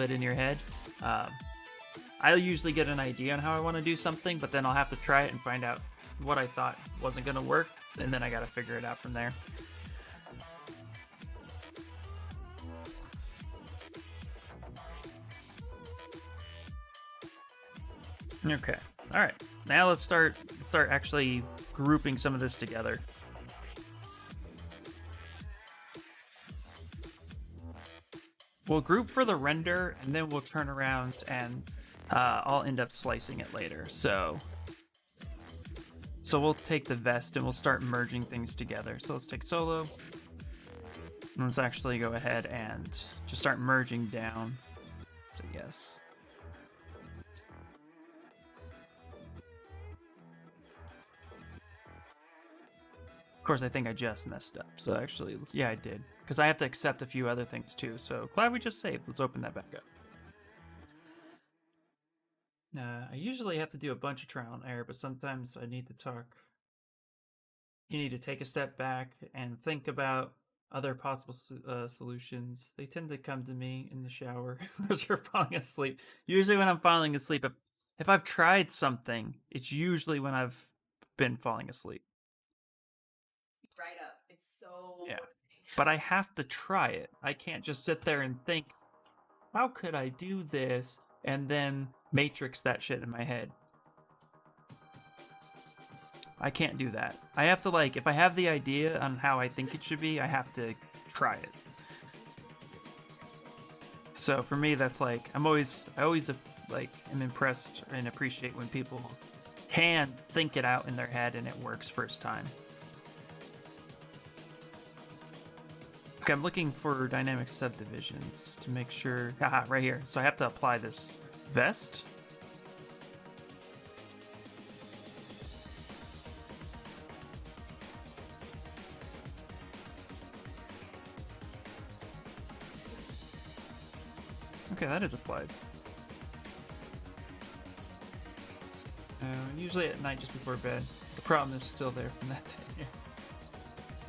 it in your head. I'll usually get an idea on how I want to do something, but then I'll have to try it and find out what I thought wasn't going to work, and then I got to figure it out from there. Okay. All right. Now let's start actually grouping some of this together. We'll group for the render, and then we'll turn around and I'll end up slicing it later. So we'll take the vest and we'll start merging things together. So let's take solo. And let's actually go ahead and just start merging down. So yes. Of course, I think I just messed up. So actually, yeah, I did. Because I have to accept a few other things too. So glad we just saved. Let's open that back up. I usually have to do a bunch of trial and error, but sometimes I need to talk. You need to take a step back and think about other possible solutions. They tend to come to me in the shower as you're falling asleep. Usually when I'm falling asleep, if I've tried something, it's usually when I've been falling asleep. Right up. It's so Yeah. But I have to try it. I can't just sit there and think, how could I do this? And then matrix that shit in my head. I can't do that. I have to, like, if I have the idea on how I think it should be, I have to try it. So for me, that's like, I always like am impressed and appreciate when people can think it out in their head and it works first time. Okay, I'm looking for dynamic subdivisions to make sure. Haha, right here. So I have to apply this vest. Okay, that is applied. Usually at night just before bed. The problem is still there from that day.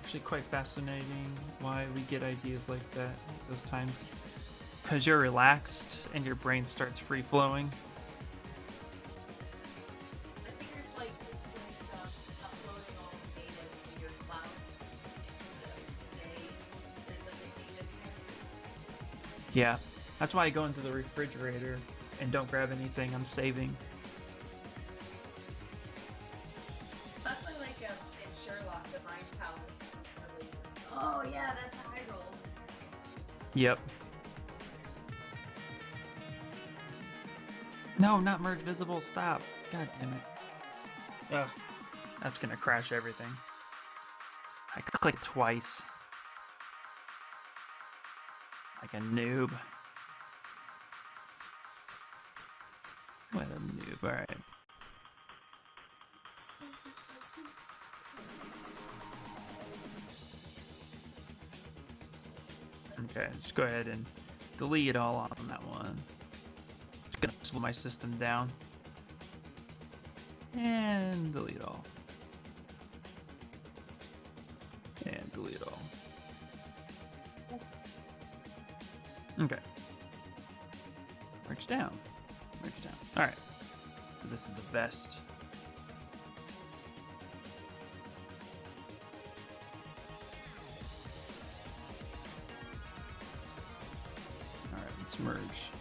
Actually quite fascinating why we get ideas like that those times, because you're relaxed and your brain starts free flowing. I think it's like uploading all the data to your cloud in the day. There's like a data transfer. Yeah, that's why I go into the refrigerator and don't grab anything I'm saving. That's why, like, in Sherlock, the Mind Palace was really. Oh yeah, that's how I roll. Yep. No, not merge visible. Stop. God damn it. Ugh. That's gonna crash everything. I clicked twice. Like a noob. What a noob. Alright. Okay, just go ahead and delete all on that one. It's gonna slow my system down. And delete all. And delete all. Okay. Merge down. Merge down. Alright. So this is the best. Alright, let's merge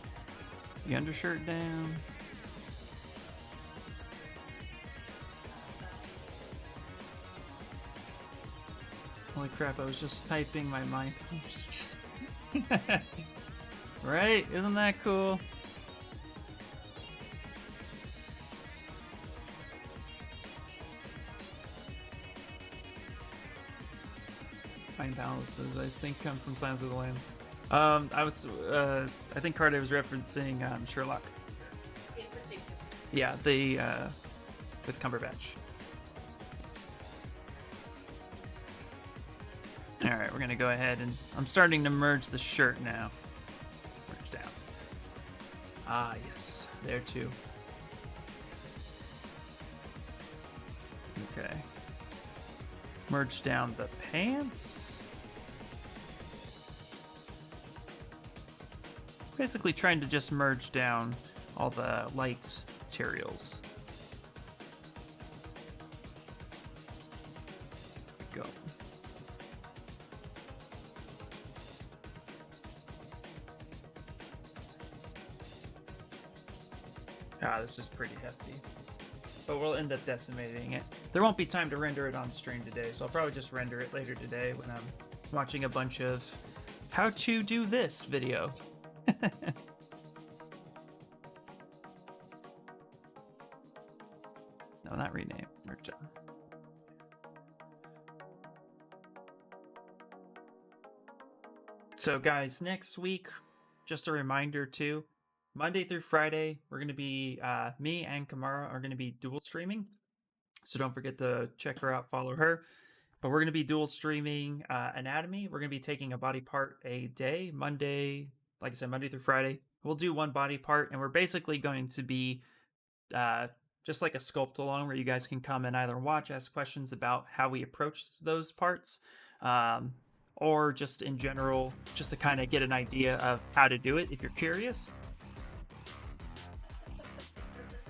the undershirt down. Holy crap, I was just typing my mind. Just... Right? Isn't that cool? Fine balances, I think, come from Silence of the Lambs. I think Carter was referencing Sherlock. In particular. Yeah, with Cumberbatch. Alright, we're gonna go ahead and I'm starting to merge the shirt now. Merge down. Ah, yes, there too. Okay. Merge down the pants. Basically trying to just merge down all the light materials. Go. Ah, this is pretty hefty. But we'll end up decimating it. There won't be time to render it on stream today, so I'll probably just render it later today when I'm watching a bunch of how to do this video. No, not rename. Merge down. So guys, next week, just a reminder too, Monday through Friday, we're going to be, me and Kamara are going to be dual streaming. So don't forget to check her out, follow her. But we're going to be dual streaming anatomy. We're going to be taking a body part a day, Monday, like I said, Monday through Friday. We'll do one body part, and we're basically going to be just like a sculpt along where you guys can come and either watch, ask questions about how we approach those parts, or just in general, just to kind of get an idea of how to do it if you're curious.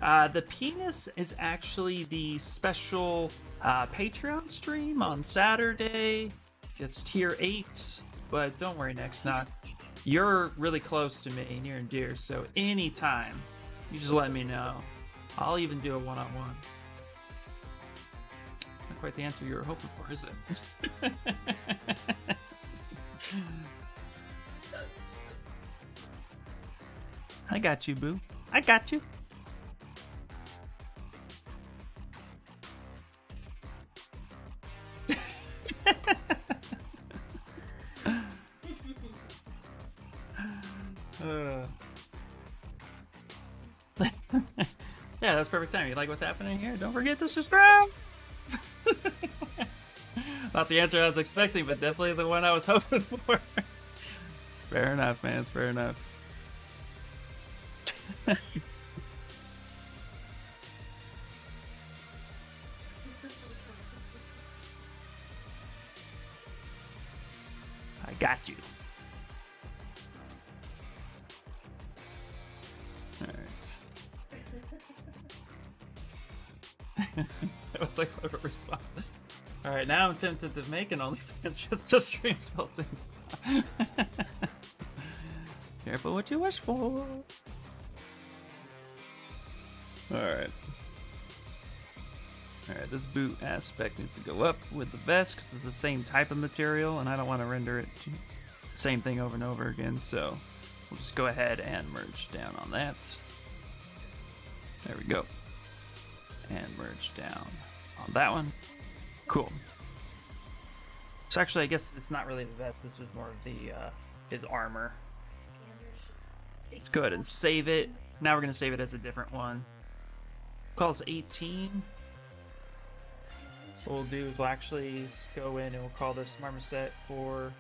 The penis is actually the special Patreon stream on Saturday. It's tier 8, but don't worry, next not. You're really close to me, near and dear, so anytime, you just let me know. I'll even do a one-on-one. Not quite the answer you were hoping for, is it? I got you, boo. I got you. Yeah, that's perfect time. You like what's happening here? Don't forget to subscribe. Not the answer I was expecting, but definitely the one I was hoping for. It's fair enough, man. It's fair enough. I got you. That was like a response. Alright, now I'm tempted to make an OnlyFans just to stream sculpting. Careful what you wish for. Alright. Alright, this boot aspect needs to go up with the vest because it's the same type of material and I don't want to render it the same thing over and over again, so we'll just go ahead and merge down on that. There we go. And merge down on that one. Cool. So actually, I guess it's not really the vest. This is more of the his armor. Let's go ahead and save it. Now we're gonna save it as a different one. Call this 18. What we'll do is we'll actually go in and we'll call this marmoset for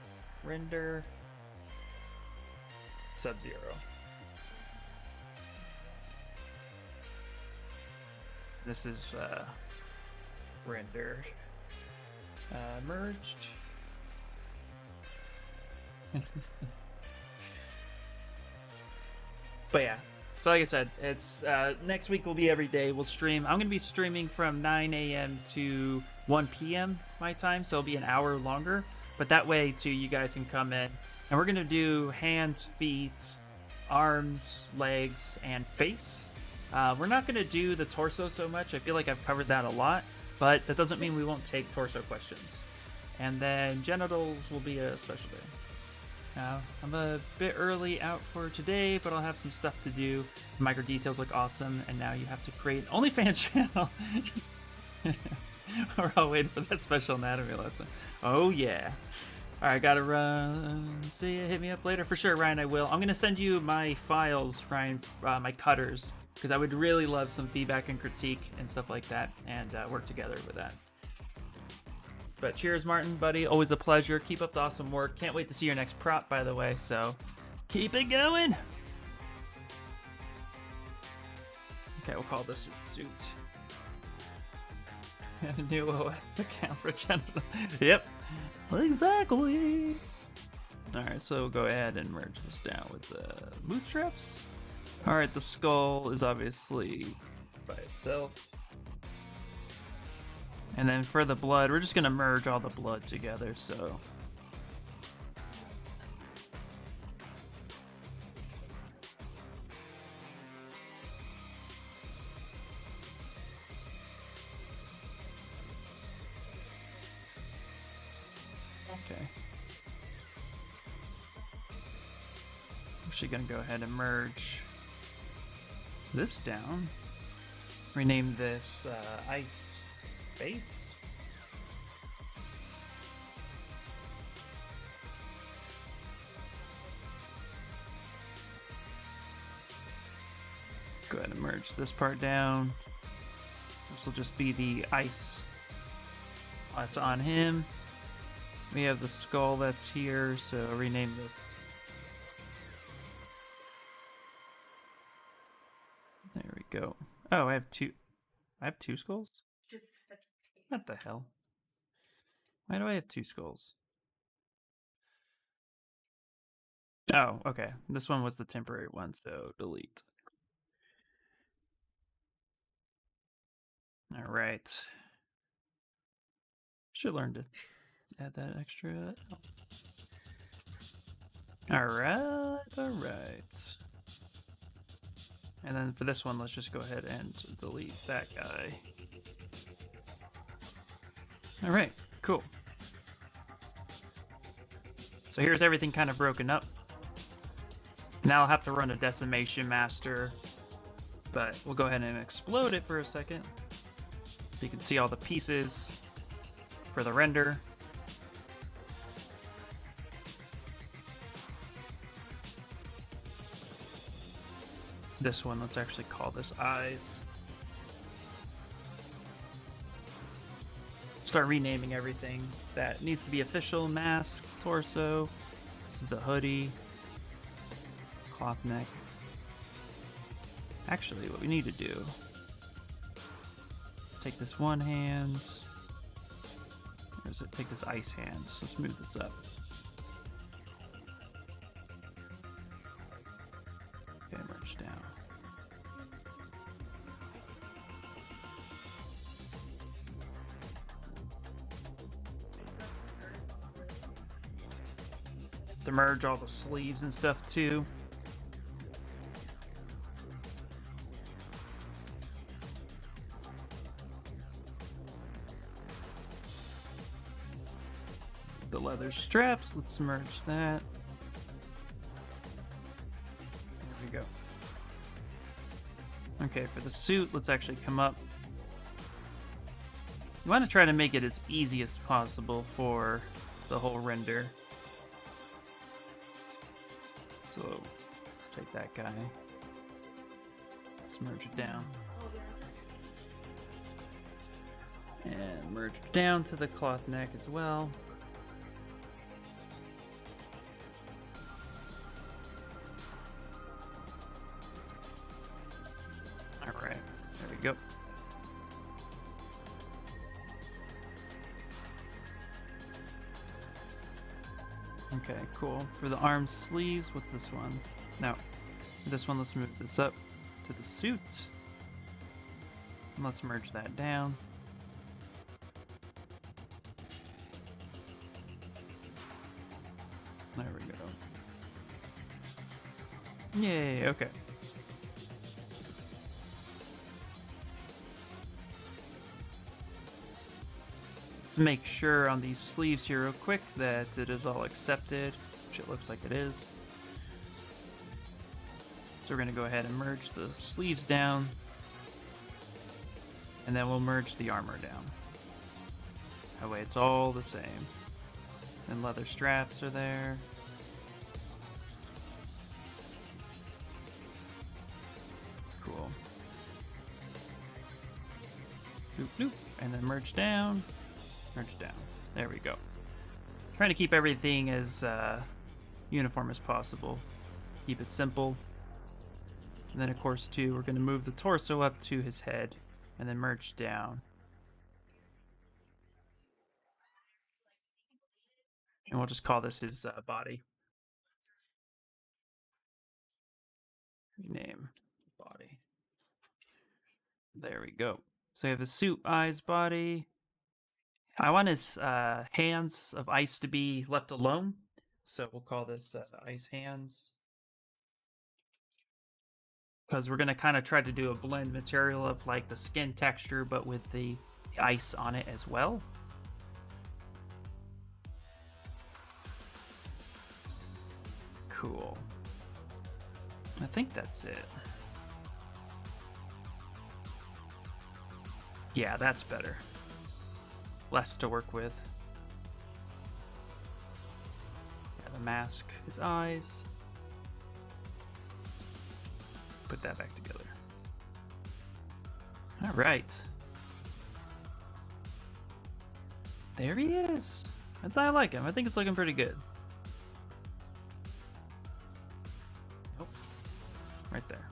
render Sub-Zero. This is rendered, merged. But yeah, so like I said, it's next week will be every day. We'll stream. I'm gonna be streaming from 9 a.m. to 1 p.m. my time, so it'll be an hour longer. But that way, too, you guys can come in, and we're gonna do hands, feet, arms, legs, and face. We're not gonna do the torso so much. I feel like I've covered that a lot, but that doesn't mean we won't take torso questions. And then genitals will be a special day. I'm a bit early out for today, but I'll have some stuff to do. Micro details look awesome, and now you have to create an OnlyFans channel. We're all waiting for that special anatomy lesson. Oh yeah. All right, gotta run. See ya. Hit me up later for sure, Ryan. I will. I'm gonna send you my files, Ryan, my cutters, because I would really love some feedback and critique and stuff like that, and work together with that. But cheers, Martin, buddy. Always a pleasure. Keep up the awesome work. Can't wait to see your next prop, by the way. So keep it going. Okay, we'll call this a suit. And a new account for genital. Yep. Exactly. All right, so we'll go ahead and merge this down with the bootstraps. All right, the skull is obviously by itself. And then for the blood, we're just gonna merge all the blood together, so. Okay. I'm actually gonna go ahead and merge this down. Rename this iced face. Go ahead and merge this part down. This will just be the ice that's on him. We have the skull that's here, so rename this. There we go. Oh, I have two skulls? What the hell? Why do I have two skulls? Oh, okay. This one was the temporary one, so delete. All right. Should learn to add that extra. All right. And then for this one, let's just go ahead and delete that guy. All right, cool. So here's everything kind of broken up. Now I'll have to run a decimation master, but we'll go ahead and explode it for a second. So you can see all the pieces for the render. This one, let's actually call this eyes. Start renaming everything that needs to be official. Mask, torso. This is the hoodie. Cloth neck. Actually, what we need to do is take this one hand. Or is it take this ice hand? So let's move this up. Okay, merge down. To merge all the sleeves and stuff too. The leather straps, let's merge that. There we go. Okay, for the suit, let's actually come up. You want to try to make it as easy as possible for the whole render. So let's take that guy. Let's merge it down. And merge it down to the cloth neck as well. go. Okay, cool. For the arm sleeves, what's this one? No. This one, let's move this up to the suit. And let's merge that down. There we go. Yay, okay. Let's make sure on these sleeves here real quick that it is all accepted, which it looks like it is. So we're going to go ahead and merge the sleeves down, and then we'll merge the armor down. That way it's all the same. And leather straps are there. Cool. Doop, doop. And then merge down. Merge down. There we go. Trying to keep everything as uniform as possible. Keep it simple. And then, of course, too, we're going to move the torso up to his head and then merge down. And we'll just call this his body. Rename body. There we go. So we have his suit, eyes, body. I want his hands of ice to be left alone. So we'll call this ice hands. Because we're going to kind of try to do a blend material of like the skin texture, but with the ice on it as well. Cool. I think that's it. Yeah, that's better. Less to work with. Yeah, the mask, his eyes. Put that back together. All right. There he is. I like him. I think it's looking pretty good. Oh, right there.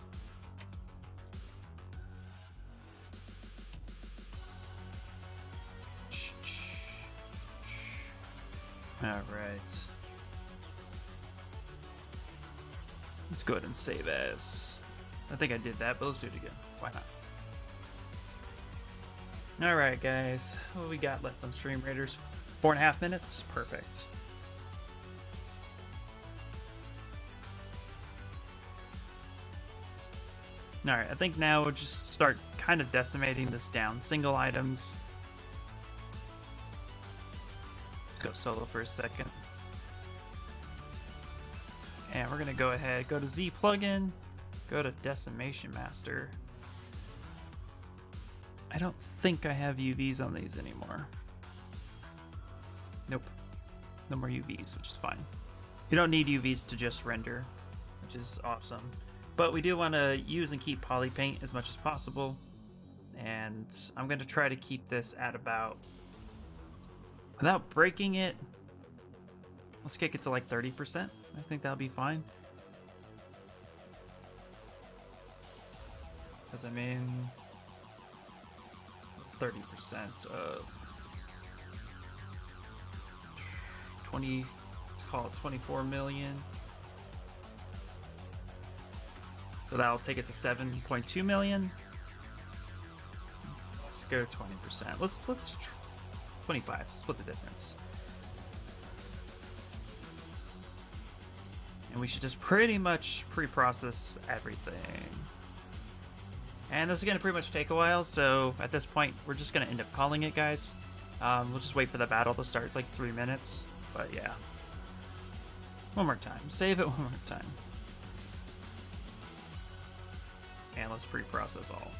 All right. Let's go ahead and save as. I think I did that, but let's do it again. Why not? All right, guys. What we got left on Stream Raiders? 4.5 minutes. Perfect. All right. I think now we'll just start kind of decimating this down. Single items. Go solo for a second. And we're gonna go ahead, go to Z plugin, go to Decimation Master. I don't think I have UVs on these anymore. Nope. No more UVs, which is fine. You don't need UVs to just render, which is awesome. But we do want to use and keep poly paint as much as possible. And I'm gonna try to keep this at about, without breaking it, let's kick it to like 30%. I think that'll be fine. Because I mean, it's 30% of 20, call it 24 million. So that'll take it to 7.2 million. Let's go 20%. Let's 25. Split the difference. And we should just pretty much pre-process everything. And this is going to pretty much take a while, so at this point, we're just going to end up calling it, guys. We'll just wait for the battle to start. It's like 3 minutes, but yeah. One more time. Save it one more time. And let's pre-process all.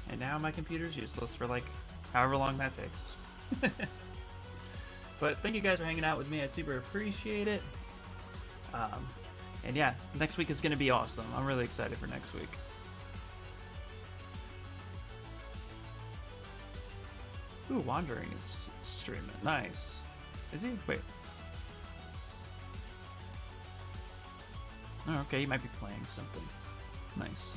And now my computer's useless for like however long that takes. But thank you guys for hanging out with me. I super appreciate it. And yeah, next week is going to be awesome. I'm really excited for next week. Ooh, Wandering is streaming. Nice. Is he? Wait. Oh, okay, he might be playing something. Nice.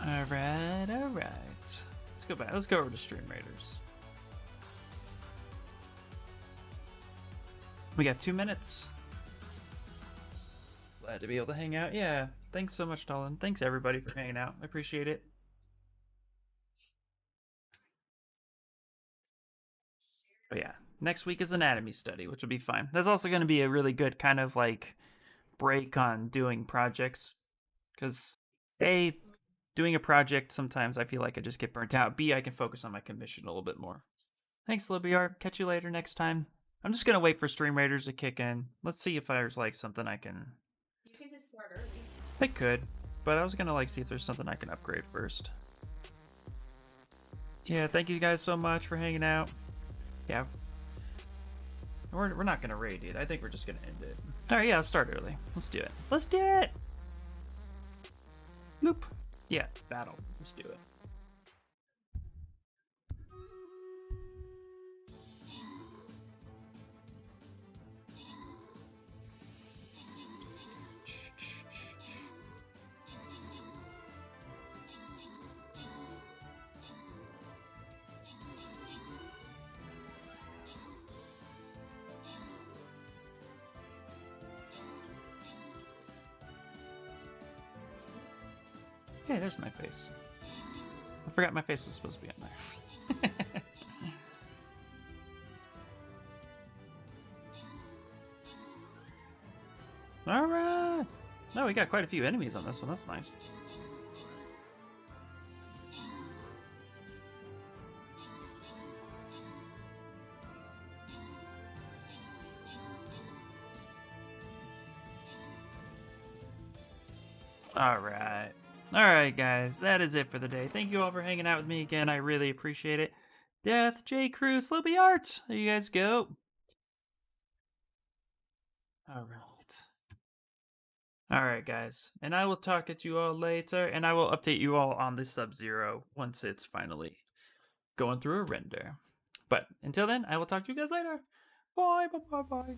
All right. Let's go back. Let's go over to Stream Raiders. We got 2 minutes. Glad to be able to hang out. Yeah. Thanks so much, Dolan. Thanks everybody for hanging out. I appreciate it. Oh yeah. Next week is anatomy study, which will be fine. That's also going to be a really good kind of like break on doing projects, because A, doing a project sometimes I feel like I just get burnt out. B, I can focus on my commission a little bit more. Thanks, Libyart. Catch you later next time. I'm just gonna wait for Stream Raiders to kick in. Let's see if there's like something I can. You can just start early. I could, but I was gonna like see if there's something I can upgrade first. Yeah, thank you guys so much for hanging out. Yeah. We're not gonna raid it. I think we're just gonna end it. Alright, yeah, let's start early. Let's do it. Let's do it! Loop. Yeah, battle. Let's do it. Hey, there's my face. I forgot my face was supposed to be on there. Alright! No, we got quite a few enemies on this one. That's nice. Alright. Alright, guys. That is it for the day. Thank you all for hanging out with me again. I really appreciate it. Death, J. Crew, Sloopy Art. There you guys go. Alright. Alright, guys. And I will talk at you all later, and I will update you all on the Sub-Zero once it's finally going through a render. But until then, I will talk to you guys later. Bye, bye, bye, bye.